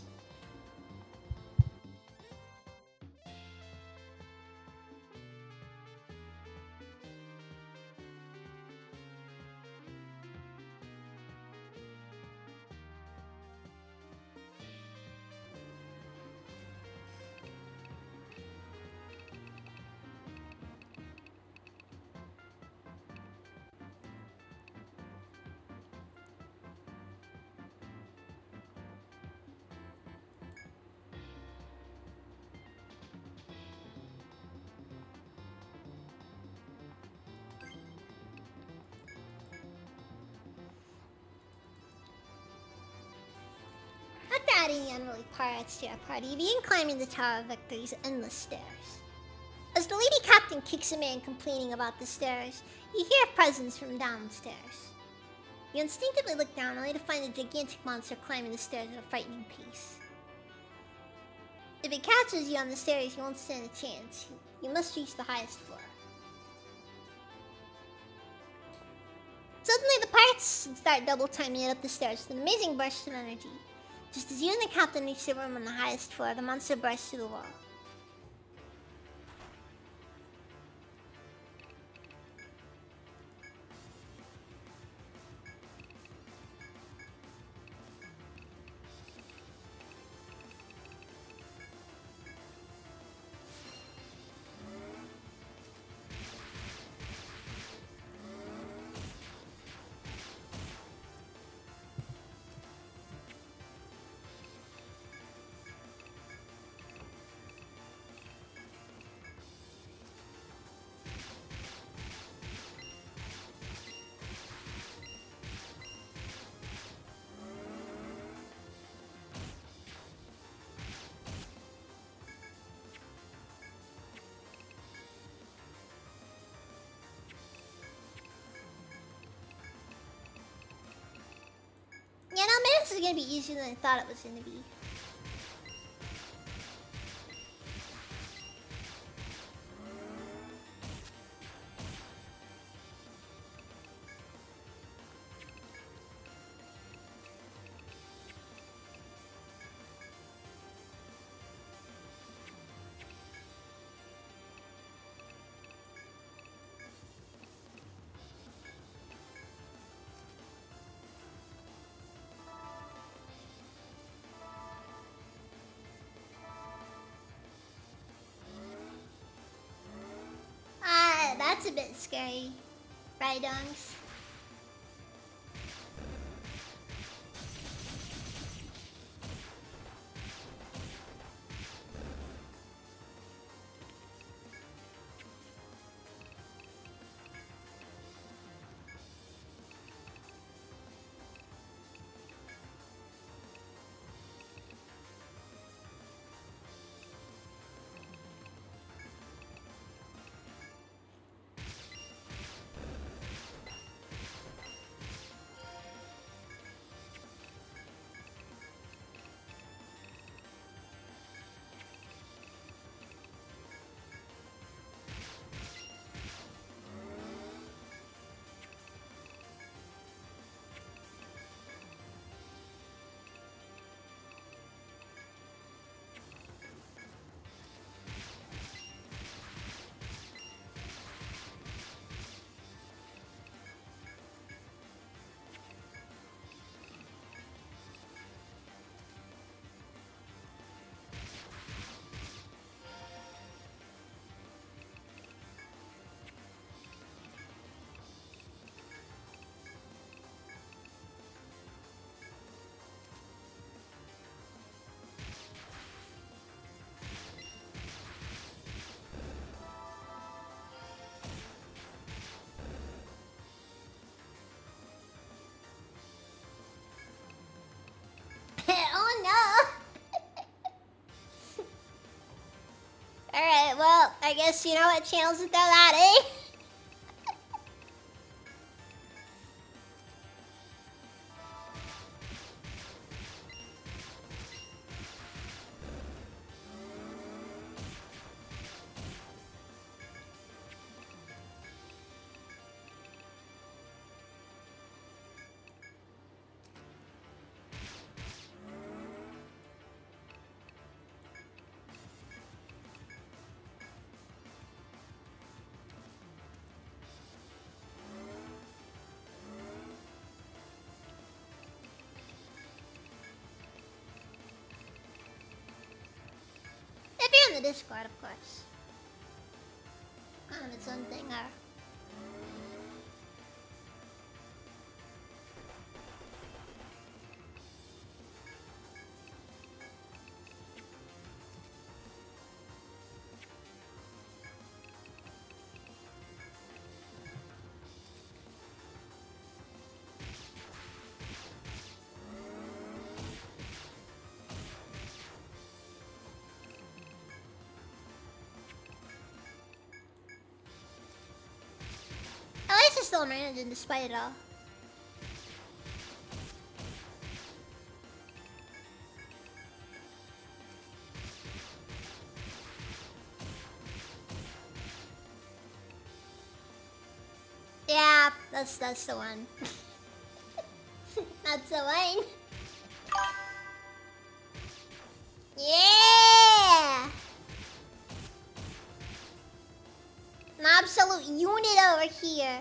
S1: Not adding unruly pirates to our party, begin climbing the Tower of Victory's endless stairs. As the lady captain kicks a man complaining about the stairs, you hear a presence from downstairs. You instinctively look down only to find a gigantic monster climbing the stairs at a frightening pace. If it catches you on the stairs, you won't stand a chance. You must reach the highest floor. Suddenly, the pirates start double timing it up the stairs with an amazing burst of energy. Just as you and the captain reach the room on the highest floor, the monster bursts through the wall. Yeah, no, maybe this is gonna be easier than I thought it was gonna be. That's a bit scary. Right, Dunks? Oh no! Alright, well, I guess you know what channels to throw that, eh? in the Discord, of course. Kind of its own thing, At least it's still managing despite it all. Yeah, that's the one. That's the one. Yeah! An absolute unit over here.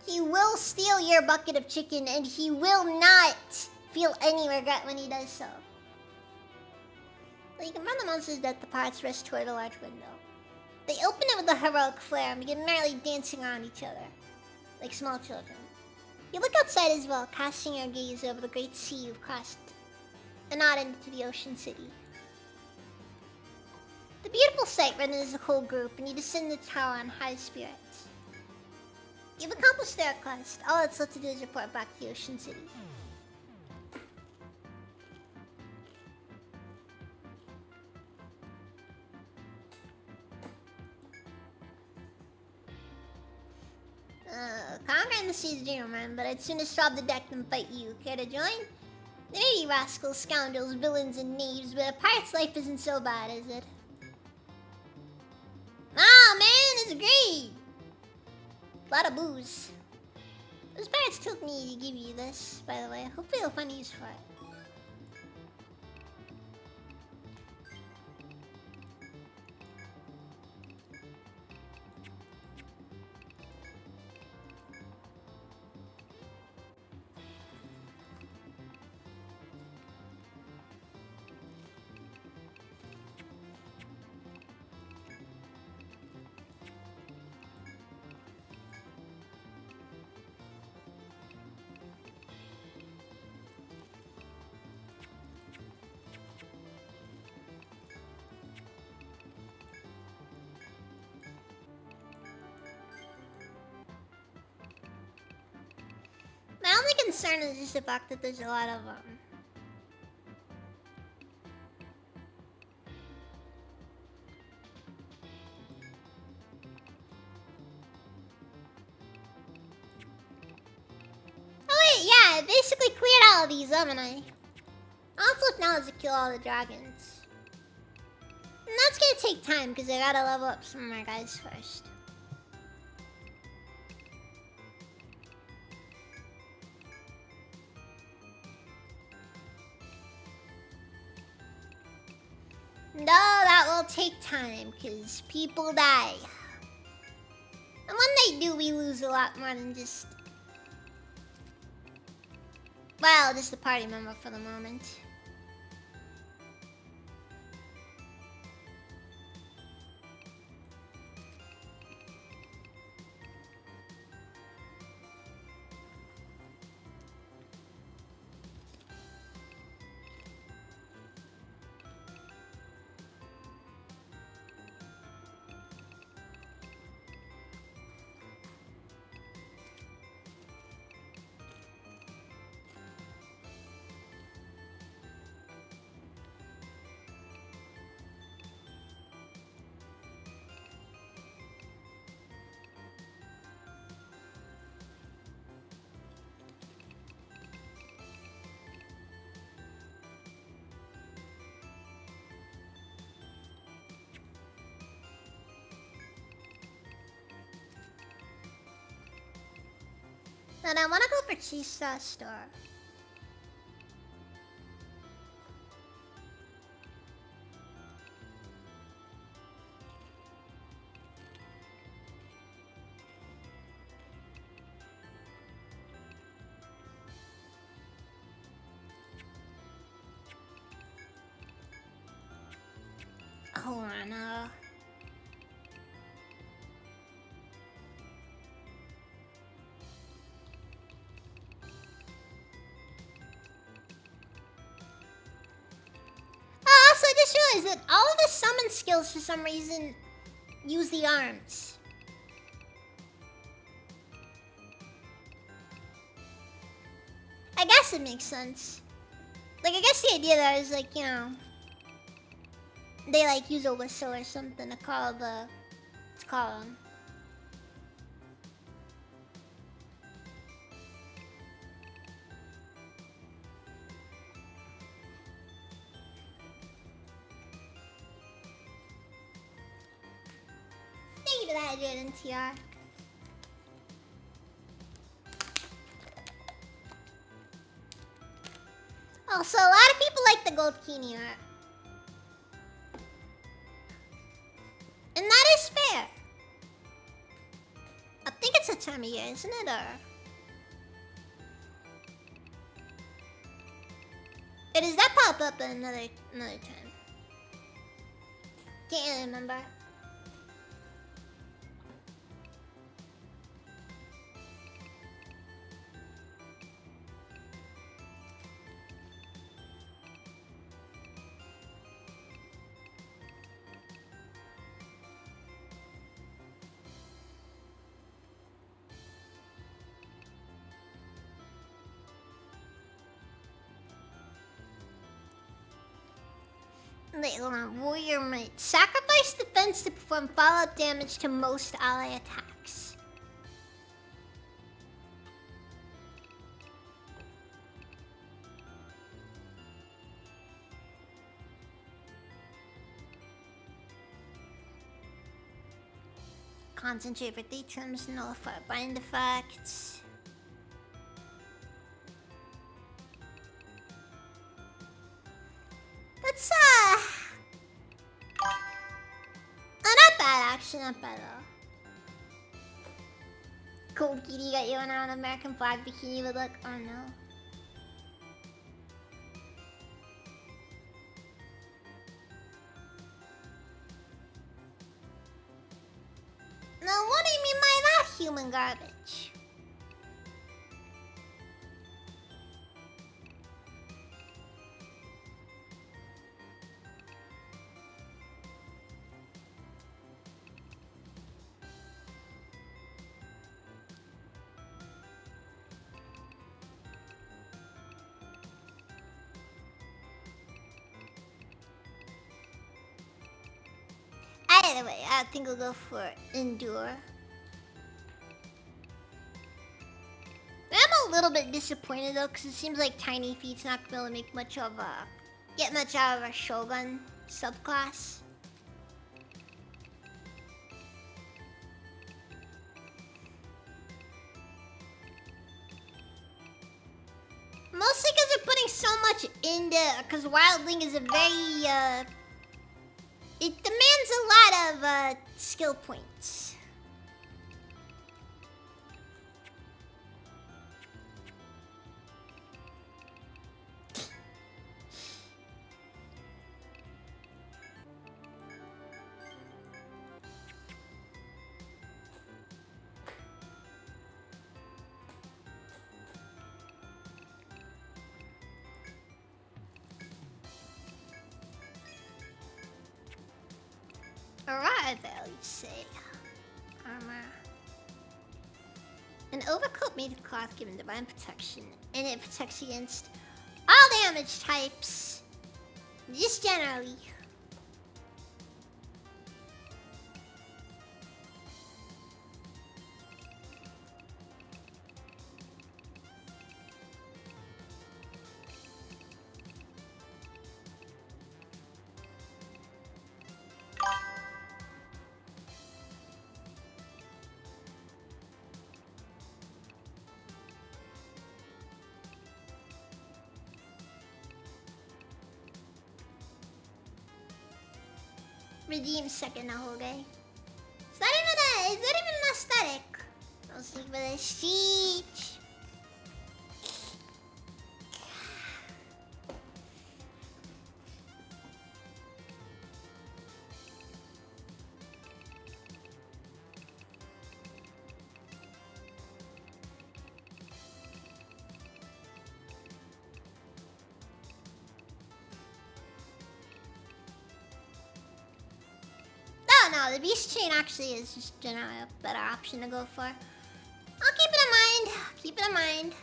S1: He will steal your bucket of chicken and he will not feel any regret when he does so. You can burn the monster's death, the pirates rest toward a large window. They open it with a heroic flare and begin merrily dancing around each other, like small children. You look outside as well, casting your gaze over the great sea you've crossed, and out into the ocean city. The beautiful sight renders the whole group, and you descend the tower on high spirits. You've accomplished their quest. All that's left to do is report back to the ocean city. Conquering the sea's dream, man, but I'd sooner swab the deck than fight you. Care to join? There you rascals, scoundrels, villains, and knaves, but a pirate's life isn't so bad, is it? Oh, man, it's great! A lot of booze. Those pirates took me to give you this, by the way. Hopefully you'll find use for it. My only concern is just the fact that there's a lot of Oh wait, yeah, I basically cleared all of these, haven't I? All that's left now is to kill all the dragons. And that's gonna take time, because I gotta level up some of my guys first. No, that will take time, because people die. And when they do, we lose a lot more than just... well, just a party member for the moment. And I want to go for Chisa Store. hold on. Also, I just realized that all of the summon skills for some reason use the arms. I guess it makes sense. Like, I guess the idea there is like, you know, they like use a whistle or something to call them. Thank you for that, Jaden TR. Also, a lot of people like the gold Kini art. And that is fair. I think it's a time of year, isn't it? Or does that pop up another time? Can't really remember. Wait, hold on. Warrior might sacrifice defense to perform follow-up damage to most ally attacks. Concentrate for 3 turns, nullify bind effects. That's not bad actually, not bad at all. Cold Kitty got you on an American flag bikini with look, oh no. Now what do you mean by that, human garbage? Either way, I think I'll go for Endure. I'm a little bit disappointed though, because it seems like Tiny Feet's not gonna be able to make much of get much out of a Shogun subclass. Mostly because they're putting so much into, because Wild Link is a very it demands a lot of skill points. Arrival, you say. Armor. An overcoat made of cloth given divine protection, and it protects against all damage types. Just generally. Redeem second Ahoge. Is that even an aesthetic? I'll see for the siege. No, the beast chain actually is just generally a better option to go for. I'll keep it in mind. Keep it in mind.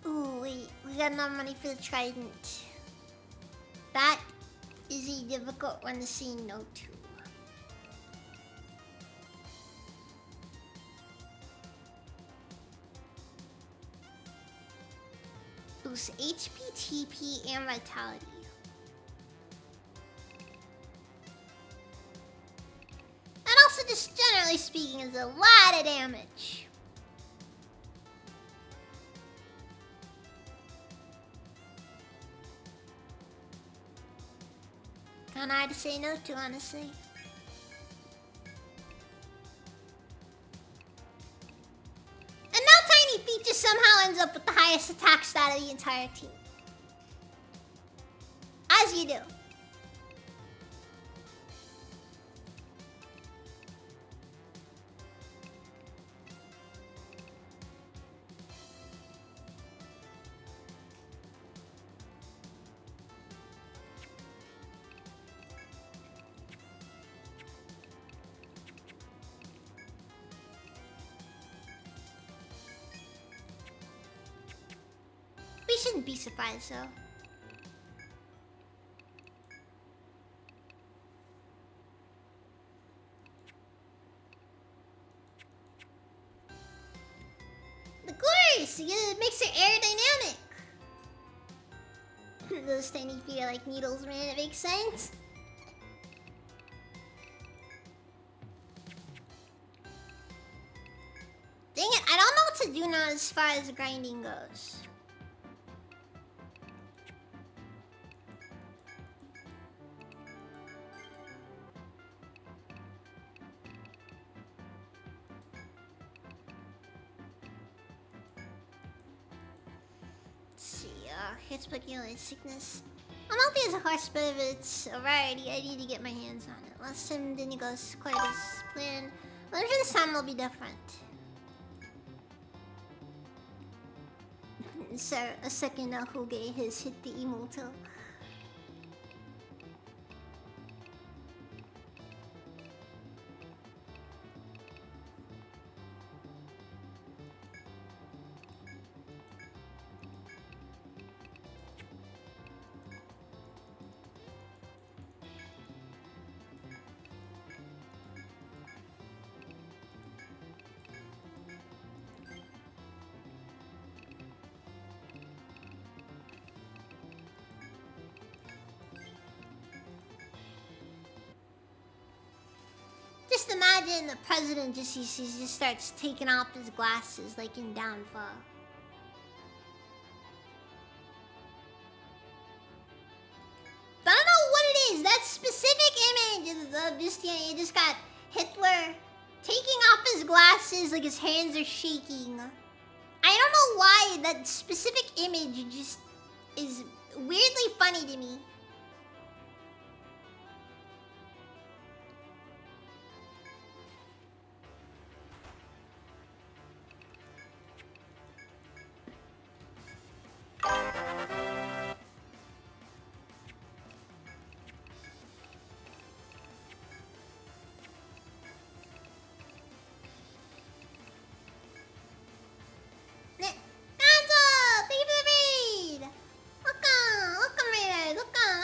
S1: Ooh, wait. We got enough money for the trident. That is a difficult one to say no to. Boost HP, TP, and vitality. And also, just generally speaking, is a lot of damage. Kinda hard to say no to, honestly. And now Tiny Feet just somehow ends up with the highest attack stat of the entire team. As you do. We shouldn't be surprised, though. The glorious! It makes it aerodynamic! Those tiny feet are like needles, man. It makes sense. Dang it, I don't know what to do now as far as grinding goes. Hit speculate sickness. I'm not as a horse, but if it's a rarity, I need to get my hands on it. Last time didn't go quite as planned. Well, I'm sure this time will be different. So, a second Houge has hit the emoto. Just imagine the president just starts taking off his glasses like in Downfall. But I don't know what it is. That specific image of just, you just got Hitler taking off his glasses like his hands are shaking. I don't know why that specific image just is weirdly funny to me. Welcome, Raiders, welcome!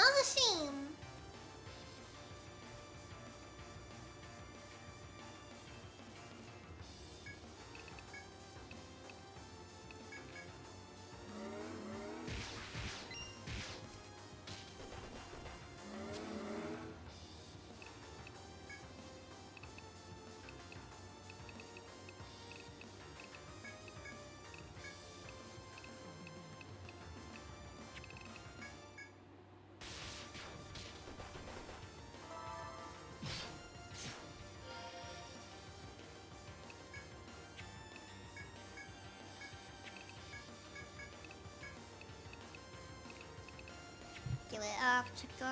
S1: our protector.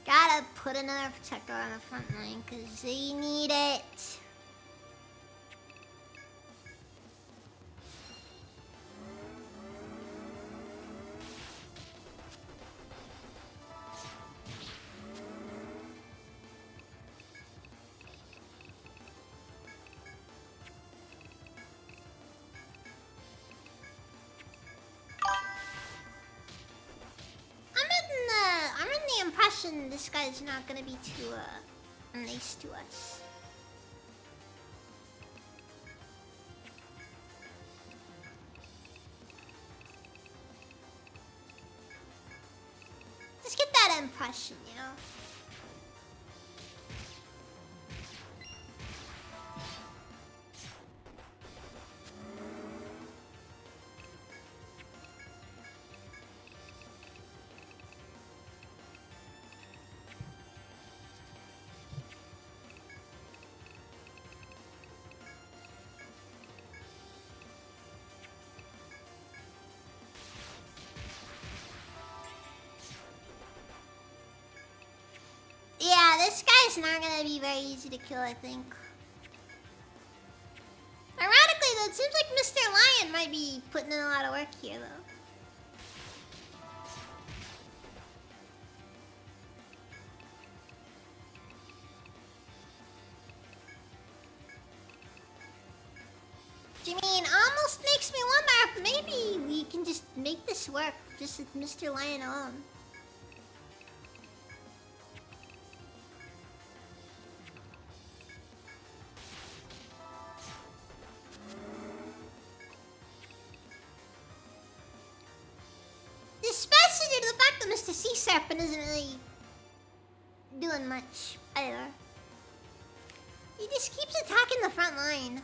S1: Gotta put another protector on the front line, because they need it. I'm in the impression this guy's not gonna be too nice to us. Just get that impression, you know? Yeah, this guy's not gonna be very easy to kill, I think. Ironically, though, it seems like Mr. Lion might be putting in a lot of work here, though. I mean, almost makes me wonder if maybe we can just make this work just with Mr. Lion alone. Especially due to the fact that Mr. Sea Serpent isn't really doing much either. He just keeps attacking the front line.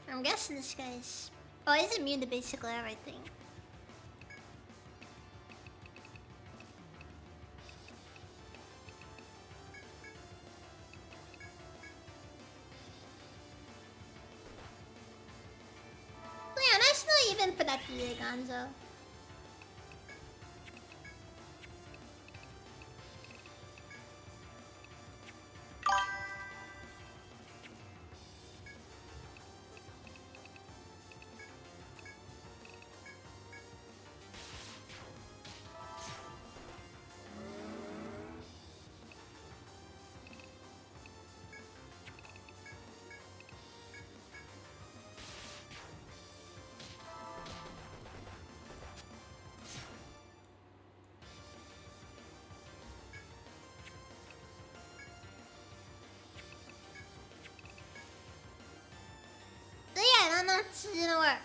S1: I'm guessing this guy's... Oh, he's immune to basically everything. Well, yeah, nice little even for that Gonzo. But yeah, I don't know if this is gonna work.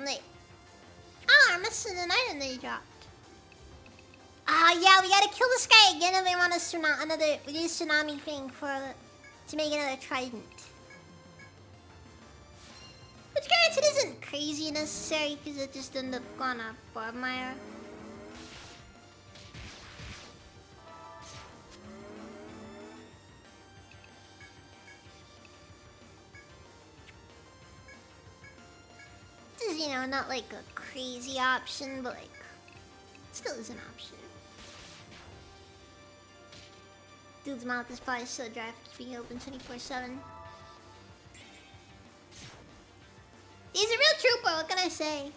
S1: Wait. Oh, I'm missing an item they dropped. Ah, yeah, we gotta kill this guy again if they want us to not another tsunami thing to make another trident. Which granted isn't crazy necessary because it just ended up going up Barbmire. This is, you know, not like a crazy option, but like, it still is an option. Dude's mouth is probably so dry for keeping it open 24/7. can I say?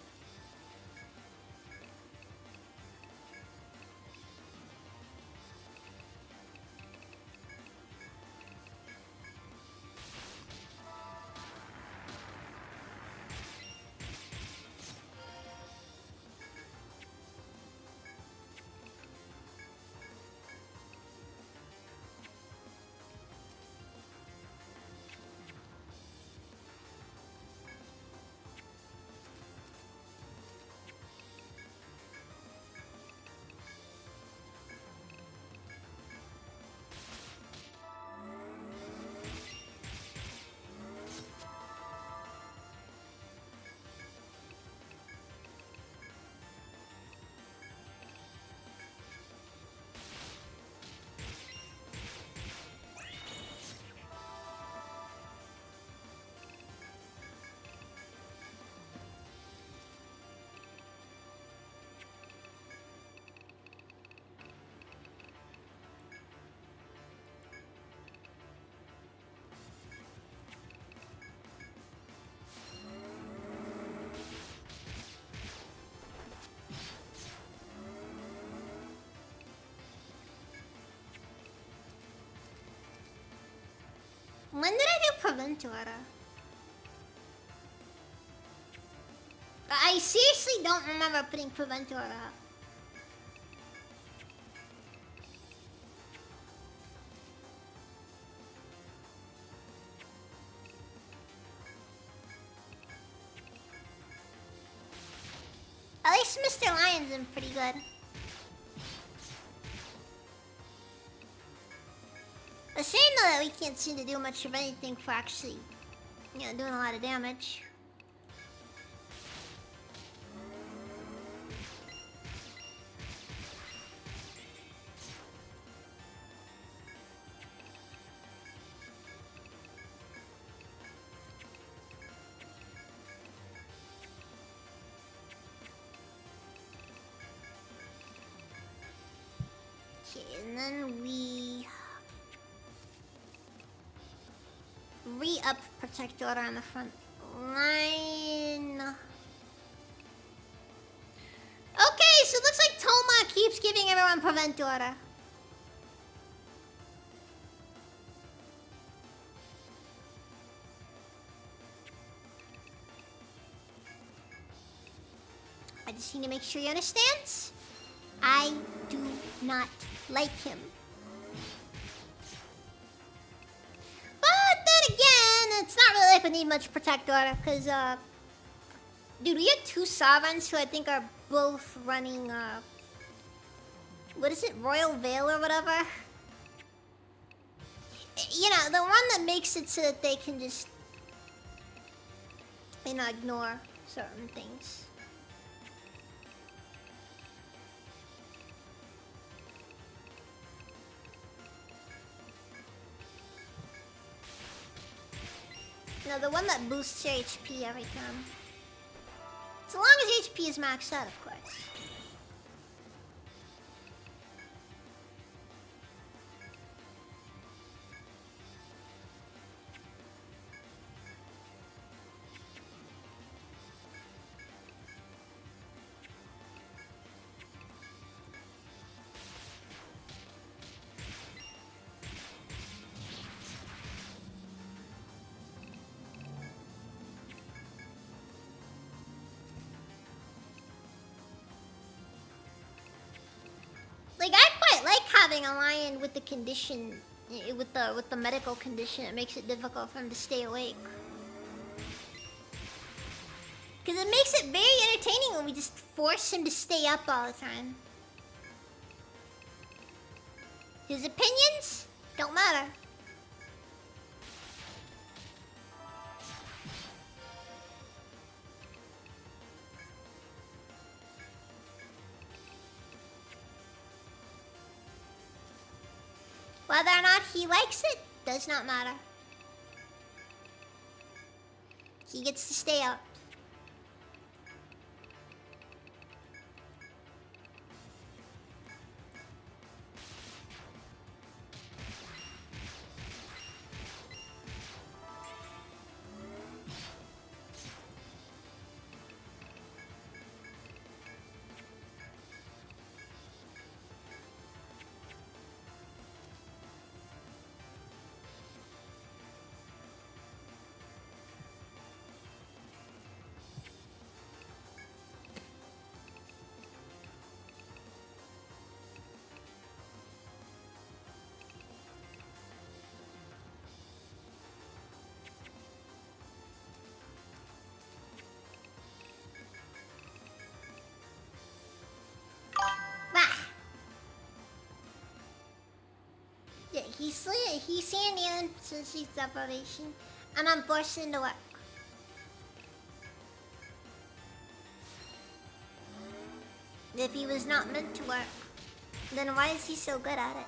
S1: When did I do Preventora? I seriously don't remember putting Preventora up. At least Mr. Lion's been pretty good. A shame though that we can't seem to do much of anything for actually, doing a lot of damage. Okay, and then we re-up Protector on the front line. Okay, so it looks like Toma keeps giving everyone Preventora. I just need to make sure he understands. I do not like him. But then again, it's not really like we need much Protector, because, dude, we have two Sovereigns who I think are both running, what is it, Royal Veil or whatever? The one that makes it so that they can just, ignore certain things. No, the one that boosts your HP every time. So long as HP is maxed out, of course. Like, I quite like having a lion with the condition, with the medical condition. It makes it difficult for him to stay awake. Because it makes it very entertaining when we just force him to stay up all the time. His opinions don't matter. Whether or not he likes it does not matter. He gets to stay up. He's Sandy in sleep deprivation, and I'm forced into work. If he was not meant to work, then why is he so good at it?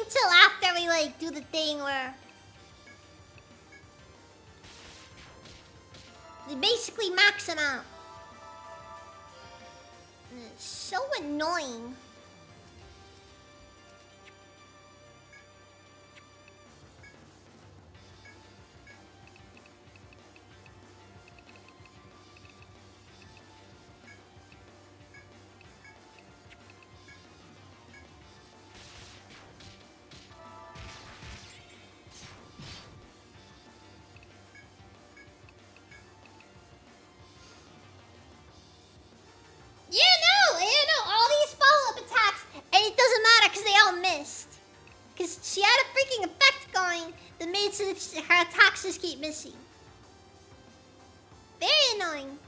S1: Until after we like do the thing where they basically max him out. And it's so annoying. All these follow-up attacks, and it doesn't matter because they all missed. Because she had a freaking effect going that made so that her attacks just keep missing. Very annoying.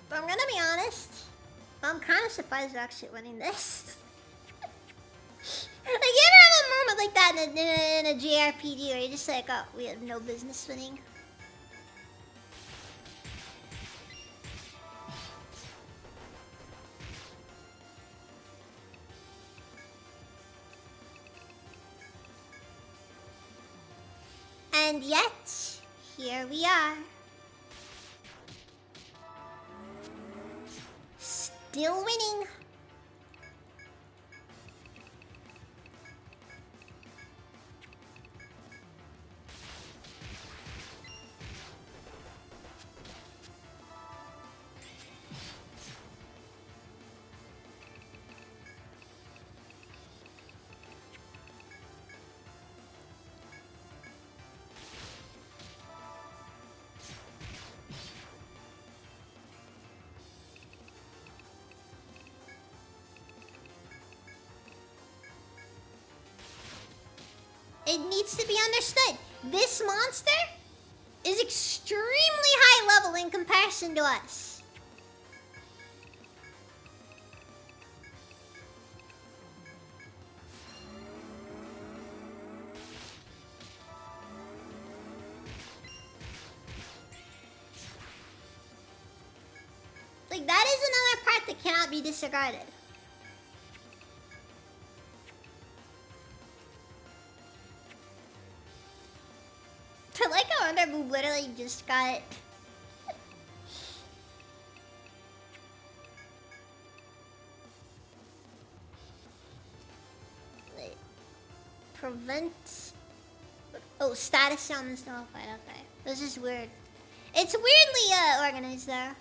S1: But I'm gonna be honest, I'm kind of surprised they're actually winning this. Like, you ever have a moment like that in a JRPG where you're just like, oh, we have no business winning? And yet, here we are. Still winning. It needs to be understood. This monster is extremely high level in comparison to us. Like, that is another part that cannot be disregarded. I like how Underboob literally just got it. Wait. Prevent... Oh, status summons notified, okay. This is weird. It's weirdly organized there.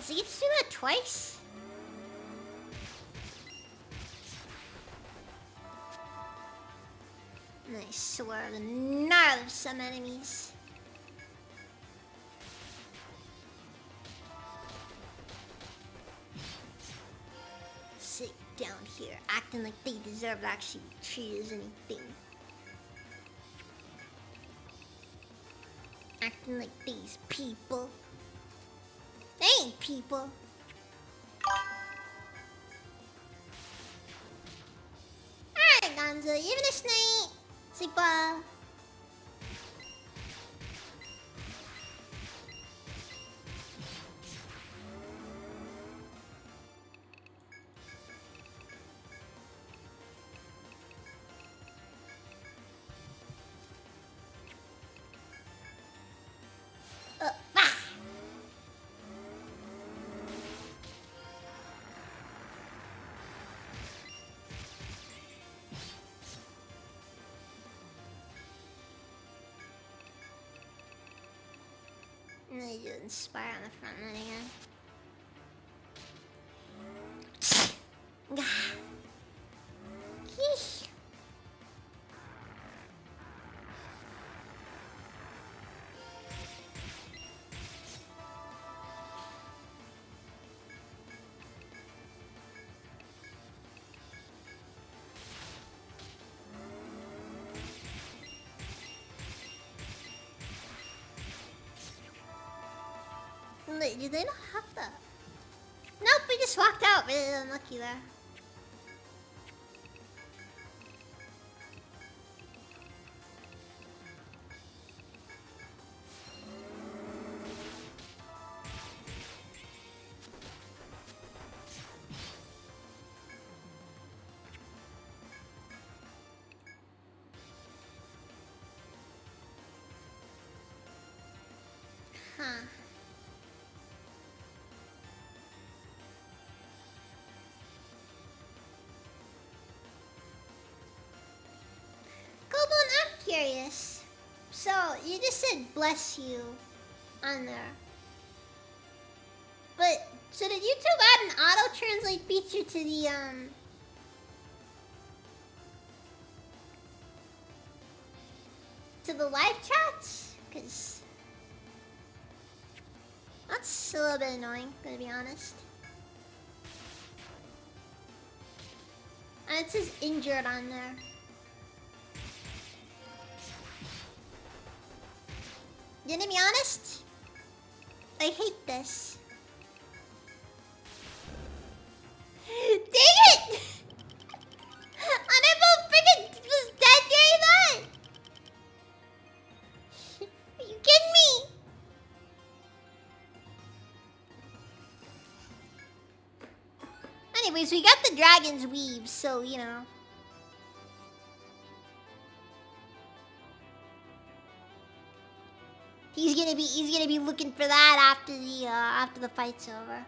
S1: So you get to do that twice? And I swear the gnarl of some enemies. Sit down here, acting like they deserve to actually be treated as anything. Acting like these people. They ain't people. Alright, Gonzo, even this night. Sleep well. Ah! And then you inspire on the front line again. Yeesh. Do they not have that? Nope, we just walked out. Really unlucky there. Huh. I'm curious. So, you just said bless you on there. But, so did YouTube add an auto-translate feature to the live chats? Because that's a little bit annoying, gonna be honest. And it says injured on there. Gonna be honest, I hate this. Dang it! Honorable freaking was dead during that! Are you kidding me? Anyways, we got the dragon's weave, so you know. He's gonna be looking for that after the fight's over.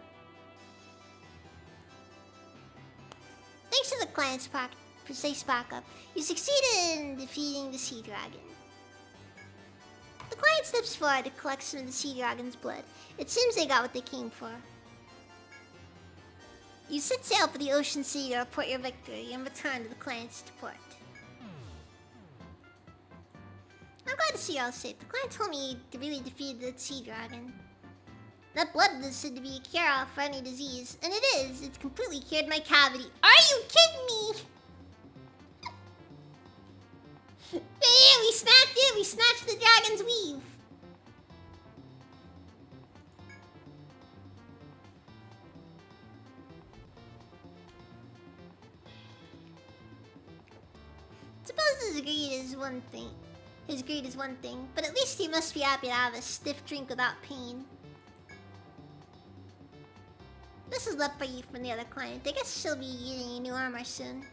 S1: Thanks to the client's precise backup, you succeeded in defeating the sea dragon. The client steps forward to collect some of the sea dragon's blood. It seems they got what they came for. You set sail for the Ocean Sea to report your victory and return to the client's port. I'm glad to see you're all safe. The client told me to really defeat the sea dragon. That blood is said to be a cure for any disease, and it is. It's completely cured my cavity. Are you kidding me? Yeah, we snatched it. We snatched the dragon's weave. Suppose his greed is one thing. His greed is one thing, but at least he must be happy to have a stiff drink without pain. This is left by you from the other client. I guess she'll be getting new armor soon.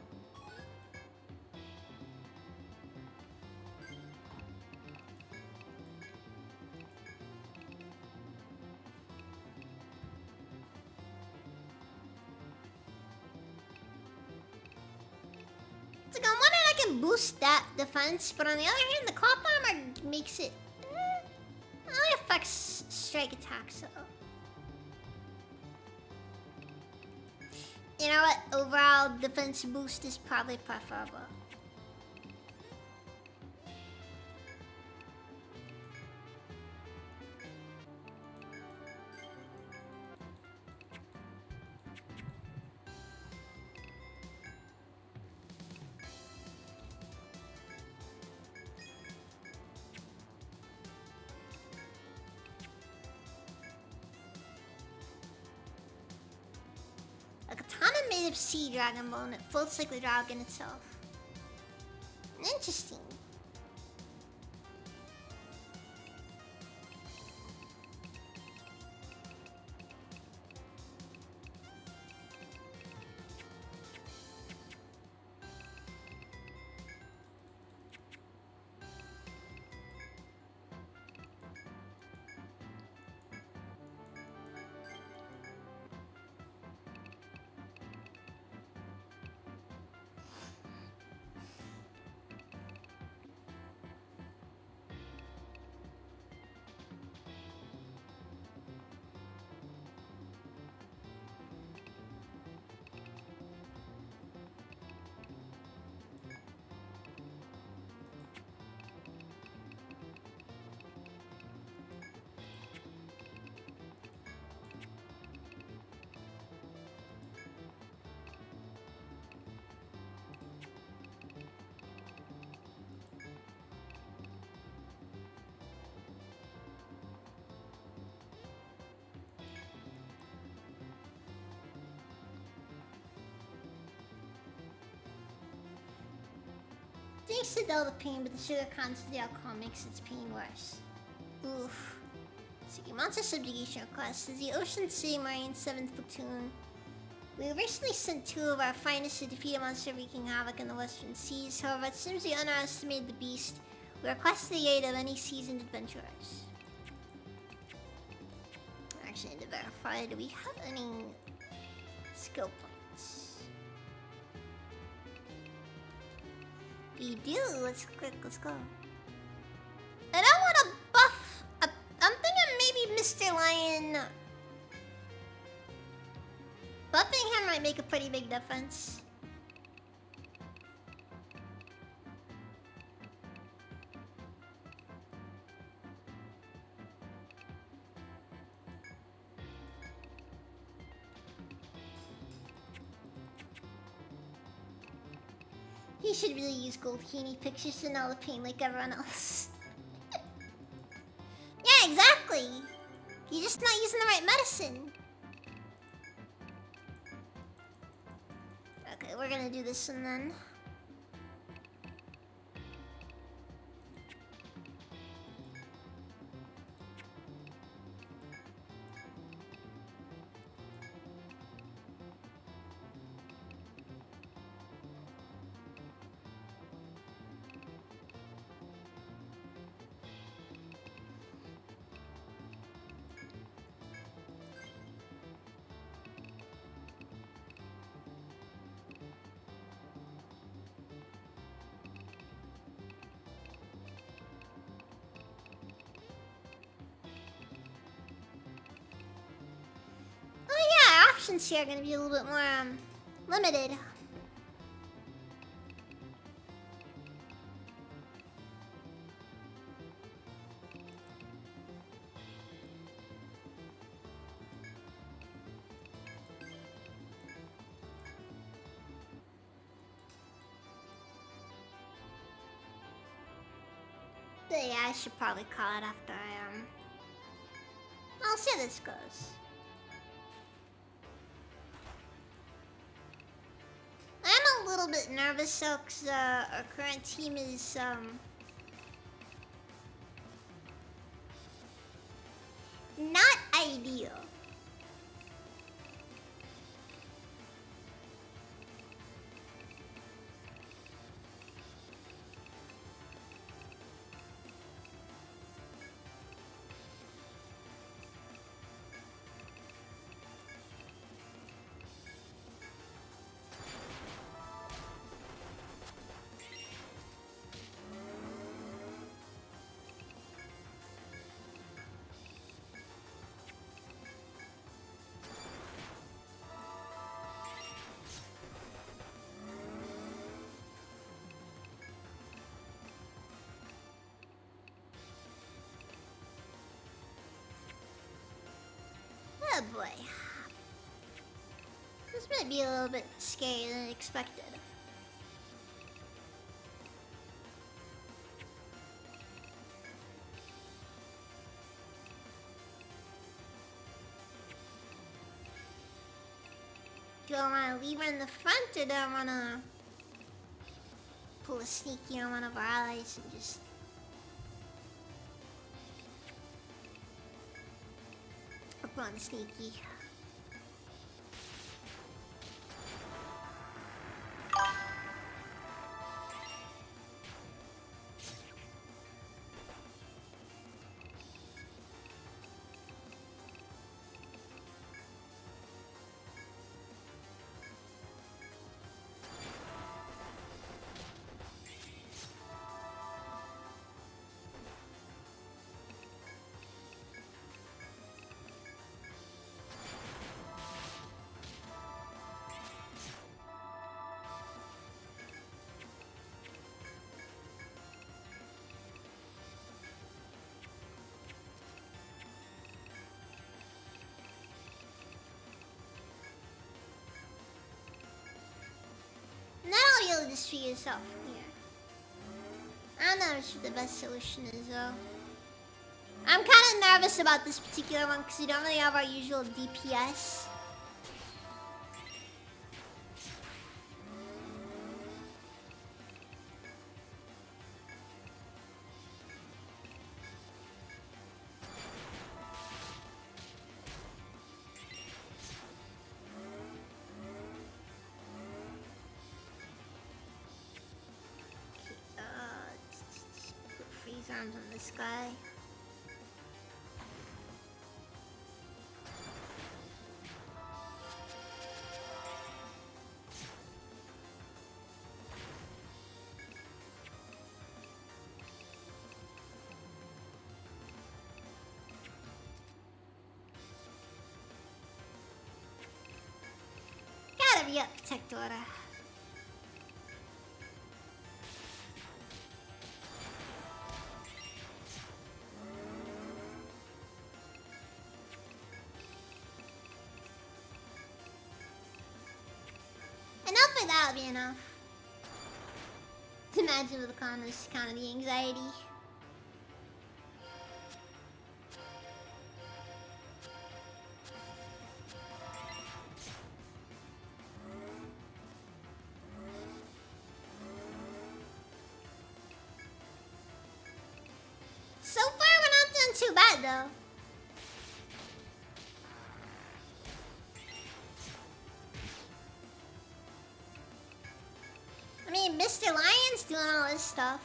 S1: It's like I'm wondering I can boost that defense, but on the other hand, the cloth armor makes it... only affects strike attacks, so... You know what? Overall defense boost is probably preferable. A katana made of sea dragon bone that floats like the dragon itself. Interesting. Thanks to dull the pain, but the sugar content of the alcohol makes its pain worse. Oof. Seeking monster subjugation request is the Ocean City Marine 7th Platoon. We recently sent 2 of our finest to defeat a monster wreaking havoc in the western seas. However, it seems we underestimated the beast. We request the aid of any seasoned adventurers. Actually, to verify, do we have any skill points? We do. Let's go. I don't want to buff. I'm thinking maybe Mr. Lion. Buffing him might make a pretty big difference. He should really use gold Heaney pictures to know the pain like everyone else. Yeah, exactly. You're just not using the right medicine. Okay, we're gonna do this one then. Options here are going to be a little bit more limited. But yeah, I should probably call it after I'll see how this goes. I'm a little bit nervous though, because our current team is not ideal. boy. This might be a little bit scarier than expected. Do I want to leave her in the front, or do I want to pull a sneaky on one of our allies and just... run sneaky? You'll just figure yourself from here. I don't know what the best solution is though. I'm kind of nervous about this particular one because we don't really have our usual DPS. Arms on this guy. Gotta be up, Protectora. That'll be enough to imagine with the comments, kind of the anxiety. So far, we're not doing too bad though. Mr. Lion's doing all this stuff.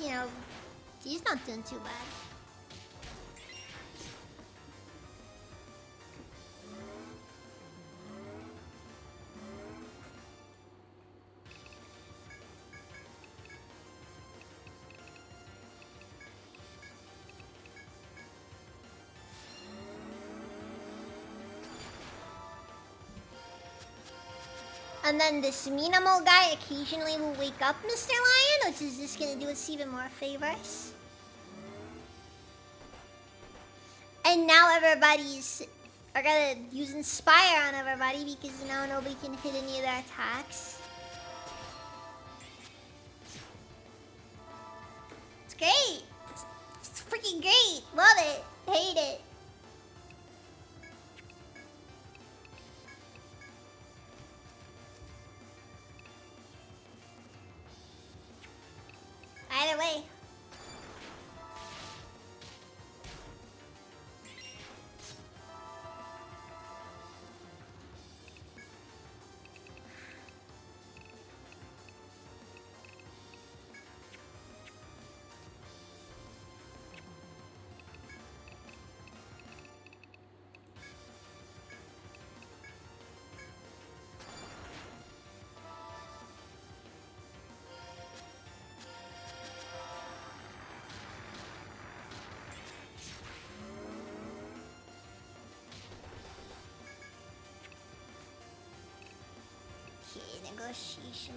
S1: You know, he's not doing too bad. And then this minimal guy occasionally will wake up Mr. Lion, which is just gonna do us even more favors. And now everybody's gonna use Inspire on everybody because now nobody can hit any of their attacks. It's great. It's freaking great. Love it. Hate it. Either way. negotiation.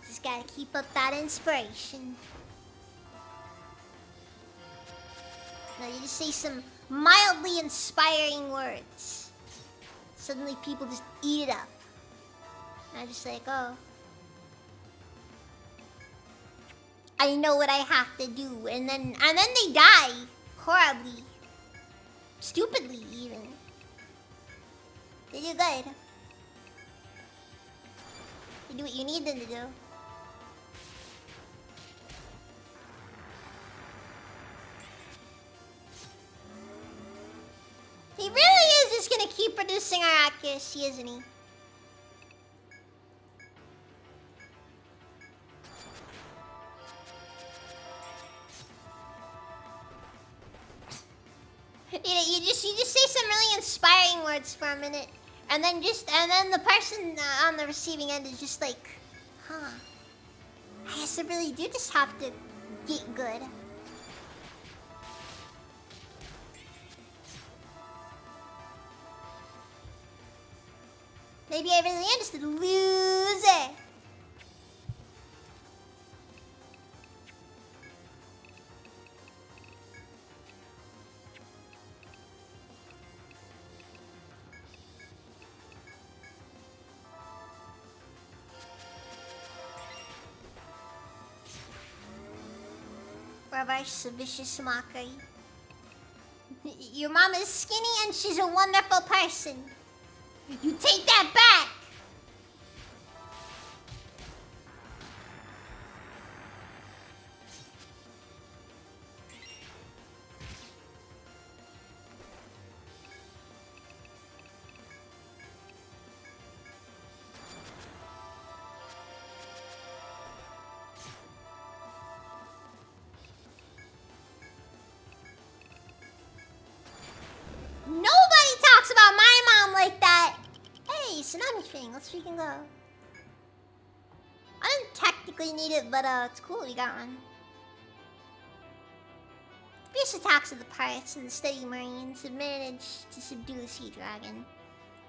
S1: Just gotta keep up that inspiration. Now you just say some mildly inspiring words. Suddenly people just eat it up. And I'm just like, oh. I know what I have to do. And then they die. Horribly. Stupidly even. They do good. They do what you need them to do. He really is just gonna keep producing our accuracy, isn't he? You just say some really inspiring words for a minute, and then the person on the receiving end is just like, huh? I guess I really do just have to get good. Maybe I really am just a loser. Reverse vicious mockery. Your mom is skinny and she's a wonderful person. You take that back! Nobody talks about my mom like that! Hey, tsunami thing, let's freaking go. I didn't technically need it, but it's cool we got one. Fierce attacks of the pirates and the steady marines have managed to subdue the sea dragon.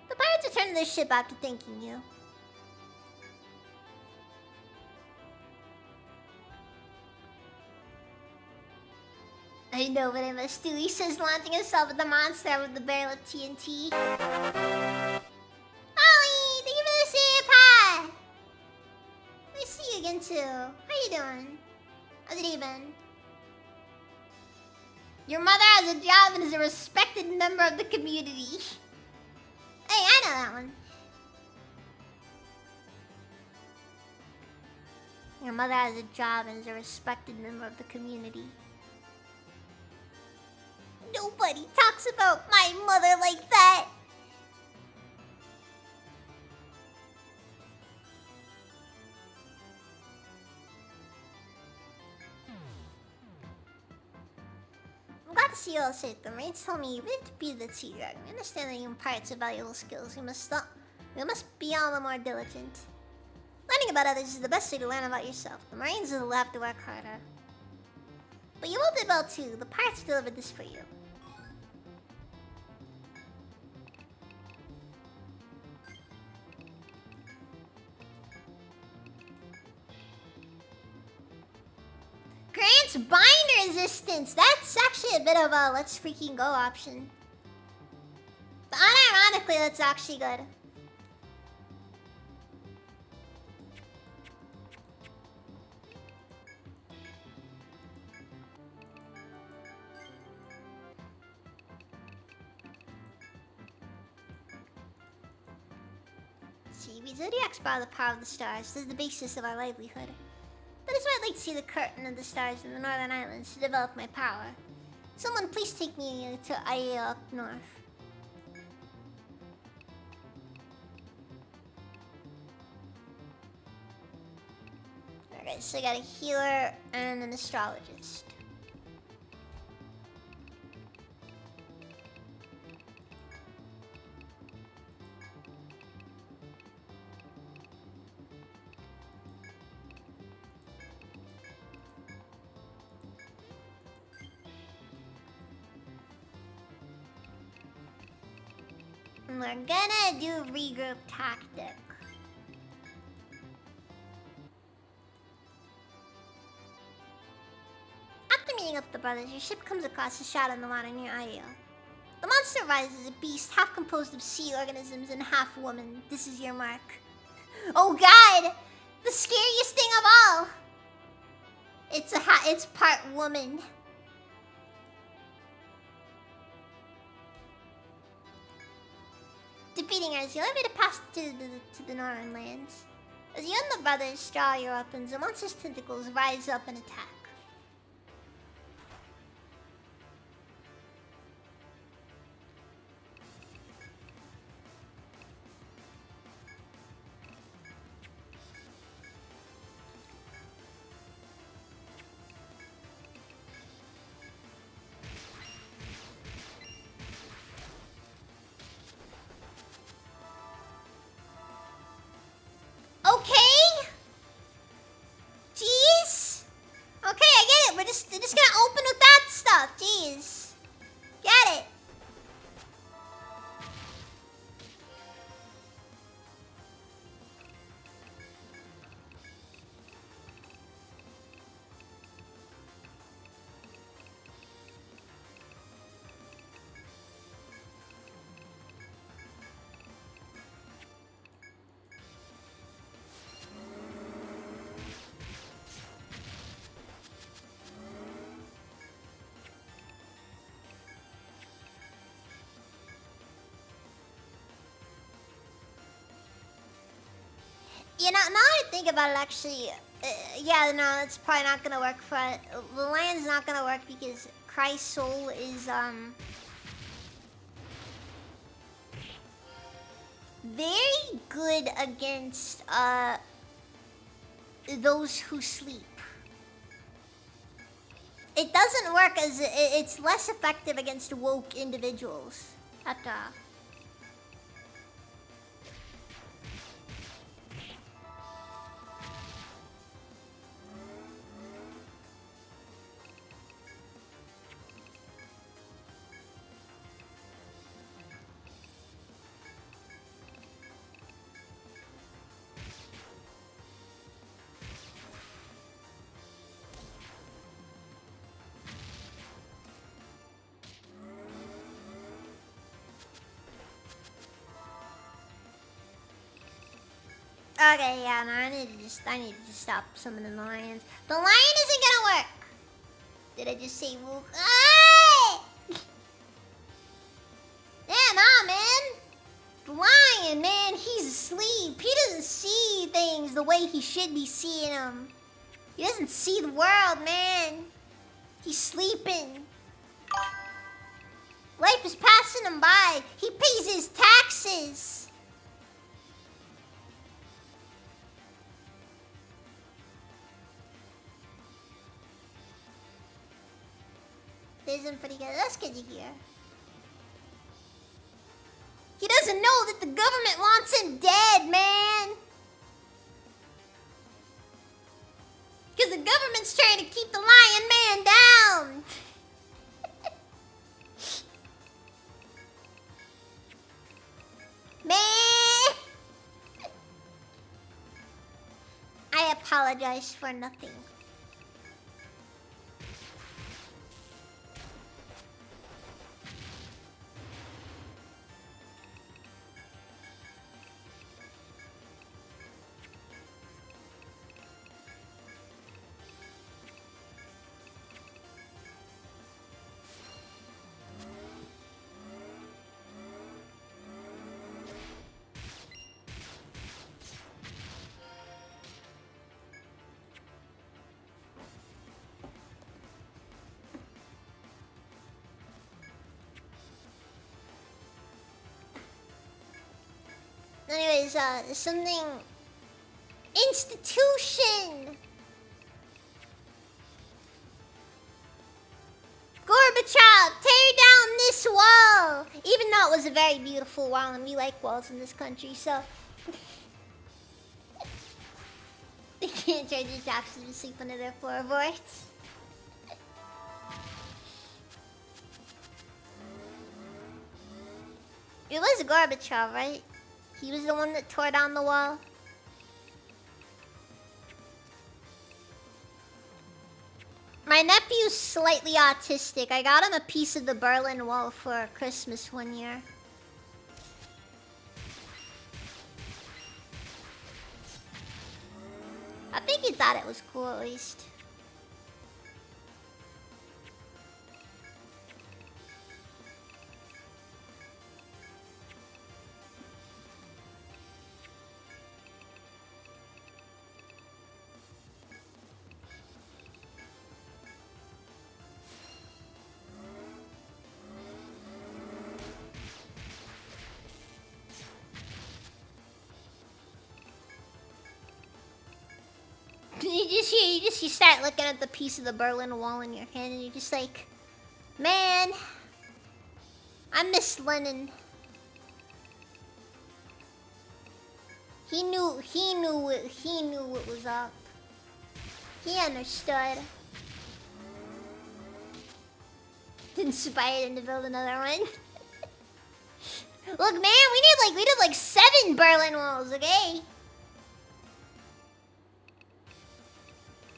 S1: The pirates returned their ship after thanking you. I know what I must do. He says, launching himself at the monster with the barrel of TNT. Ollie, thank you for the sip. Hi. Nice to see you again too. How you doing? How's it even? Your mother has a job and is a respected member of the community. Hey, I know that one. Your mother has a job and is a respected member of the community. Nobody talks about my mother like that. I'm glad to see you all safe. The Marines told me you really defeated the sea dragon. I understand that you pirates have valuable skills. You must be all the more diligent. Learning about others is the best way to learn about yourself. The Marines will have to work harder. But you all did well too. The pirates delivered this for you. Grants bind resistance. That's actually a bit of a let's freaking go option. But unironically, that's actually good. See, we zodiacs borrow the power of the stars. This is the basis of our livelihood. That is why I'd like to see the curtain of the stars in the Northern Islands to develop my power. Someone please take me to Aiea up north. so I got a healer and an astrologist. And we're gonna do regroup tactic. After meeting up with the brothers, your ship comes across a shadow in the water near Io. The monster rises, a beast half composed of sea organisms and half woman. This is your mark. Oh god! The scariest thing of all! It's part woman. Defeating her is the only way to pass to the northern lands. As you and the brothers draw your weapons, the monster's tentacles rise up and attack. Okay? Jeez? Okay, I get it. We're just gonna open with that stuff. Jeez. Get it. You know, now I think about it, actually, yeah, no, it's probably not gonna work for it. The land's not gonna work because Christ's soul is, very good against, those who sleep. It doesn't work as, it's less effective against woke individuals, after all. Okay, yeah, no, I need to just stop summoning the lions. The lion isn't gonna work. Did I just say woo? Ah! Yeah, nah, man. The lion, man, he's asleep. He doesn't see things the way he should be seeing them. He doesn't see the world, man. He's sleeping. Life is passing him by. He pays his taxes. Isn't pretty good. That's good to hear. He doesn't know that the government wants him dead, man. Because the government's trying to keep the lion man down. Man. I apologize for nothing. Anyways, something... Institution! Gorbachev, tear down this wall! Even though it was a very beautiful wall, and we like walls in this country, so... They can't charge their taxes to sleep under their floorboards. It was Gorbachev, right? He was the one that tore down the wall. My nephew's slightly autistic. I got him a piece of the Berlin Wall for Christmas one year. I think he thought it was cool at least. You start looking at the piece of the Berlin Wall in your hand, and you're just like, man, I miss Lenin. He knew what was up. He understood. Inspired him to build another one. Look, man, we did like 7 Berlin Walls, okay?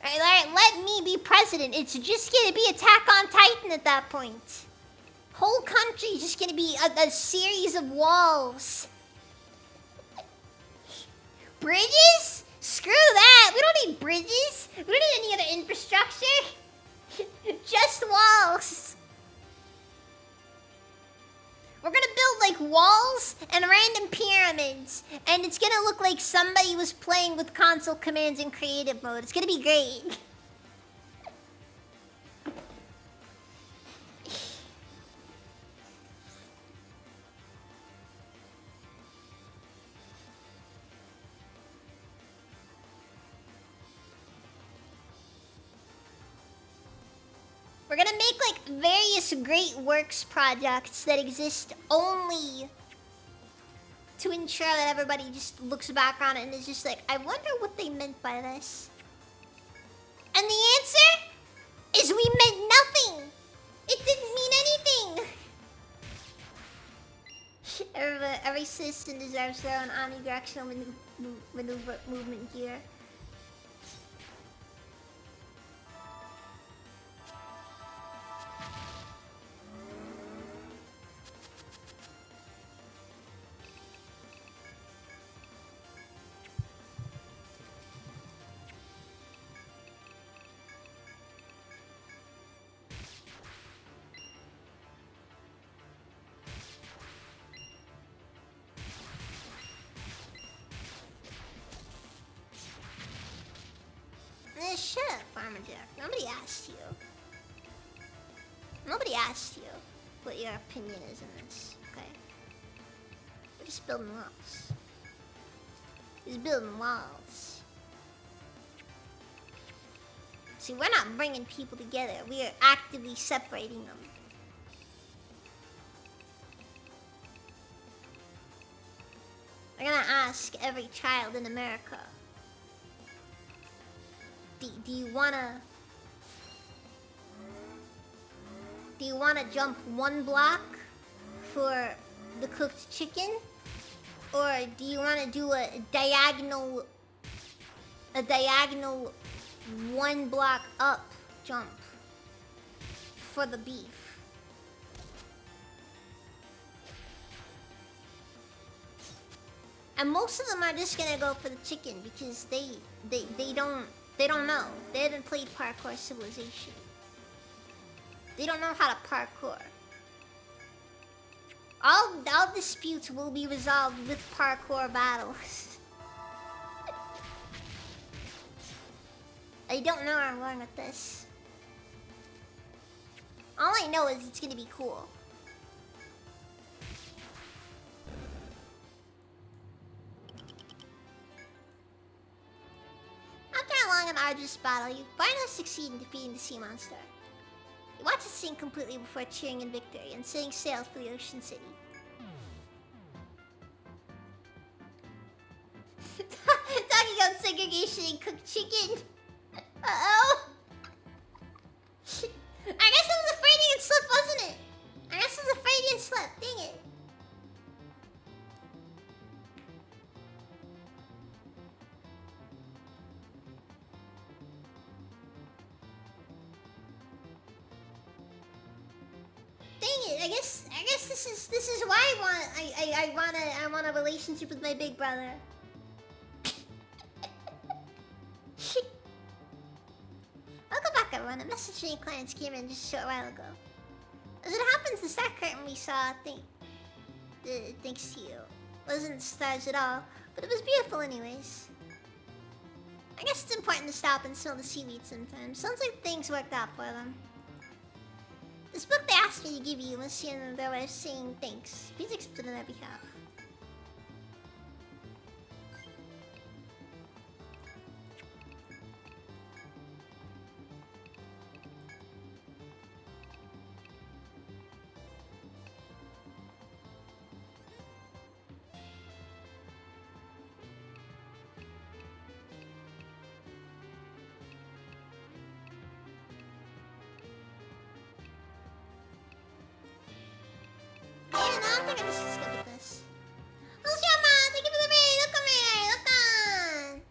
S1: Alright, let me be president. It's just gonna be Attack on Titan at that point. Whole country just gonna be a series of walls. Bridges? Screw that. We don't need bridges. We don't need any other infrastructure. Just walls. We're gonna build like walls and random pyramids, and it's gonna look like somebody was playing with console commands in creative mode. It's gonna be great. We're gonna make like various great works projects that exist only to ensure that everybody just looks back on it and is just like, I wonder what they meant by this. And the answer is we meant nothing. It didn't mean anything. Every citizen deserves their own omnidirectional movement gear. Shut up, Farmer Jack. Nobody asked you. Nobody asked you what your opinion is in this, okay? We're just building walls. Just building walls. See, we're not bringing people together. We are actively separating them. We're gonna ask every child in America, do you wanna jump 1 block for the cooked chicken, or do you wanna do a diagonal 1 block up jump for the beef? And most of them are just gonna go for the chicken because they don't know. They haven't played Parkour Civilization. They don't know how to parkour. All disputes will be resolved with parkour battles. I don't know where I'm going with this. All I know is it's gonna be cool. After a long and arduous battle, you finally succeed in defeating the sea monster. He watched the scene completely before cheering in victory and setting sail for the Ocean City. Talking about segregation and cooked chicken. Uh-oh. I guess it was a Freudian slip, wasn't it? I guess it was a Freudian slip. Dang it. Dang it. I guess this is why I want a relationship with my big brother. I'll go back everyone. A message from your clients came in just a short while ago. As it happens, the star curtain we saw, thanks to you, wasn't stars at all, but it was beautiful anyways. I guess it's important to stop and smell the seaweed sometimes. Sounds like things worked out for them. This book they asked me to give you was seen their way of saying thanks. Please accept it on their behalf. Yeah, no, I don't think I'm just good with this. Oh, Shama, thank you for the raid. Look on me, look on.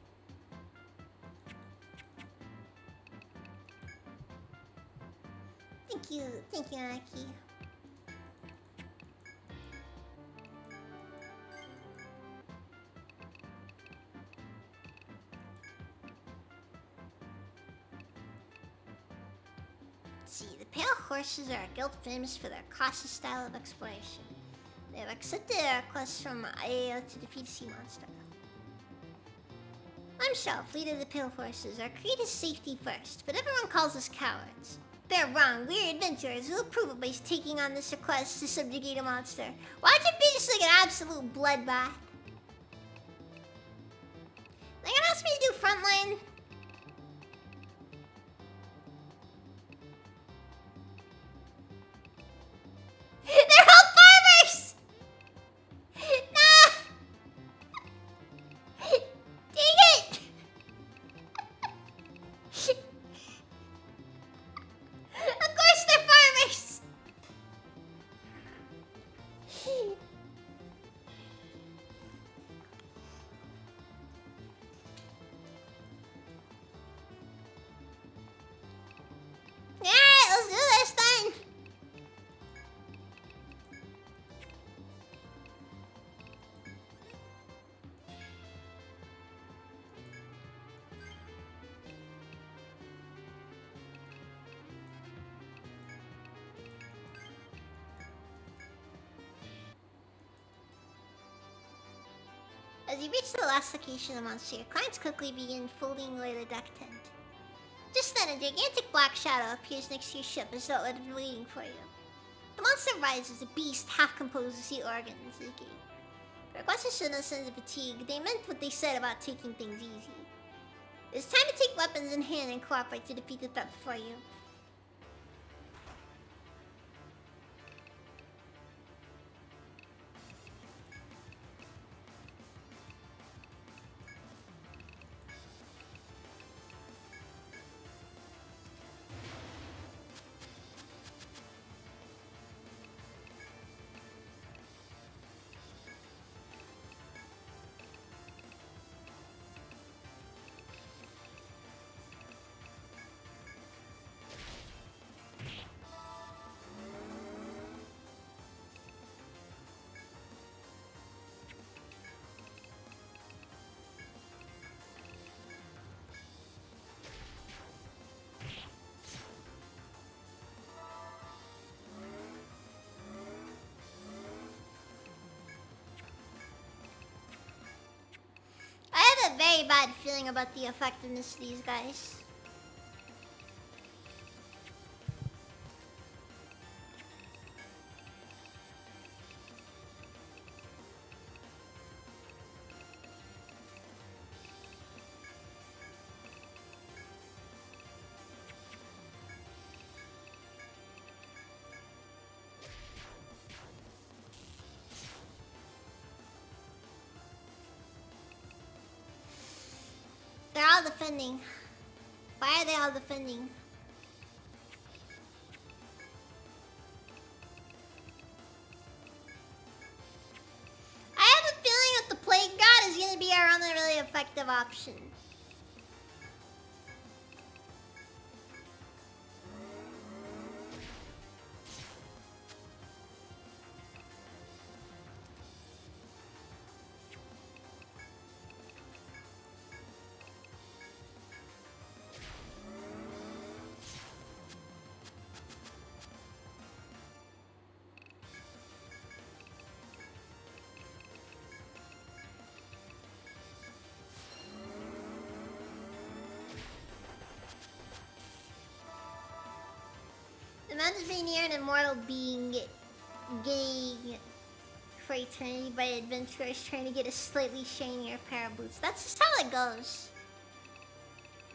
S1: Thank you, Aki. Let's see, the Pale Horses are a guild famous for their cautious style of exploration. They have accepted a request from Aeo to defeat a sea monster. I'm Shelf, leader of the Pale Horses. Our creed is safety first, but everyone calls us cowards. They're wrong. We're adventurers. We'll prove it by taking on this request to subjugate a monster. Watch it be just like an absolute bloodbath. They're gonna ask me to do frontline. They're all farmers! Nah! Dang it! Of course they're farmers! Alright, let's do this then! As you reach the last location of the monster, your clients quickly begin folding away the deck tent. Just then, a gigantic black shadow appears next to your ship as though it had been waiting for you. The monster rises, a beast half composed of sea organs is gate. The requesters showed no signs of fatigue. They meant what they said about taking things easy. It's time to take weapons in hand and cooperate to defeat the threat before you. I have a very bad feeling about the effectiveness of these guys. all defending? Why are they all defending? I have a feeling that the Plague God is gonna be our only really effective option. Imagine being near an immortal being getting for eternity by adventurers trying to get a slightly shinier pair of boots. That's just how it goes.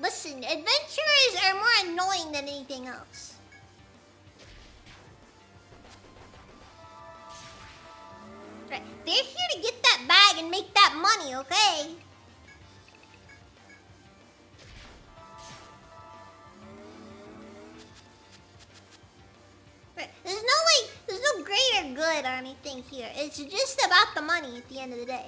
S1: Listen, adventurers are more annoying than anything else. Right. They're here to get that bag and make that money, okay? There's no greater good or anything here. It's just about the money at the end of the day.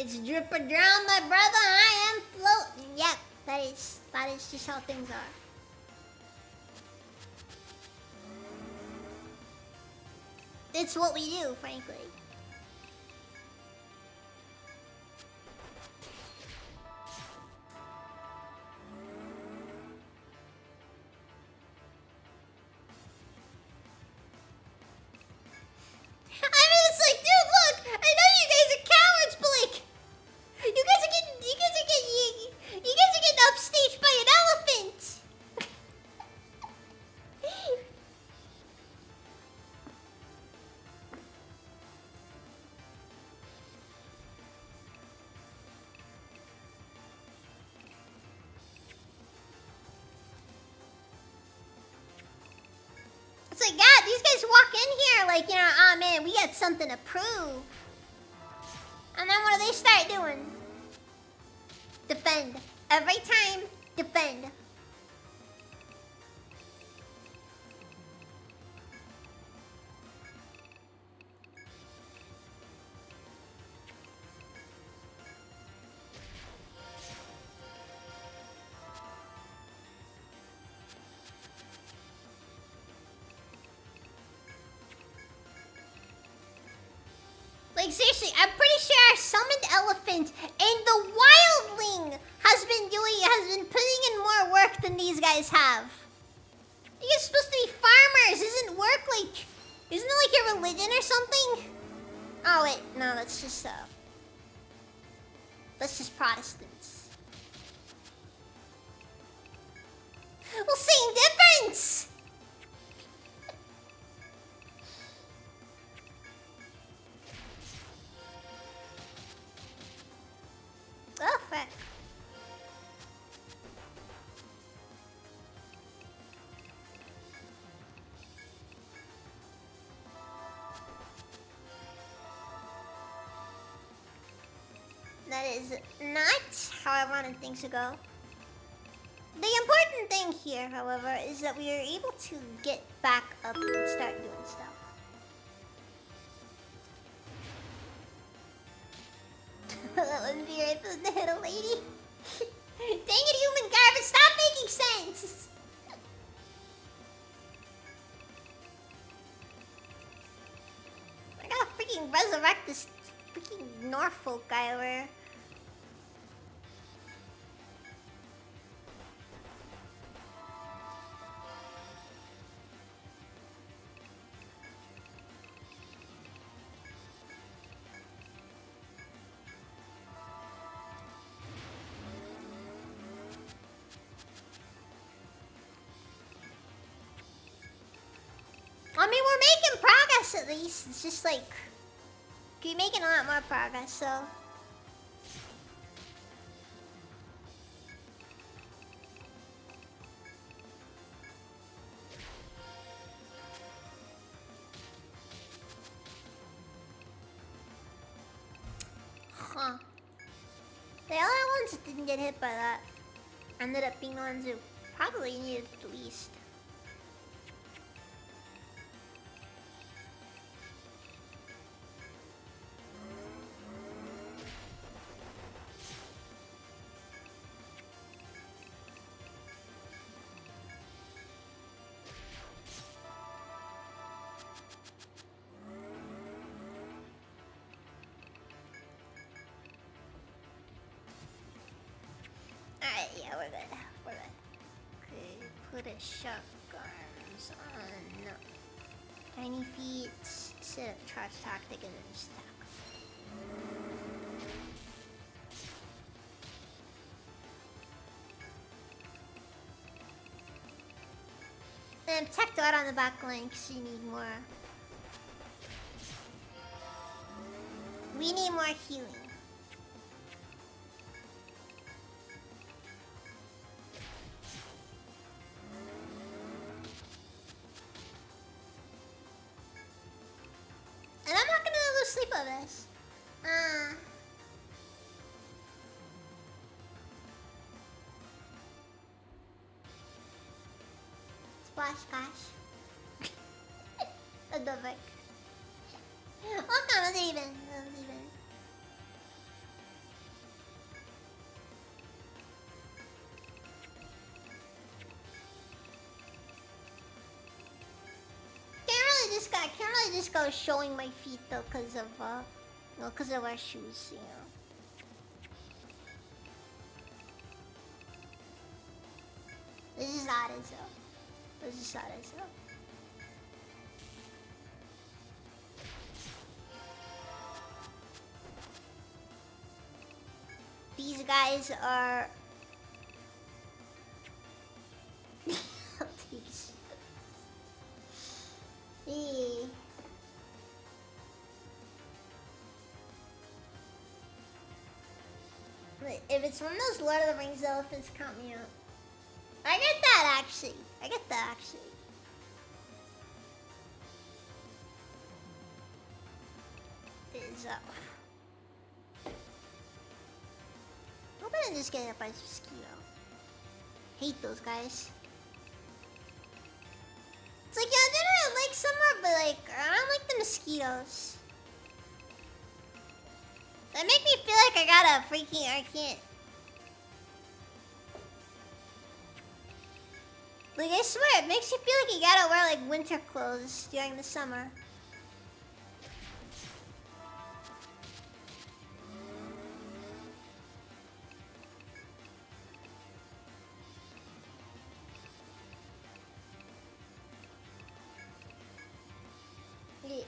S1: It's drip or drown, my brother. I am floating. Yep, that is just how things are. It's what we do, frankly. It's like, God, these guys walk in here like, you know, oh man, we got something to prove. And then what do they start doing? Defend. Every time, defend. Like, seriously, I'm pretty sure our summoned elephant and the wildling has been putting in more work than these guys have. You guys are supposed to be farmers. Isn't it like your religion or something? Oh wait, no, that's just Protestants. Well, same difference. Oh, fuck. That is not how I wanted things to go. The important thing here, however, is that we are able to get back up and start doing stuff. That wouldn't be right for the little lady. Dang it, human garbage, stop making sense! I gotta freaking resurrect this freaking Norfolk guy over here. at least. It's just like... Keep making a lot more progress, so... Huh. The other ones that didn't get hit by that ended up being the ones who probably needed it the least. Alright, yeah, we're good. We're good. Okay, put a shock arms on tiny feet, set up charge tactic, and then just attack. And protect out on the back line because you need more. We need more healing. And I'm not gonna lose sleep over this. Splash Gosh. A Dovek. Welcome, let's even. Can't really just go showing my feet though, cause of cause of our shoes, you know. This is not as though. This is not as though. These guys are. These. If it's one of those Lord of the Rings elephants, count me out. I get that actually. Is up. Hope I didn't just get hit by a mosquito. Hate those guys. It's like, yeah, I didn't like summer, but like, I don't like the mosquitoes. They make me feel like I can't. Like, I swear, it makes you feel like you gotta wear like winter clothes during the summer. Yeah.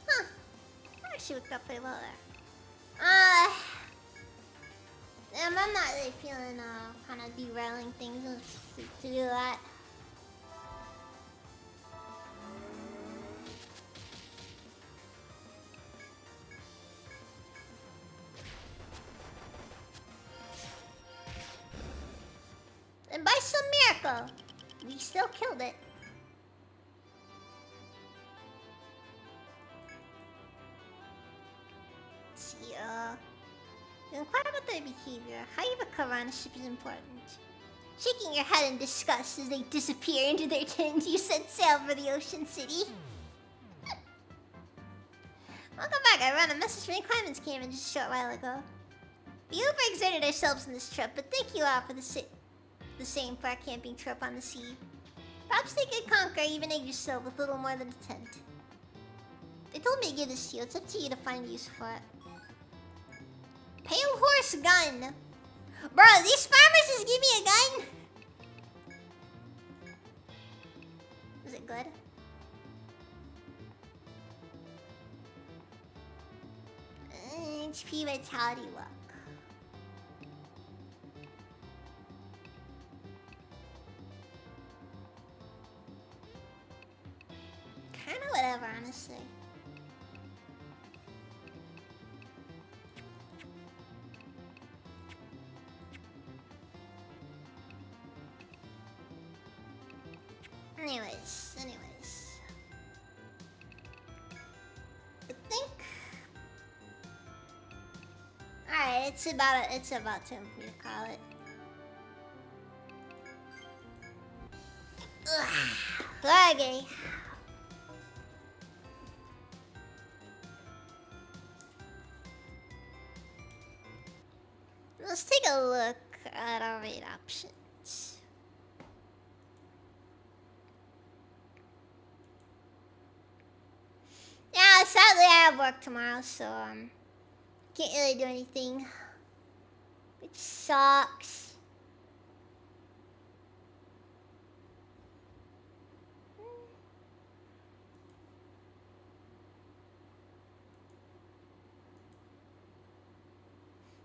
S1: Huh. I actually worked out pretty well there. I'm not really feeling kind of derailing things to do that. And by some miracle, we still killed it. Let's see, inquire about their behavior. How you recover on a ship is important. Shaking your head in disgust as they disappear into their tins, you set sail for the Ocean City. Welcome back. I ran a message from the Climate's came in just a short while ago. We overexerted ourselves on this trip, but thank you all for the same for our camping trip on the sea. Perhaps they could conquer even Yggdrasil with little more than a tent. They told me to give this to you. It's up to you to find use for it. Pale horse gun. Bro, these farmers just give me a gun? Is it good? HP vitality luck. Kind of whatever, honestly. Anyways. I think. Alright, it's about time for me to call it. Ugh. Okay. Let's take a look at our rate options. Yeah, sadly I have work tomorrow, so can't really do anything. Which sucks.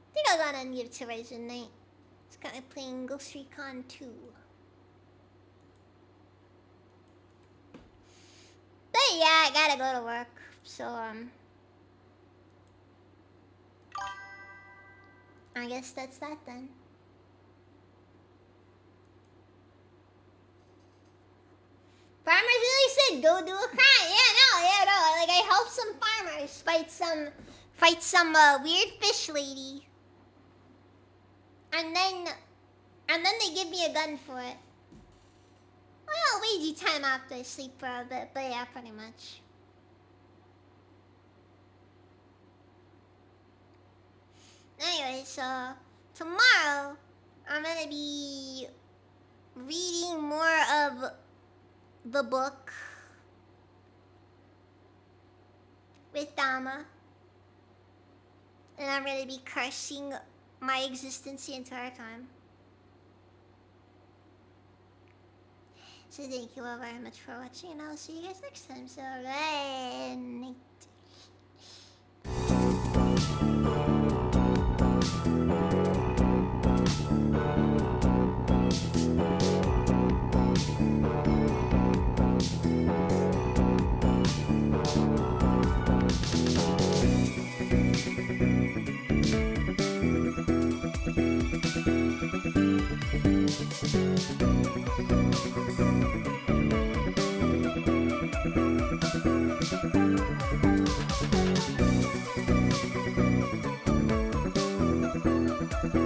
S1: I think I'll go on and give it to Ryzen Knight. It's got me playing Ghost Recon 2. But yeah, I gotta go to work. So I guess that's that then. Farmers really said go do a crime. Yeah, no. Like I helped some farmers fight some weird fish lady. And then they give me a gun for it. Well, wagey time after I sleep for a bit, but yeah, pretty much. Anyway, so tomorrow I'm gonna be reading more of the book with Dama. And I'm gonna be cursing my existence the entire time. So thank you all very much for watching, and I'll see you guys next time. So good night.